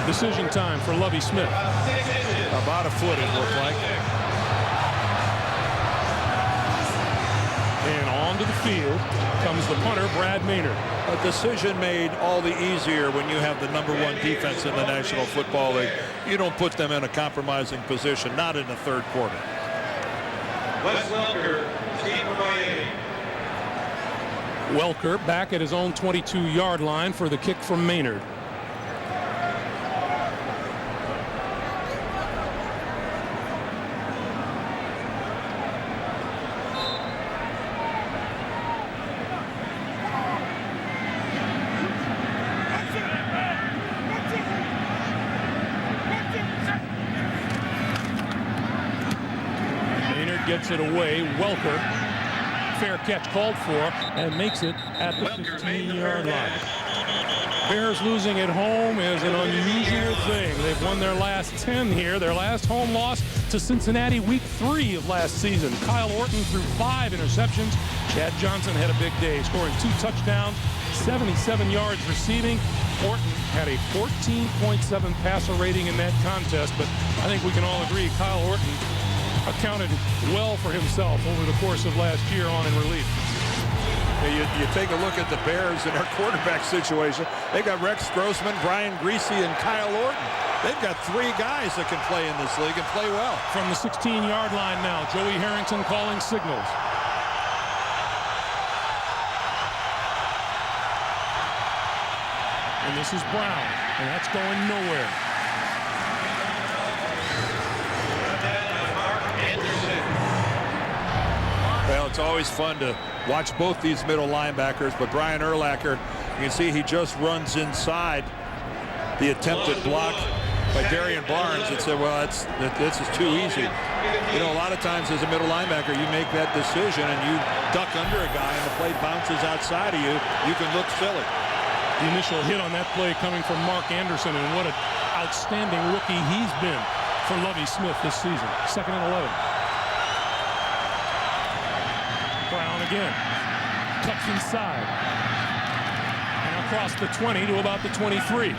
Decision time for Lovie Smith. About a foot, it looked like. And onto the field comes the punter, Brad Maynard. A decision made all the easier when you have the #1 defense in the National Football League. You don't put them in a compromising position, not in the third quarter. Wes Welker, team for Miami. Welker back at his own 22-yard line for the kick from Maynard. Gets it away. Welker, fair catch called for, and makes it at the 15-yard line. Bears losing at home is an unusual thing. They've won their last 10 here. Their last home loss to Cincinnati week 3 of last season. Kyle Orton threw 5 interceptions. Chad Johnson had a big day, scoring 2 touchdowns, 77 yards receiving. Orton had a 14.7 passer rating in that contest, but I think we can all agree Kyle Orton accounted well for himself over the course of last year on in relief. You take a look at the Bears and their quarterback situation. They got Rex Grossman, Brian Griese, and Kyle Orton. They've got 3 guys that can play in this league and play well. From the 16-yard line now, Joey Harrington calling signals. And this is Brown, and that's going nowhere. Well, it's always fun to watch both these middle linebackers, but Brian Urlacher, you can see he just runs inside the attempted block by Darian Barnes and said, well, this is too easy. You know, a lot of times as a middle linebacker, you make that decision and you duck under a guy and the play bounces outside of you. You can look silly. The initial hit on that play coming from Mark Anderson, and what an outstanding rookie he's been for Lovie Smith this season. 2nd and 11. Brown again, cuts inside, and across the 20 to about the 23.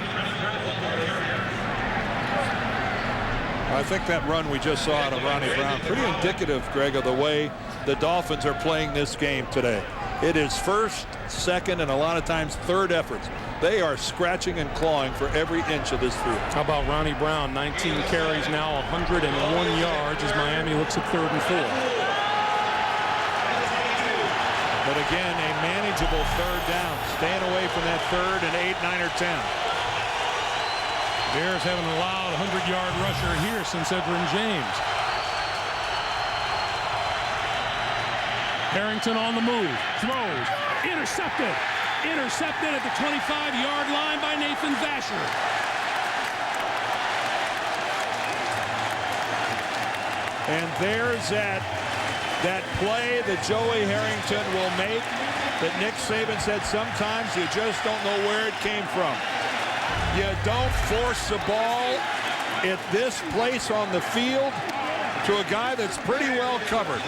I think that run we just saw out of Ronnie Brown, pretty indicative, Greg, of the way the Dolphins are playing this game today. It is first, second, and a lot of times third efforts. They are scratching and clawing for every inch of this field. How about Ronnie Brown? 19 carries now, 101 yards as Miami looks at 3rd and 4. But again, a manageable 3rd down. Staying away from that 3rd and 8, 9, or 10. Bears haven't allowed a 100-yard rusher here since Edgerrin James. Harrington on the move. Throws. Intercepted. Intercepted at the 25-yard line by Nathan Vasher. And there's that play that Joey Harrington will make that Nick Saban said sometimes you just don't know where it came from. You don't force the ball at this place on the field to a guy that's pretty well covered.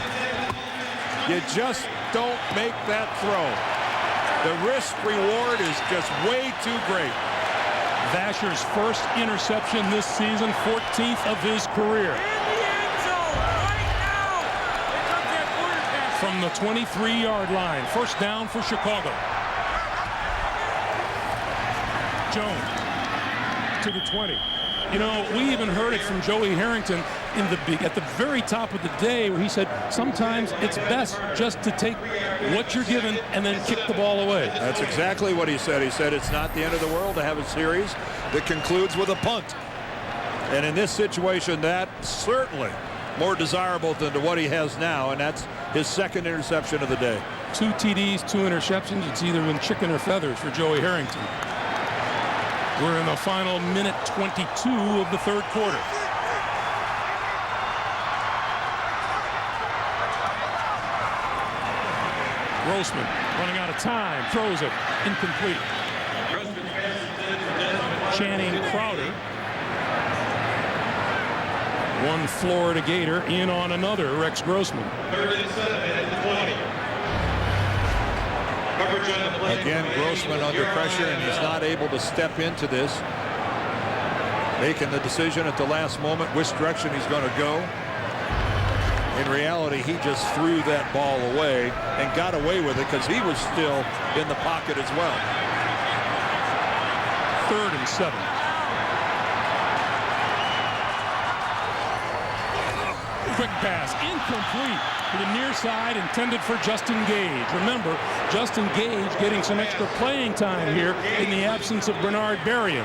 You just don't make that throw. The risk reward is just way too great. Vasher's first interception this season, 14th of his career. From the 23-yard line. 1st down for Chicago. Jones. to the 20. You know, we even heard it from Joey Harrington at the very top of the day, where he said sometimes it's best just to take what you're given and then kick the ball away. That's exactly what he said. He said it's not the end of the world to have a series that concludes with a punt. And in this situation, that's certainly more desirable than to what he has now, and that's his second interception of the day. 2 TDs, 2 interceptions. It's either been chicken or feathers for Joey Harrington. We're in the final minute 22 of the third quarter. Grossman running out of time, throws it, incomplete. Channing Crowder. One Florida Gator in on another, Rex Grossman. Again, Grossman under pressure, and he's not able to step into this. Making the decision at the last moment which direction he's going to go. In reality, he just threw that ball away and got away with it because he was still in the pocket as well. 3rd and 7. Quick pass, incomplete to the near side, intended for Justin Gage. Remember, Justin Gage getting some extra playing time here in the absence of Bernard Berrien.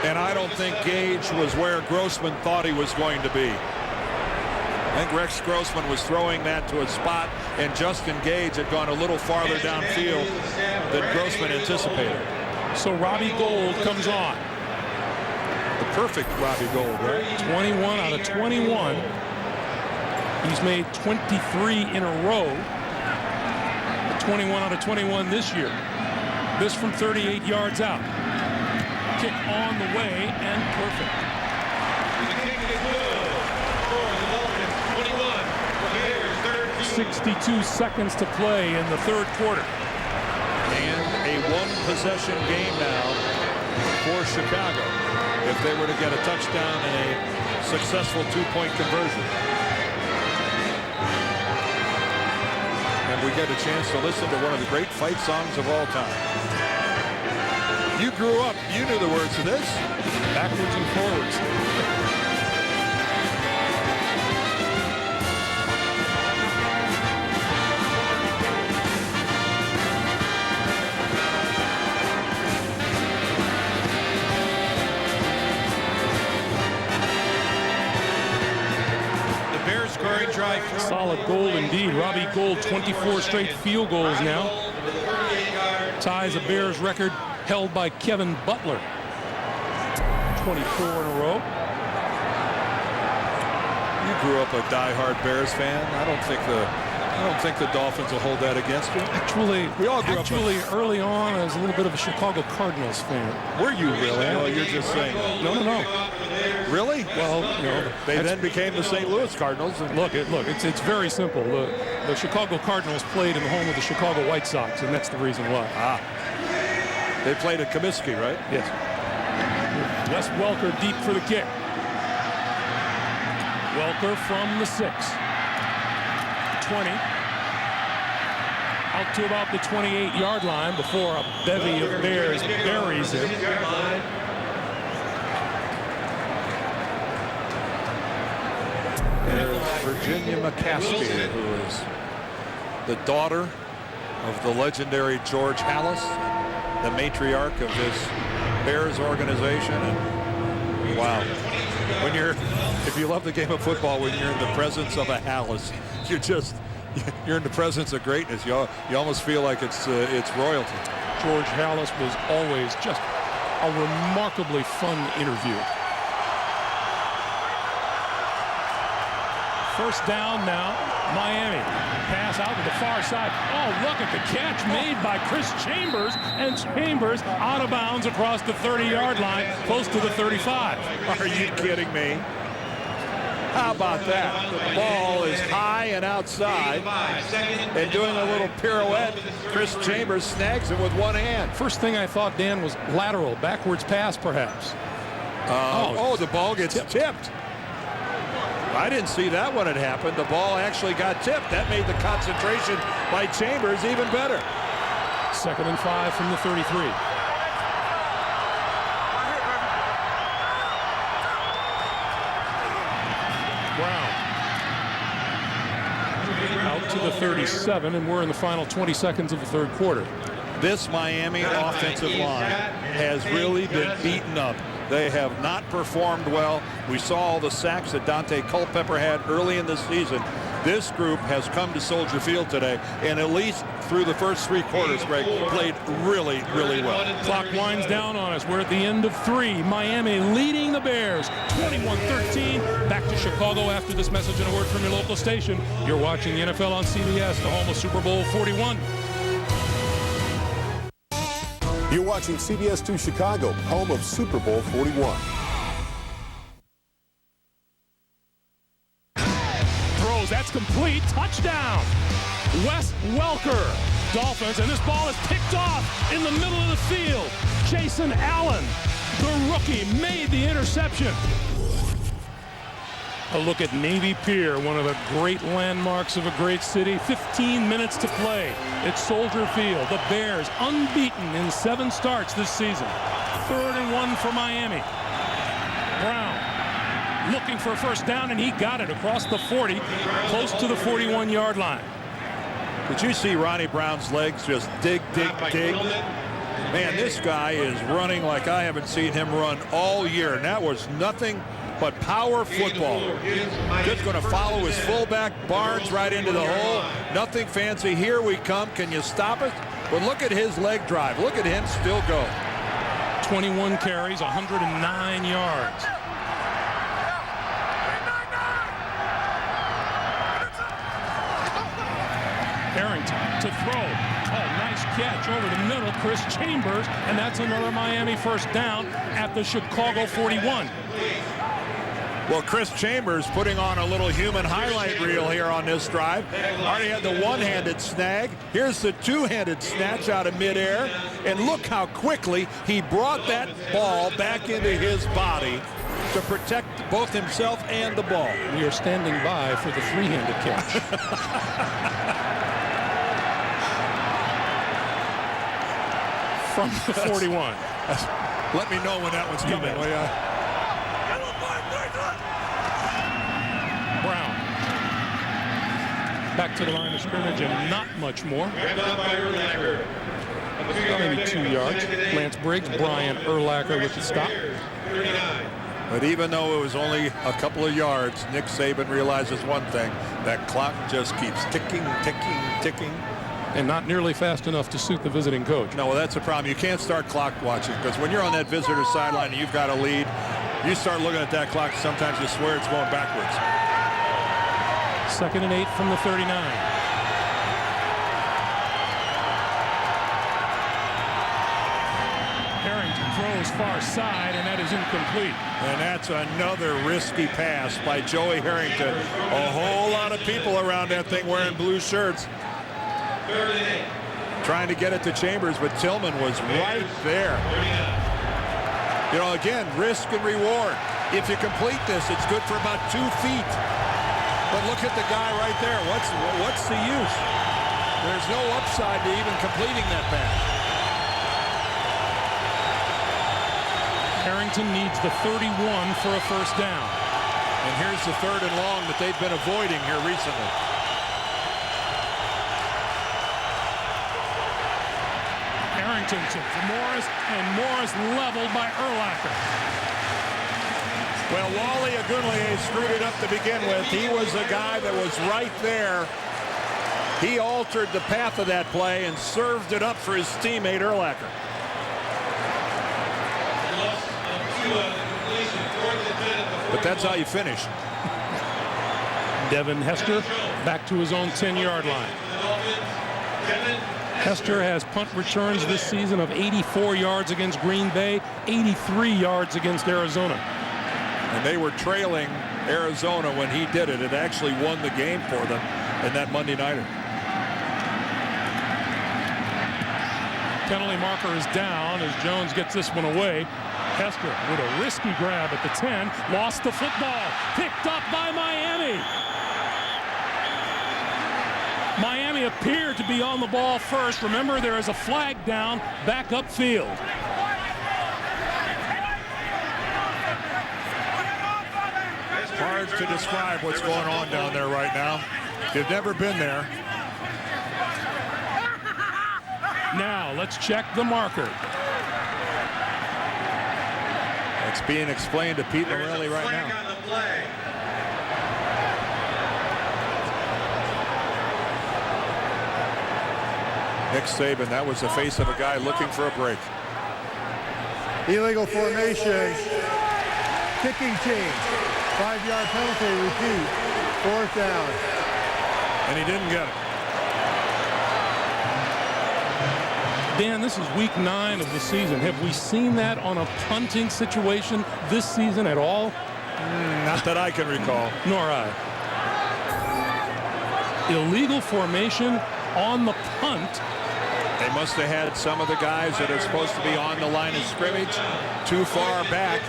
And I don't think Gage was where Grossman thought he was going to be. I think Rex Grossman was throwing that to a spot, and Justin Gage had gone a little farther downfield than Grossman anticipated. So Robbie Gould comes on. The perfect Robbie Gould, right? 21 out of 21. He's made 23 in a row. 21 out of 21 this year. This from 38 yards out. Kick on the way and perfect. 62 seconds to play in the third quarter. And a one-possession game now for Chicago if they were to get a touchdown and a successful 2-point conversion. And we get a chance to listen to one of the great fight songs of all time. You grew up, you knew the words to this. Backwards and forwards. Solid goal indeed. Robbie Gould, 24 straight field goals now. Ties a Bears record held by Kevin Butler. 24 in a row. You grew up a diehard Bears fan. I don't think the Dolphins will hold that against you. Actually, we all grew up early on, I was a little bit of a Chicago Cardinals fan. Were you really? Oh, you're just saying. No. Really? Well, you know, they then became the St. Louis Cardinals. And look, it's very simple. The Chicago Cardinals played in the home of the Chicago White Sox, and that's the reason why. They played at Comiskey, right? Yes. Wes Welker deep for the kick. Welker from the 6. 20. Out to about the 28-yard line before a bevy of Bears buries him. There's Virginia McCaskey, who is the daughter of the legendary George Halas, the matriarch of this Bears organization. And wow, if you love the game of football, when you're in the presence of a Halas, you're in the presence of greatness. You almost feel like it's royalty. George Halas was always just a remarkably fun interview. First down now, Miami. Pass out to the far side. Oh, look at the catch made by Chris Chambers, and Chambers out of bounds across the 30-yard line, close to the 35. Are you kidding me? How about that? The ball is high and outside, and doing a little pirouette, Chris Chambers snags it with one hand. First thing I thought, Dan, was lateral, backwards pass, perhaps. The ball gets tipped. I didn't see that when it happened. The ball actually got tipped. That made the concentration by Chambers even better. 2nd and 5 from the 33. Out to the 37, and we're in the final 20 seconds of the third quarter. This Miami offensive line has really been beaten up. They have not performed well. We saw all the sacks that Dante Culpepper had early in the season. This group has come to Soldier Field today, and at least through the first 3 quarters, Greg, played really, really well. Clock winds down on us. We're at the end of 3. Miami leading the Bears 21-13. Back to Chicago after this message and a word from your local station. You're watching the NFL on CBS, the home of Super Bowl 41. You're watching CBS 2 Chicago, home of Super Bowl 41. Throws, that's complete. Touchdown. Wes Welker. Dolphins, and this ball is picked off in the middle of the field. Jason Allen, the rookie, made the interception. A look at Navy Pier, one of the great landmarks of a great city. 15 minutes to play at Soldier Field. The Bears unbeaten in 7 starts this season. 3rd and 1 for Miami. Brown looking for a first down, and he got it across the 40, close to the 41-yard line. Did you see Ronnie Brown's legs just dig, dig, dig? Man, this guy is running like I haven't seen him run all year, and that was nothing but power football. Just going to follow his fullback, Barnes, right into the hole. Nothing fancy. Here we come. Can you stop it? But look at his leg drive. Look at him still go. 21 carries, 109 yards. Harrington to throw. Oh, nice catch over the middle. Chris Chambers, and that's another Miami first down at the Chicago 41. Well, Chris Chambers putting on a little human highlight reel here on this drive. Already had the one-handed snag. Here's the two-handed snatch out of midair. And look how quickly he brought that ball back into his body to protect both himself and the ball. We are standing by for the three-handed catch. From the 41. Let me know when that one's coming. Will ya? Brown. Back to the line of scrimmage and not much more. Maybe 2 yards. Lance Briggs, Brian Urlacher with the stop. But even though it was only a couple of yards, Nick Saban realizes one thing. That clock just keeps ticking, ticking, ticking. And not nearly fast enough to suit the visiting coach. No, well, that's the problem. You can't start clock watching, because when you're on that visitor sideline and you've got a lead, you start looking at that clock, sometimes you swear it's going backwards. 2nd and 8 from the 39. Harrington throws far side, and that is incomplete. And that's another risky pass by Joey Harrington. A whole lot of people around that thing wearing blue shirts. Trying to get it to Chambers, but Tillman was right there. You know, again, risk and reward. If you complete this, it's good for about 2 feet. But look at the guy right there. What's the use? There's no upside to even completing that pass. Harrington needs the 31 for a first down. And here's the 3rd and long that they've been avoiding here recently. Harrington for Morris, and Morris leveled by Urlacher. Well, Wally Agunleye screwed it up to begin with. He was the guy that was right there. He altered the path of that play and served it up for his teammate Urlacher. But that's how you finish. Devin Hester back to his own 10-yard line. Hester has punt returns this season of 84 yards against Green Bay, 83 yards against Arizona. And they were trailing Arizona when he did it. It actually won the game for them in that Monday nighter. Penalty marker is down as Jones gets this one away. Hester with a risky grab at the 10, lost the football, picked up by Miami. Miami appeared to be on the ball first. Remember, there is a flag down back upfield. Hard to describe what's going on down there right now. You've never been there. Now, let's check the marker. It's being explained to Pete Morelli right now. Nick Saban, that was the face of a guy looking for a break. Illegal formation. Kicking change. 5-yard penalty. Repeat. 4th down. And he didn't get it. Dan, this is week 9 of the season. Have we seen that on a punting situation this season at all? Not that I can recall. Nor I. Illegal formation on the punt. They must have had some of the guys that are supposed to be on the line of scrimmage too far back.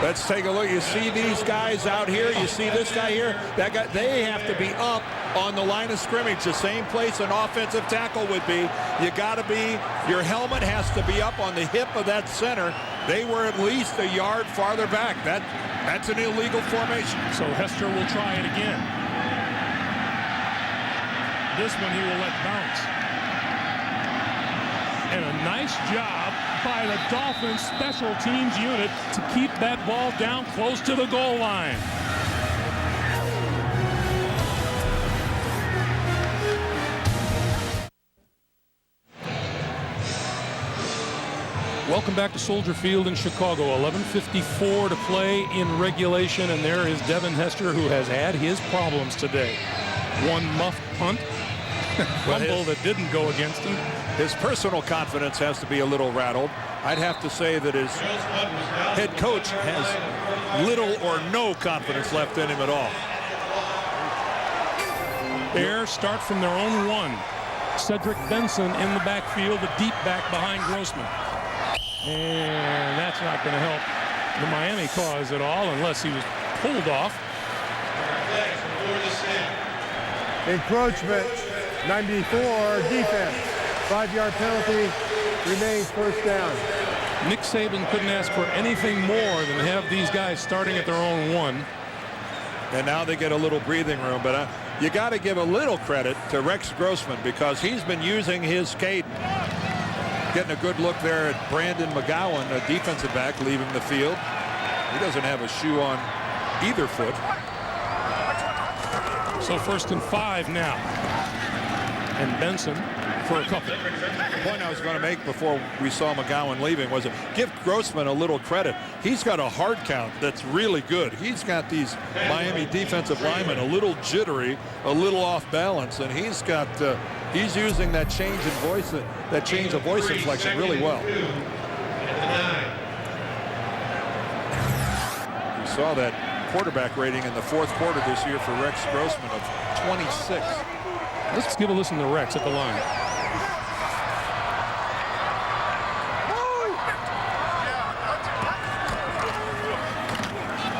Let's take a look. You see these guys out here. You see this guy here. That guy. They have to be up on the line of scrimmage, the same place an offensive tackle would be. You got to be. Your helmet has to be up on the hip of that center. They were at least a yard farther back. That's an illegal formation. So Hester will try it again. This one he will let bounce. And a nice job by the Dolphins special teams unit to keep that ball down close to the goal line. Welcome back to Soldier Field in Chicago. 11:54 to play in regulation, and there is Devin Hester, who has had his problems today. One muffed punt, fumble that didn't go against him. His personal confidence has to be a little rattled. I'd have to say that his head coach has little or no confidence left in him at all. Bears start from their own 1. Cedric Benson in the backfield, the deep back behind Grossman. And that's not going to help the Miami cause at all unless he was pulled off. Encroachment, 94, defense. 5-yard penalty, remains 1st down. Nick Saban couldn't ask for anything more than have these guys starting at their own 1. And now they get a little breathing room, but you got to give a little credit to Rex Grossman because he's been using his cadence. Getting a good look there at Brandon McGowan, a defensive back, leaving the field. He doesn't have a shoe on either foot. So 1st and 5 now. And Benson for a couple. The point I was going to make before we saw McGowan leaving was give Grossman a little credit. He's got a hard count that's really good. He's got these Miami defensive linemen a little jittery, a little off balance, and he's got he's using that change in voice, that change of voice inflection really well. We saw that quarterback rating in the 4th quarter this year for Rex Grossman of 26. Let's give a listen to Rex at the line.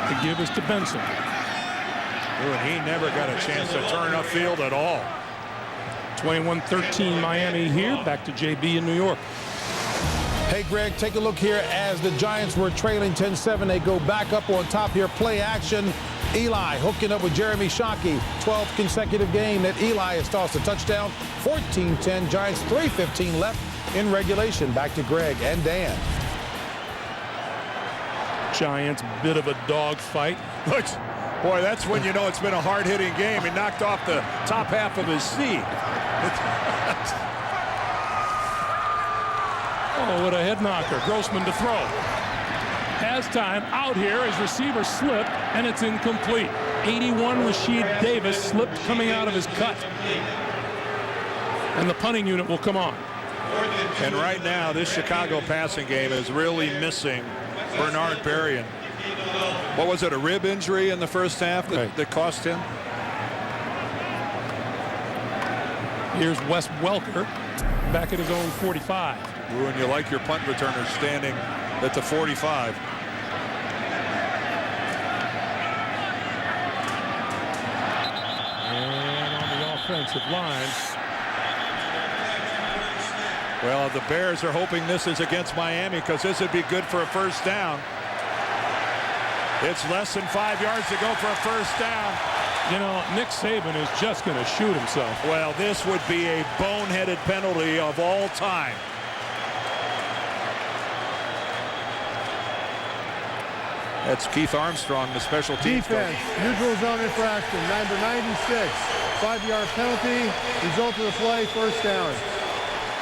The give is to Benson. And he never got a chance to turn upfield at all. 21-13 Miami here. Back to JB in New York. Hey, Greg, take a look here as the Giants were trailing 10-7. They go back up on top here. Play action. Eli hooking up with Jeremy Shockey. 12th consecutive game that Eli has tossed a touchdown. 14-10. Giants 3:15 left in regulation. Back to Greg and Dan. Giants, bit of a dogfight. Boy, that's when you know it's been a hard-hitting game. He knocked off the top half of his seat. Oh, what a head knocker. Grossman to throw. Has time out here. His receiver slipped, and it's incomplete. 81 Rasheed Davis slipped coming out of his cut. And the punting unit will come on. And right now, this Chicago passing game is really missing Bernard Berrien. What was it, a rib injury in the first half that cost him? Here's Wes Welker back at his own 45. Ooh, and you like your punt returner standing at the 45. And on the offensive line. Well, the Bears are hoping this is against Miami because this would be good for a 1st down. It's less than 5 yards to go for a first down. You know, Nick Saban is just going to shoot himself. Well, this would be a boneheaded penalty of all time. That's Keith Armstrong, the special teams defense, neutral zone infraction, number 96. 5-yard penalty, result of the play, first down.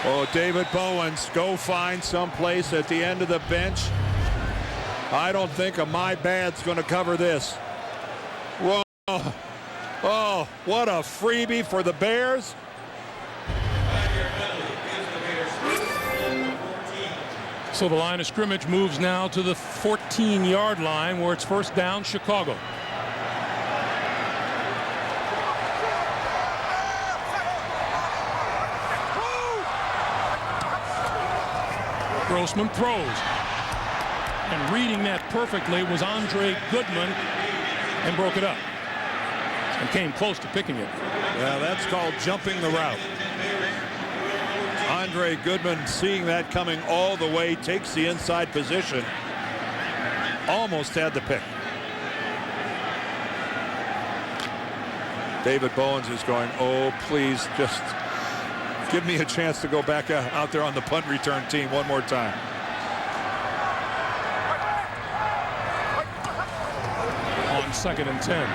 Oh, David Bowens, go find someplace at the end of the bench. I don't think a my bad's going to cover this. Whoa. Oh, what a freebie for the Bears. So the line of scrimmage moves now to the 14-yard line where it's first down, Chicago. Grossman throws. And reading that perfectly was Andre Goodman and broke it up. And came close to picking it. Yeah, that's called jumping the route. Andre Goodman, seeing that coming all the way, takes the inside position. Almost had the pick. David Bowens is going, oh, please just give me a chance to go back out there on the punt return team one more time. On 2nd and 10.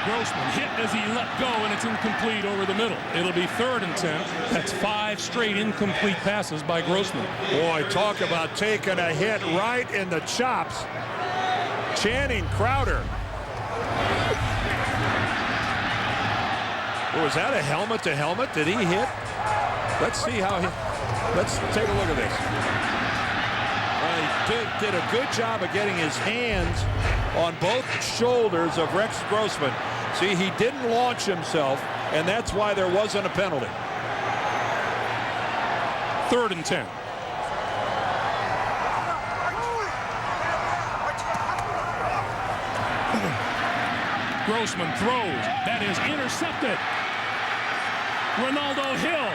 Grossman hit as he let go, and it's incomplete over the middle. It'll be 3rd and 10. That's 5 straight incomplete passes by Grossman. Boy, talk about taking a hit right in the chops. Channing Crowder. Was that a helmet to helmet? Did he hit? Let's see how he... Let's take a look at this. He did a good job of getting his hands on both shoulders of Rex Grossman. See, he didn't launch himself, and that's why there wasn't a penalty. 3rd and 10. Grossman throws. That is intercepted. Ronaldo Hill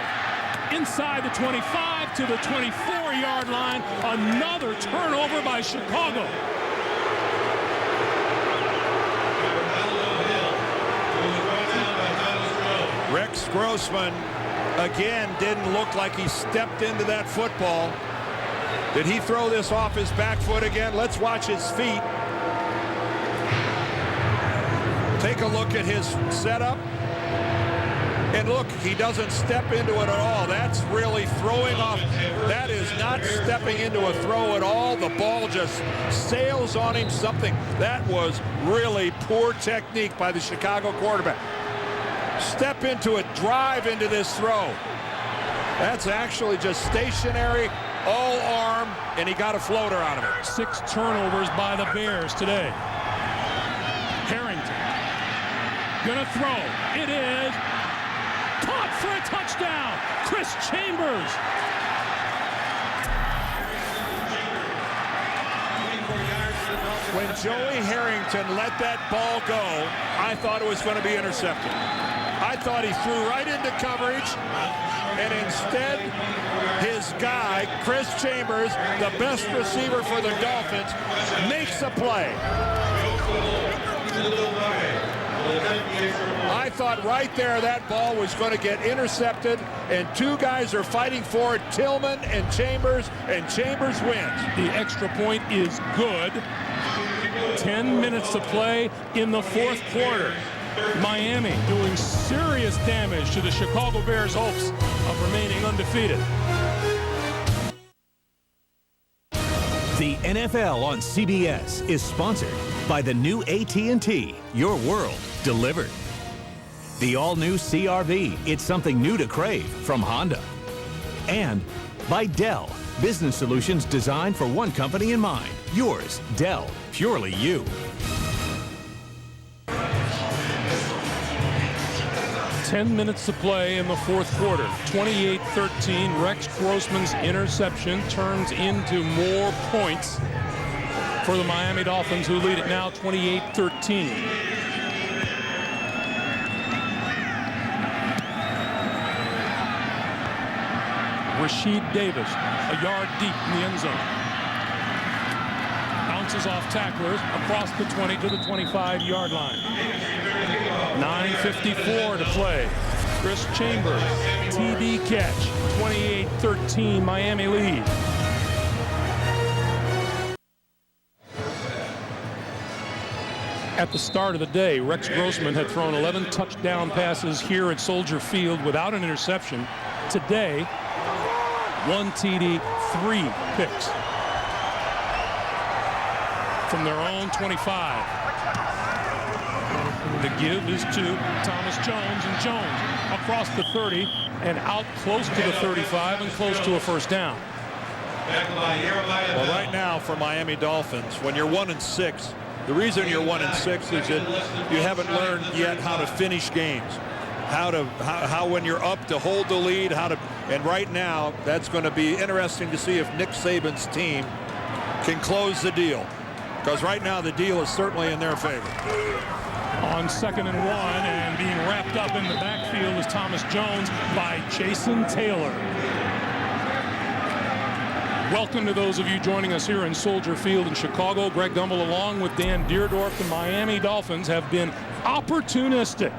inside the 25 to the 24-yard line. Another turnover by Chicago. Rex Grossman, again, didn't look like he stepped into that football. Did he throw this off his back foot again? Let's watch his feet. Take a look at his setup. And look, he doesn't step into it at all. That's really throwing off. That is not stepping into a throw at all. The ball just sails on him. Something that was really poor technique by the Chicago quarterback. Step into it, drive into this throw. That's actually just stationary, all arm, and he got a floater out of it. 6 turnovers by the Bears today. Harrington gonna throw. It is caught for a touchdown. Chris Chambers. When Joey Harrington let that ball go, I thought it was going to be intercepted. I thought he threw right into coverage, and instead his guy, Chris Chambers, the best receiver for the Dolphins, makes a play. I thought right there that ball was going to get intercepted, and 2 guys are fighting for it, Tillman and Chambers wins. The extra point is good. 10 minutes to play in the 4th quarter. Miami doing serious damage to the Chicago Bears' hopes of remaining undefeated. The NFL on CBS is sponsored by the new AT&T, your world delivered. The all-new CR-V, it's something new to crave from Honda. And by Dell, business solutions designed for one company in mind. Yours, Dell, purely you. Ten minutes to play in the 4th quarter. 28-13. Rex Grossman's interception turns into more points for the Miami Dolphins, who lead it now 28-13. Rasheed Davis, a yard deep in the end zone. bounces off tacklers across the 20 to the 25-yard line. 9:54 to play. Chris Chambers, TD catch, 28-13, Miami lead. At the start of the day, Rex Grossman had thrown 11 touchdown passes here at Soldier Field without an interception. Today, 1 TD, 3 picks from their own 25. The give is to Thomas Jones, and Jones across the 30 and out close to the 35 and close to a first down. Well, right now for Miami Dolphins, when you're 1-6, the reason you're 1-6 is that you haven't learned yet how to finish games, how when you're up to hold the lead, and right now that's going to be interesting to see if Nick Saban's team can close the deal, because right now the deal is certainly in their favor. On 2nd and 1, and being wrapped up in the backfield is Thomas Jones by Jason Taylor. Welcome to those of you joining us here in Soldier Field in Chicago. Greg Gumbel along with Dan Dierdorf. The Miami Dolphins have been opportunistic.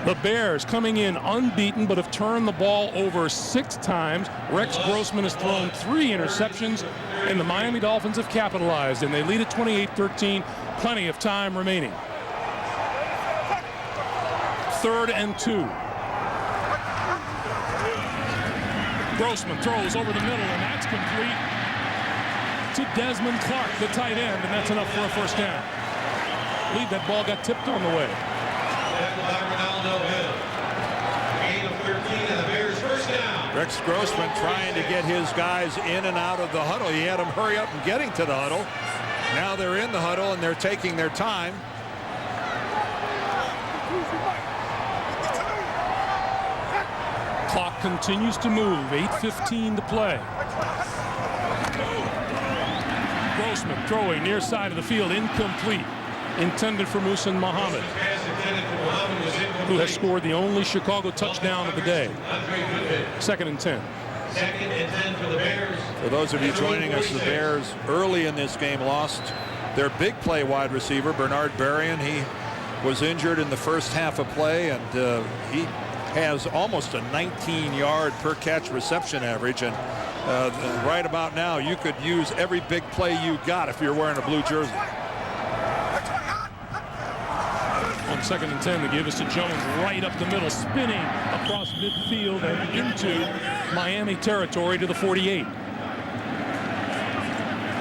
The Bears coming in unbeaten, but have turned the ball over 6 times. Rex Grossman has thrown 3 interceptions, and the Miami Dolphins have capitalized, and they lead at 28-13. Plenty of time remaining. 3rd and 2. Grossman throws over the middle, and that's complete to Desmond Clark, the tight end, and that's enough for a first down. I believe that ball got tipped on the way. Rex Grossman trying to get his guys in and out of the huddle. He had them hurry up and getting to the huddle. Now they're in the huddle, and they're taking their time. Clock continues to move. 8:15 to play. Grossman throwing near side of the field, incomplete. Intended for Muhsin Muhammad, who has scored the only Chicago touchdown of the day. 2nd and 10. 2nd and 10 for the Bears. For those of you joining us, the Bears early in this game lost their big play wide receiver, Bernard Berrien. He was injured in the first half of play, and he has almost a 19-yard per catch reception average, and right about now you could use every big play you got if you're wearing a blue jersey. On 2nd and 10, the give is to Jones right up the middle, spinning across midfield and into Miami territory to the 48.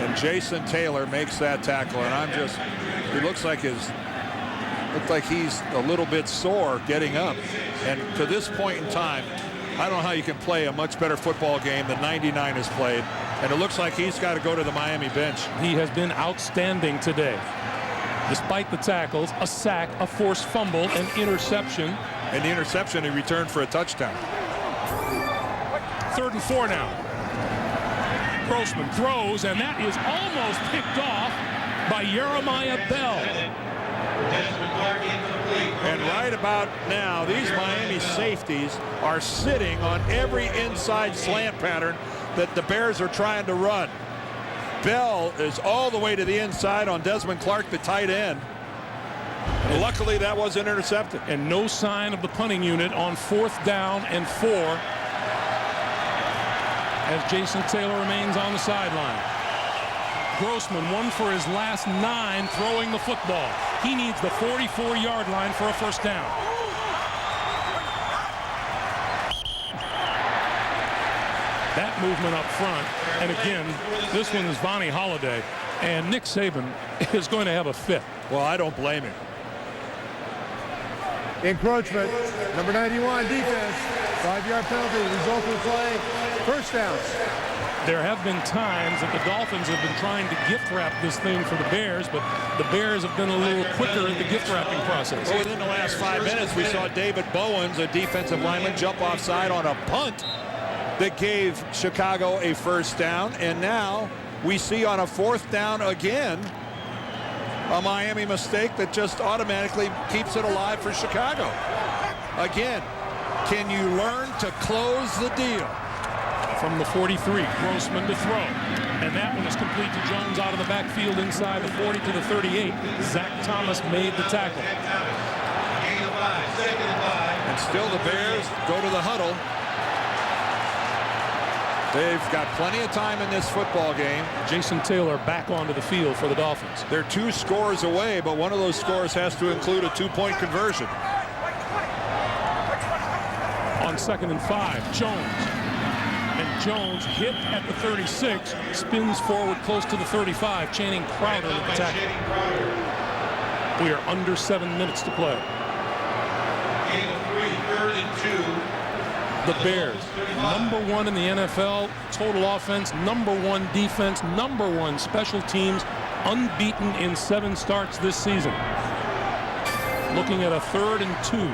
And Jason Taylor makes that tackle, and he looks like he's a little bit sore getting up. And to this point in time, I don't know how you can play a much better football game than 99 has played. And it looks like he's got to go to the Miami bench. He has been outstanding today. Despite the tackles, a sack, a forced fumble, an interception. And the interception he returned for a touchdown. 3rd and 4 now. Grossman throws, and that is almost picked off by Jeremiah Bell. And right about now, these Miami safeties are sitting on every inside slant pattern that the Bears are trying to run. Bell is all the way to the inside on Desmond Clark, the tight end. And luckily, that wasn't intercepted. And no sign of the punting unit on 4th down and 4 as Jason Taylor remains on the sideline. Grossman, 1 for his last 9 throwing the football. He needs the 44-yard line for a first down. That movement up front, and again, this one is Vonnie Holiday, and Nick Saban is going to have a fit. Well, I don't blame him. Encroachment, number 91, defense, 5-yard penalty, result of the play, first downs. There have been times that the Dolphins have been trying to gift wrap this thing for the Bears, but the Bears have been a little quicker at the gift wrapping process. Well, within the last 5 minutes, we saw David Bowens, a defensive lineman, jump offside on a punt that gave Chicago a first down, and now we see on a 4th down again a Miami mistake that just automatically keeps it alive for Chicago. Again, can you learn to close the deal? From the 43, Grossman to throw. And that one is complete to Jones out of the backfield inside the 40 to the 38. Zach Thomas made the tackle. And still the Bears go to the huddle. They've got plenty of time in this football game. Jason Taylor back onto the field for the Dolphins. They're 2 scores away, but one of those scores has to include a 2-point conversion. On 2nd and 5, Jones. And Jones hit at the 36, spins forward close to the 35. Channing Crowder with the tackle. We are under 7 minutes to play. Game of 3, 3rd and 2. The Bears, #1 in the NFL, total offense, #1 defense, #1 special teams, unbeaten in 7 starts this season. Looking at a 3rd and 2.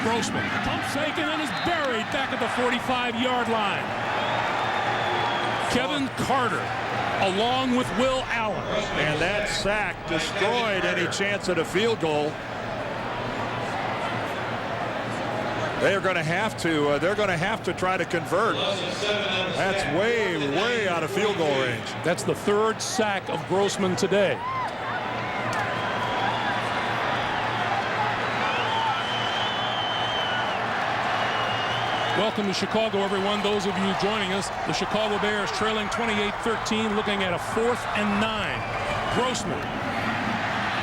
Grossman pumps fake and is buried back at the 45-yard line. Kevin Carter along with Will Allen. And that sack destroyed any chance at a field goal. They're going to have to. They're going to have to try to convert. That's way out of field goal range. That's the 3rd sack of Grossman today. Welcome to Chicago, everyone. Those of you joining us, the Chicago Bears trailing 28-13, looking at a 4th and 9. Grossman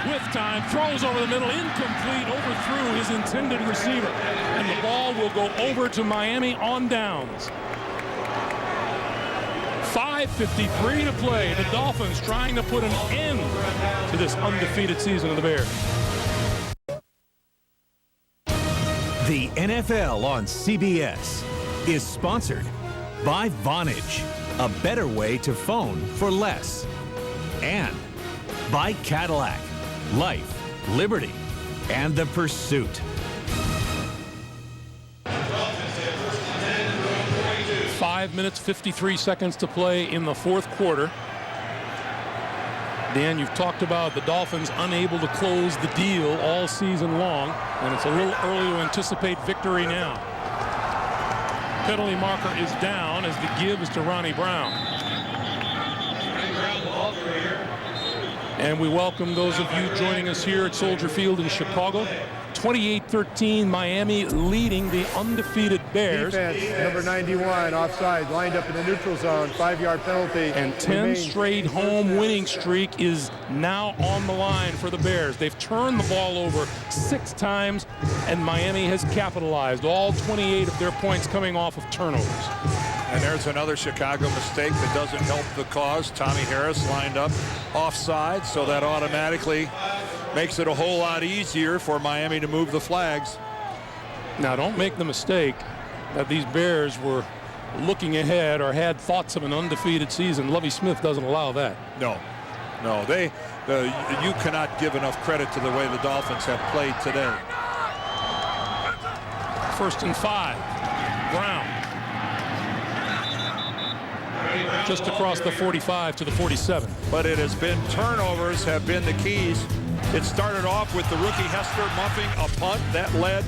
with time, throws over the middle, incomplete, overthrew his intended receiver. And the ball will go over to Miami on downs. 5:53 to play. The Dolphins trying to put an end to this undefeated season of the Bears. The NFL on CBS is sponsored by Vonage, a better way to phone for less. And by Cadillac, life, liberty, and the pursuit. 5 minutes, 53 seconds to play in the 4th quarter. Dan, you've talked about the Dolphins unable to close the deal all season long, and it's a little early to anticipate victory now. Penalty marker is down as the give is to Ronnie Brown. And we welcome those of you joining us here at Soldier Field in Chicago. 28-13, Miami leading the undefeated Bears. Defense, number 91, offside, lined up in the neutral zone, 5-yard penalty. And 10 straight home winning streak is now on the line for the Bears. They've turned the ball over 6 times, and Miami has capitalized. All 28 of their points coming off of turnovers. And there's another Chicago mistake that doesn't help the cause. Tommy Harris lined up offside, so that automatically makes it a whole lot easier for Miami to move the flags. Now, don't make the mistake that these Bears were looking ahead or had thoughts of an undefeated season. Lovie Smith doesn't allow that. No, you cannot give enough credit to the way the Dolphins have played today. 1st and 5. Brown. Just across the 45 to the 47. But it has been turnovers have been the keys. It started off with the rookie Hester muffing a punt that led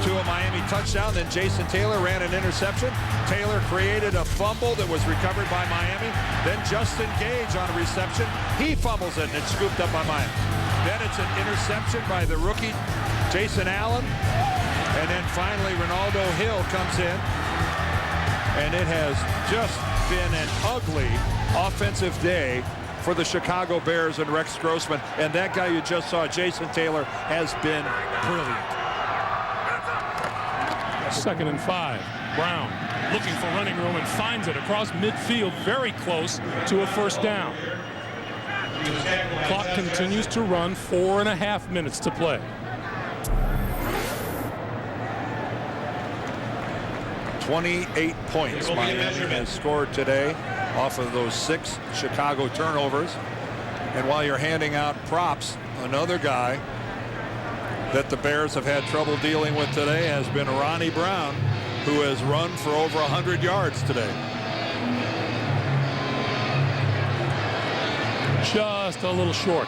to a Miami touchdown. Then Jason Taylor ran an interception. Taylor created a fumble that was recovered by Miami. Then Justin Gage on a reception. He fumbles it and it's scooped up by Miami. Then it's an interception by the rookie Jason Allen. And then finally Ronaldo Hill comes in. And it has just been an ugly offensive day for the Chicago Bears and Rex Grossman. And that guy you just saw, Jason Taylor, has been brilliant. 2nd and 5. Brown looking for running room and finds it across midfield, very close to a 1st down. Clock continues to run, 4.5 minutes to play. $28 points Miami has scored today off of those 6 Chicago turnovers. And while you're handing out props, another guy that the Bears have had trouble dealing with today has been Ronnie Brown, who has run for over 100 yards today. Just a little short.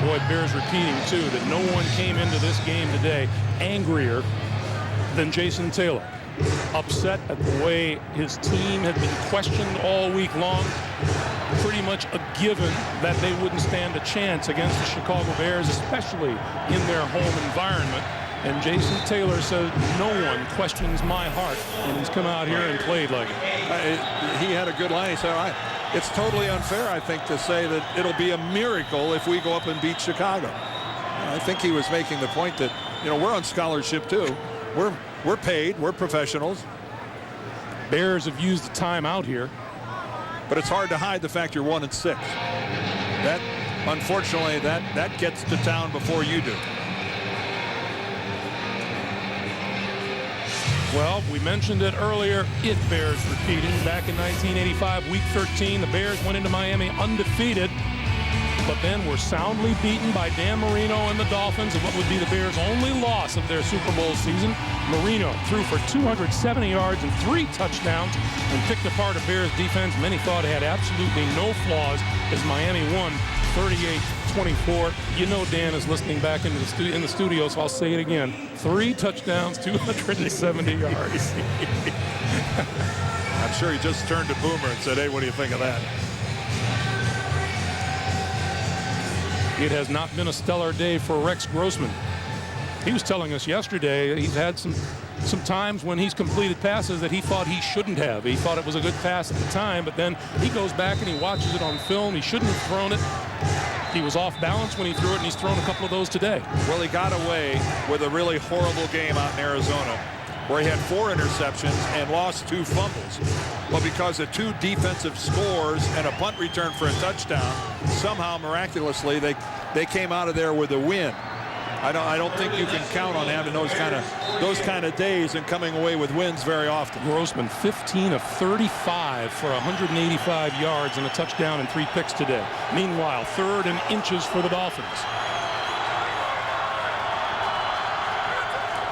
Boy, Bears repeating, too, that no one came into this game today angrier than Jason Taylor. upset at the way his team had been questioned all week long. Pretty much a given that they wouldn't stand a chance against the Chicago Bears, especially in their home environment. And Jason Taylor said, no one questions my heart, and he's come out here and played like it. He had a good line. He said, it's totally unfair, I think, to say that it'll be a miracle if we go up and beat Chicago. I think he was making the point that, you know, we're on scholarship too. We're paid. We're professionals. Bears have used the timeout here. But it's hard to hide the fact you're 1-6. That, unfortunately, that gets to town before you do. Well, we mentioned it earlier. It bears repeating. Back in 1985, Week 13, the Bears went into Miami undefeated, but then were soundly beaten by Dan Marino and the Dolphins in what would be the Bears' only loss of their Super Bowl season. Marino threw for 270 yards and 3 touchdowns and picked apart a Bears defense many thought had absolutely no flaws as Miami won 38-24. You know Dan is listening back in the studio, so I'll say it again. 3 touchdowns, 270 yards. I'm sure he just turned to Boomer and said, hey, what do you think of that? It has not been a stellar day for Rex Grossman. He was telling us yesterday he's had some times when he's completed passes that he thought he shouldn't have. He thought it was a good pass at the time, but then he goes back and he watches it on film. He shouldn't have thrown it. He was off balance when he threw it, and he's thrown a couple of those today. Well, he got away with a really horrible game out in Arizona where he had 4 interceptions and lost 2 fumbles. But because of 2 defensive scores and a punt return for a touchdown, somehow miraculously they came out of there with a win. I don't think you can count on having those kind of days and coming away with wins very often. Grossman 15 of 35 for 185 yards and a touchdown and 3 picks today. Meanwhile, 3rd and inches for the Dolphins.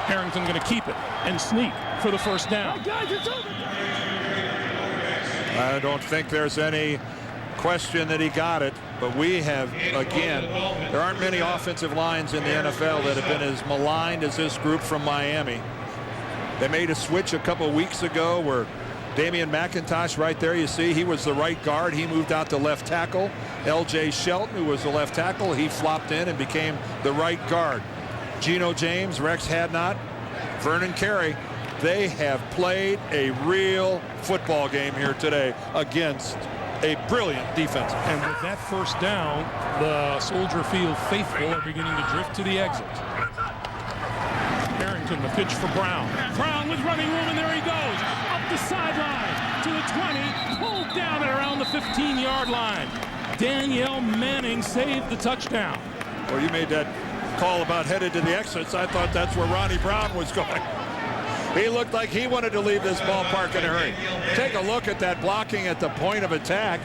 Harrington going to keep it and sneak for the first down. I don't think there's any question that he got it, but we have, again, there aren't many offensive lines in the NFL that have been as maligned as this group from Miami. They made a switch a couple weeks ago where Damian McIntosh, right there, you see, he was the right guard. He moved out to left tackle. L.J. Shelton, who was the left tackle, he flopped in and became the right guard. Geno James, Rex Hadnot, Vernon Carey, they have played a real football game here today against a brilliant defense. And with that first down, the Soldier Field faithful are beginning to drift to the exit. Harrington, the pitch for Brown. Brown with running room, and there he goes. Up the sideline to the 20, pulled down at around the 15-yard line. Danielle Manning saved the touchdown. Well, you made that call about headed to the exits. I thought that's where Ronnie Brown was going. He looked like he wanted to leave this ballpark in a hurry. Take a look at that blocking at the point of attack,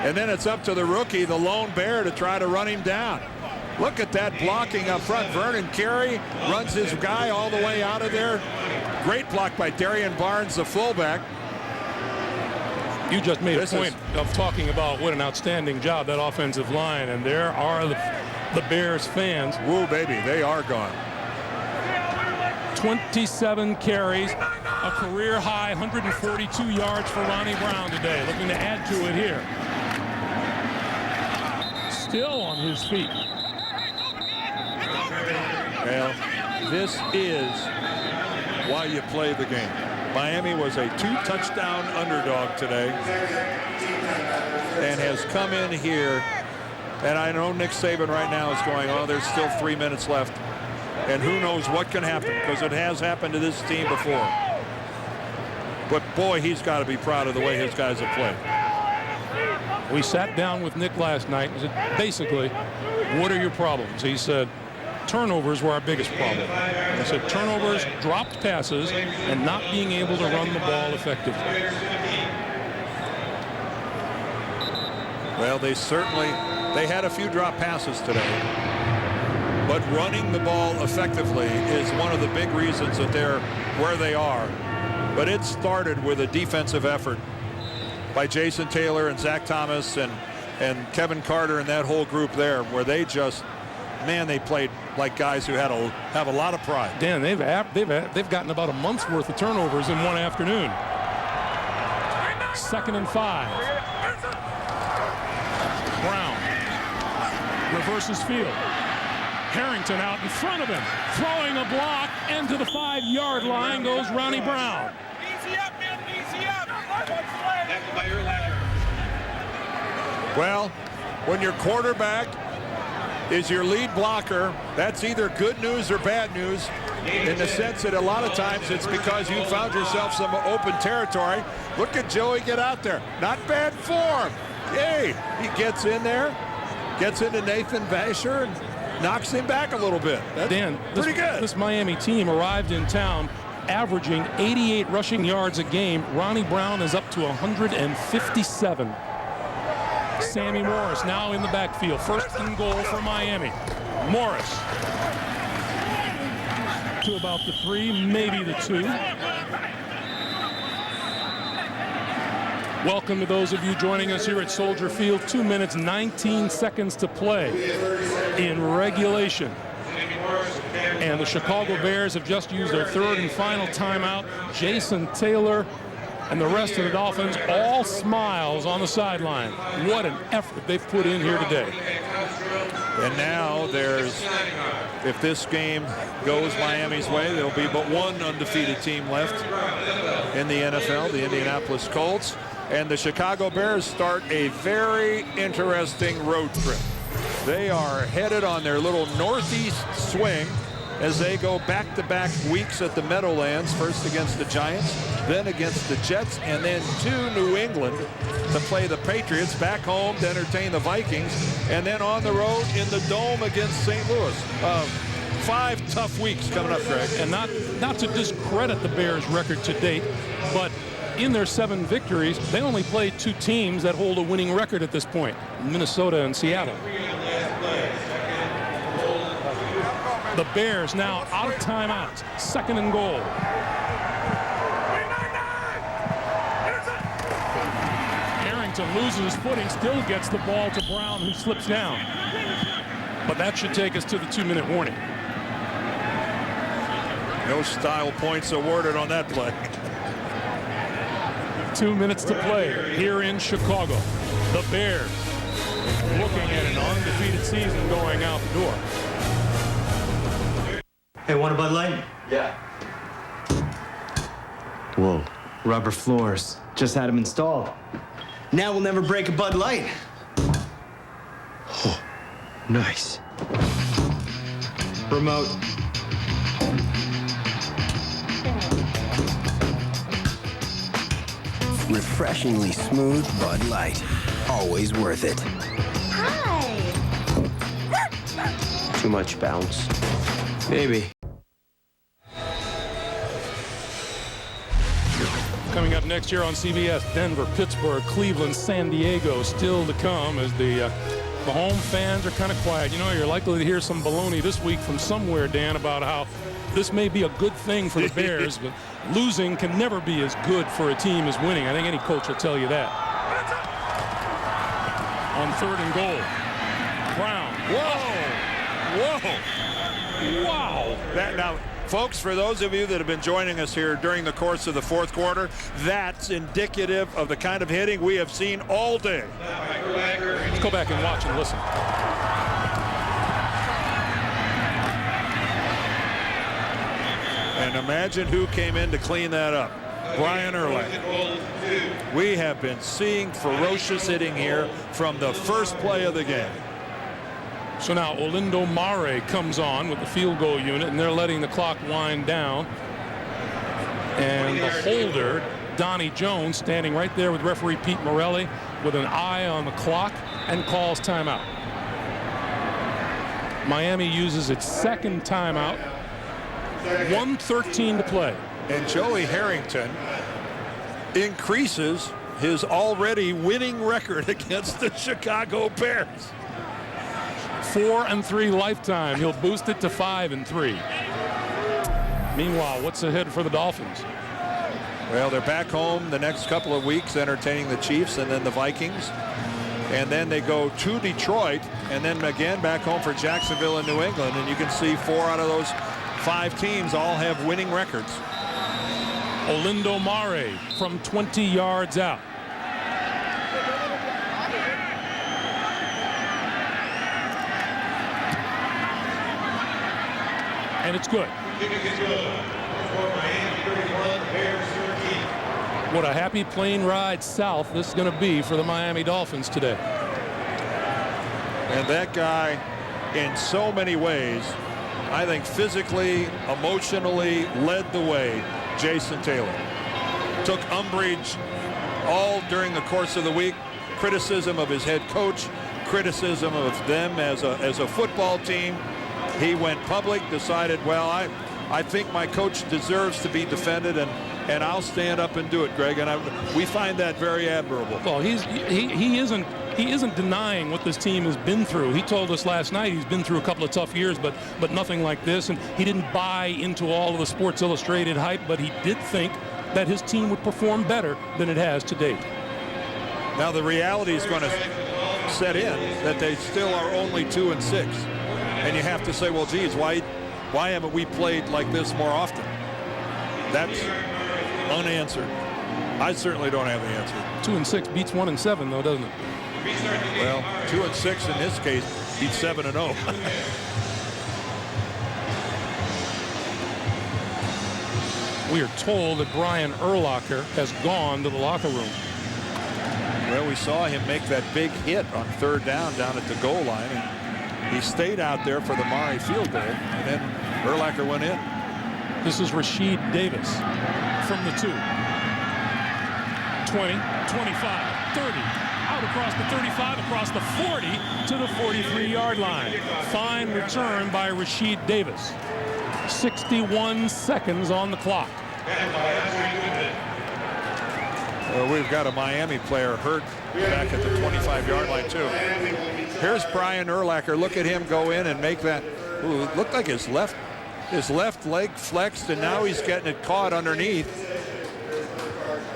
and then it's up to the rookie, the lone bear, to try to run him down. Look at that blocking up front. Vernon Carey runs his guy all the way out of there. Great block by Darian Barnes, the fullback. You just made a point of talking about what an outstanding job that offensive line, and there are the Bears fans. Woo, baby, they are gone. 27 carries, a career high 142 yards for Ronnie Brown today. Looking to add to it here. Still on his feet. Well, this is why you play the game. Miami was a 2-touchdown underdog today and has come in here, and I know Nick Saban right now is going, oh, there's still 3 minutes left. And who knows what can happen, because it has happened to this team before. But boy, he's got to be proud of the way his guys have played. We sat down with Nick last night and said, basically, what are your problems? He said, turnovers were our biggest problem. He said, turnovers, dropped passes, and not being able to run the ball effectively. Well, they had a few drop passes today. But running the ball effectively is one of the big reasons that they're where they are. But it started with a defensive effort by Jason Taylor and Zach Thomas and Kevin Carter and that whole group there, where they man, they played like guys who have a lot of pride. Dan, they've gotten about a month's worth of turnovers in one afternoon. 2nd and 5. Brown reverses field. Harrington out in front of him, throwing a block, and to the 5-yard line goes Ronnie Brown. Easy up, man, easy up. Well, when your quarterback is your lead blocker, that's either good news or bad news, in the sense that a lot of times it's because you found yourself some open territory. Look at Joey get out there. Not bad form. Hey, he gets in there, gets into Nathan Vasher, and knocks him back a little bit. That's pretty good. This Miami team arrived in town averaging 88 rushing yards a game. Ronnie Brown is up to 157. Sammy Morris now in the backfield. 1st and goal for Miami. Morris to about the 3, maybe the 2. Welcome to those of you joining us here at Soldier Field. 2 minutes, 19 seconds to play in regulation. And the Chicago Bears have just used their 3rd and final timeout. Jason Taylor and the rest of the Dolphins all smiles on the sideline. What an effort they've put in here today. And now if this game goes Miami's way, there'll be but one undefeated team left in the NFL, the Indianapolis Colts. And the Chicago Bears start a very interesting road trip. They are headed on their little northeast swing as they go back-to-back weeks at the Meadowlands, first against the Giants, then against the Jets, and then to New England to play the Patriots, back home to entertain the Vikings, and then on the road in the Dome against St. Louis. 5 tough weeks coming up, Greg. And not to discredit the Bears' record to date, but in their 7 victories, they only played 2 teams that hold a winning record at this point, Minnesota and Seattle. The Bears now out of timeouts. 2nd and goal. Harrington loses his footing, still gets the ball to Brown, who slips down. But that should take us to the 2-minute warning. No style points awarded on that play. 2 minutes to play here in Chicago. The Bears looking at an undefeated season going out the door. Hey, want a Bud Light? Yeah. Whoa. Rubber floors. Just had them installed. Now we'll never break a Bud Light. Oh, nice. Remote. Refreshingly smooth Bud Light. Always worth it. Hi. Too much bounce. Maybe. Coming up next year on CBS, Denver, Pittsburgh, Cleveland, San Diego still to come as the home fans are kind of quiet. You know, you're likely to hear some baloney this week from somewhere, Dan, about how this may be a good thing for the Bears, but losing can never be as good for a team as winning. I think any coach will tell you that. On 3rd and goal, Brown. Whoa! Wow! Now, folks, for those of you that have been joining us here during the course of the 4th quarter, that's indicative of the kind of hitting we have seen all day. Let's go back and watch and listen. And imagine who came in to clean that up. Brian Urlacher. We have been seeing ferocious hitting here from the first play of the game. So now Olindo Mare comes on with the field goal unit, and they're letting the clock wind down. And the holder, Donnie Jones, standing right there with referee Pete Morelli with an eye on the clock and calls timeout. Miami uses its 2nd timeout. 1:13 to play. And Joey Harrington increases his already winning record against the Chicago Bears. 4-3 lifetime. He'll boost it to 5-3. Meanwhile, what's ahead for the Dolphins? Well, they're back home the next couple of weeks entertaining the Chiefs and then the Vikings. and then they go to Detroit, and then again back home for Jacksonville and New England. And you can see 4 out of those 5 teams all have winning records. Olindo Mare from 20 yards out. And it's good. What a happy plane ride south this is going to be for the Miami Dolphins today. And that guy, in so many ways, I think physically, emotionally led the way. Jason Taylor took umbrage all during the course of the week. Criticism of his head coach, criticism of them as a football team. He went public, decided, well, I think my coach deserves to be defended, and I'll stand up and do it, Greg. And we find that very admirable. Well, he isn't denying what this team has been through. He told us last night he's been through a couple of tough years, but nothing like this. And he didn't buy into all of the Sports Illustrated hype, but he did think that his team would perform better than it has to date. Now the reality is going to set in that they still are only 2-6. And you have to say, well, geez, why haven't we played like this more often? That's unanswered. I certainly don't have the answer. 2-6 beats 1-7, though, doesn't it? Well, 2-6 in this case beats 7-0. We are told that Brian Urlacher has gone to the locker room. Well, we saw him make that big hit on 3rd down at the goal line. And he stayed out there for the Murray field goal, and then Urlacher went in. This is Rashid Davis from the 2. 20, 25, 30, out across the 35, across the 40 to the 43-yard line. Fine return by Rashid Davis. 61 seconds on the clock. Well, we've got a Miami player hurt back at the 25-yard line, too. Here's Brian Urlacher. Look at him go in and make that. Ooh, it looked like his left leg flexed, and now he's getting it caught underneath.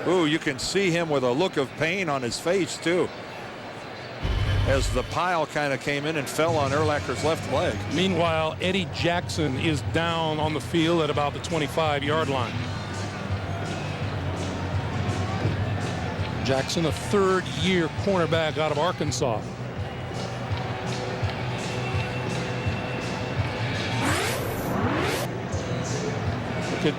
Ooh, you can see him with a look of pain on his face, too, as the pile kind of came in and fell on Urlacher's left leg. Meanwhile, Eddie Jackson is down on the field at about the 25-yard line. Jackson, a 3rd-year cornerback out of Arkansas. Look at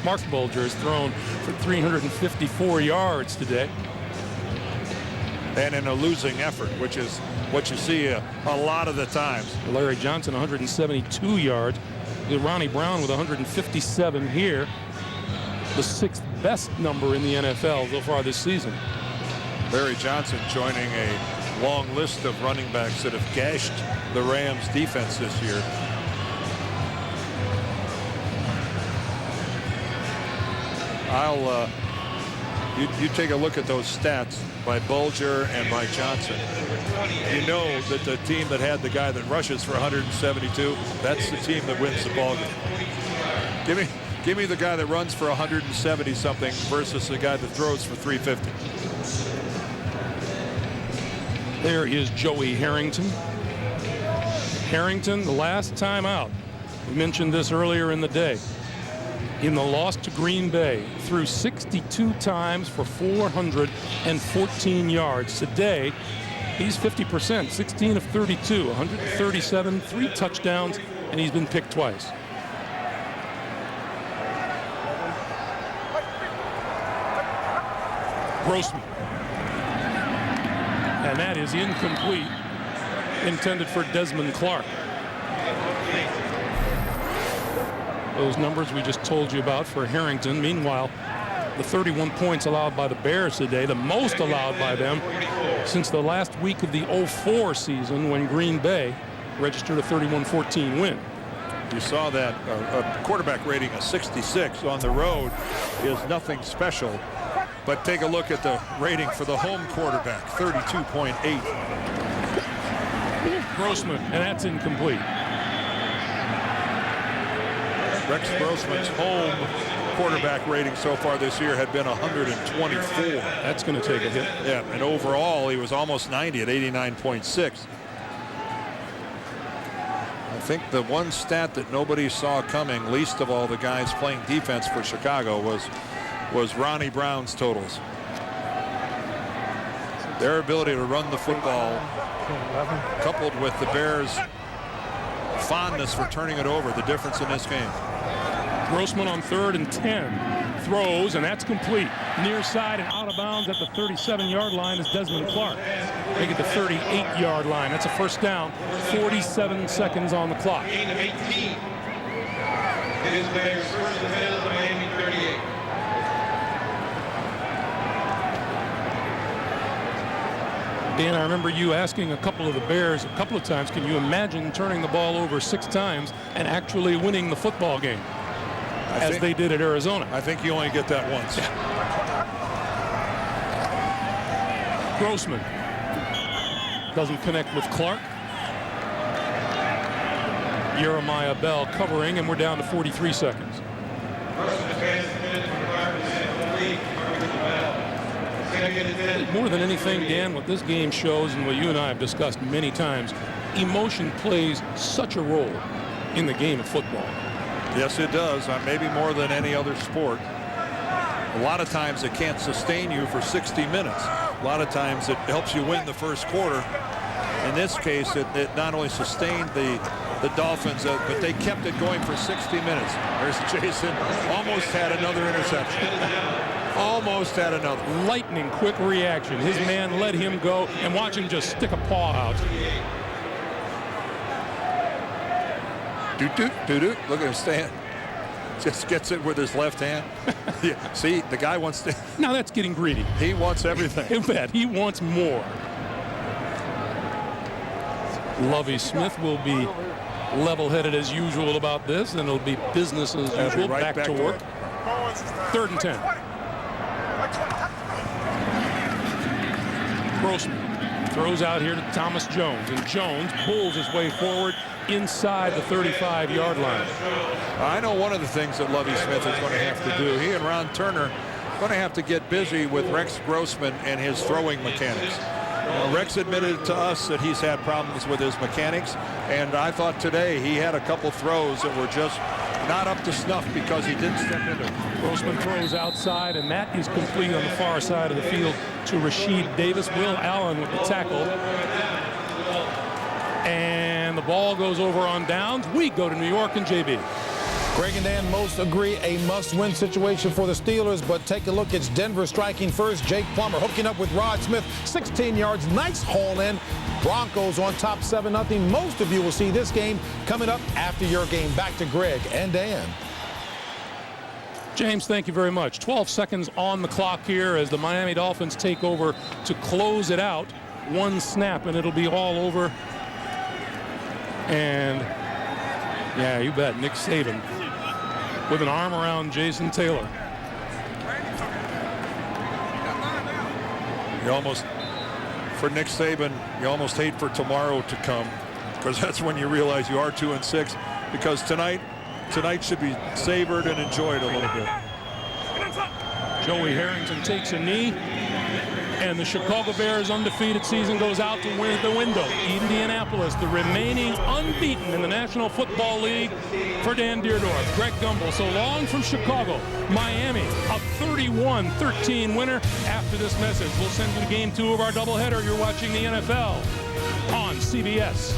Mark Bulger has thrown for 354 yards today. And in a losing effort, which is what you see a lot of the times. Larry Johnson, 172 yards. Ronnie Brown with 157 here. The 6th best number in the NFL so far this season. Larry Johnson joining a long list of running backs that have gashed the Rams defense this year. You take a look at those stats by Bulger and by Johnson. You know that the team that had the guy that rushes for 172, that's the team that wins the ball game. Give me the guy that runs for 170 something versus the guy that throws for 350. There is Joey Harrington. Harrington, the last time out, we mentioned this earlier in the day, in the loss to Green Bay, threw 62 times for 414 yards. Today, he's 50%, 16 of 32, 137, 3 touchdowns, and he's been picked twice. Grossman. And that is incomplete, intended for Desmond Clark. Those numbers we just told you about for Harrington. Meanwhile, the 31 points allowed by the Bears today, the most allowed by them since the last week of the 04 season when Green Bay registered a 31-14 win. You saw that a quarterback rating of 66 on the road is nothing special. But take a look at the rating for the home quarterback, 32.8. Grossman, and that's incomplete. Rex Grossman's home quarterback rating so far this year had been 124. That's going to take a hit. Yeah, and overall he was almost 90 at 89.6. I think the one stat that nobody saw coming, least of all the guys playing defense for Chicago, was Ronnie Brown's totals. Their ability to run the football, coupled with the Bears' fondness for turning it over, the difference in this game. Grossman on 3rd and 10. Throws, and that's complete. Near side and out of bounds at the 37-yard line is Desmond Clark. Make it the 38-yard line. That's a first down. 47 seconds on the clock. Gain of 18. It is Bears first and 10 at the Miami 38. Dan, I remember you asking a couple of the Bears a couple of times, can you imagine turning the ball over 6 times and actually winning the football game? As they did at Arizona. I think you only get that once. Grossman doesn't connect with Clark. Jeremiah Bell covering, and we're down to 43 seconds. More than anything, Dan, what this game shows and what you and I have discussed many times, emotion plays such a role in the game of football. Yes, it does. Maybe more than any other sport. A lot of times it can't sustain you for 60 minutes. A lot of times it helps you win the first quarter. In this case, it not only sustained the Dolphins, but they kept it going for 60 minutes. There's Jason. Almost had another interception. Almost had another. Lightning quick reaction. His man let him go, and watch him just stick a paw out. Look at him stand. Just gets it with his left hand. Yeah, see, the guy wants to. Now that's getting greedy. He wants everything. I bet he wants more. Lovie Smith will be level-headed as usual about this, and it'll be business as usual. Right back to work. 3rd and 10. Grossman throws out here to Thomas Jones, and Jones pulls his way forward inside the 35-yard line. I know one of the things that Lovie Smith is going to have to do. He and Ron Turner are going to have to get busy with Rex Grossman and his throwing mechanics. Rex admitted to us that he's had problems with his mechanics, and I thought today he had a couple throws that were just not up to snuff because he didn't step into it. Grossman throws outside, and that is complete on the far side of the field to Rasheed Davis. Will Allen with the tackle. And the ball goes over on downs. We go to New York and JB. Greg and Dan most agree a must-win situation for the Steelers, but take a look. It's Denver striking first. Jake Plummer hooking up with Rod Smith. 16 yards. Nice haul in. Broncos on top 7-0. Most of you will see this game coming up after your game. Back to Greg and Dan. James, thank you very much. 12 seconds on the clock here as the Miami Dolphins take over to close it out. One snap, and it'll be all over. And, yeah, you bet, Nick Saban with an arm around Jason Taylor. You almost, for Nick Saban, you almost hate for tomorrow to come, because that's when you realize you are 2-6, because tonight should be savored and enjoyed a little bit. Joey Harrington takes a knee, and the Chicago Bears' undefeated season goes out to win the window. Indianapolis, the remaining unbeaten in the National Football League for Dan Dierdorf. Greg Gumbel, so long from Chicago. Miami, a 31-13 winner. After this message, we'll send you to game 2 of our doubleheader. You're watching the NFL on CBS.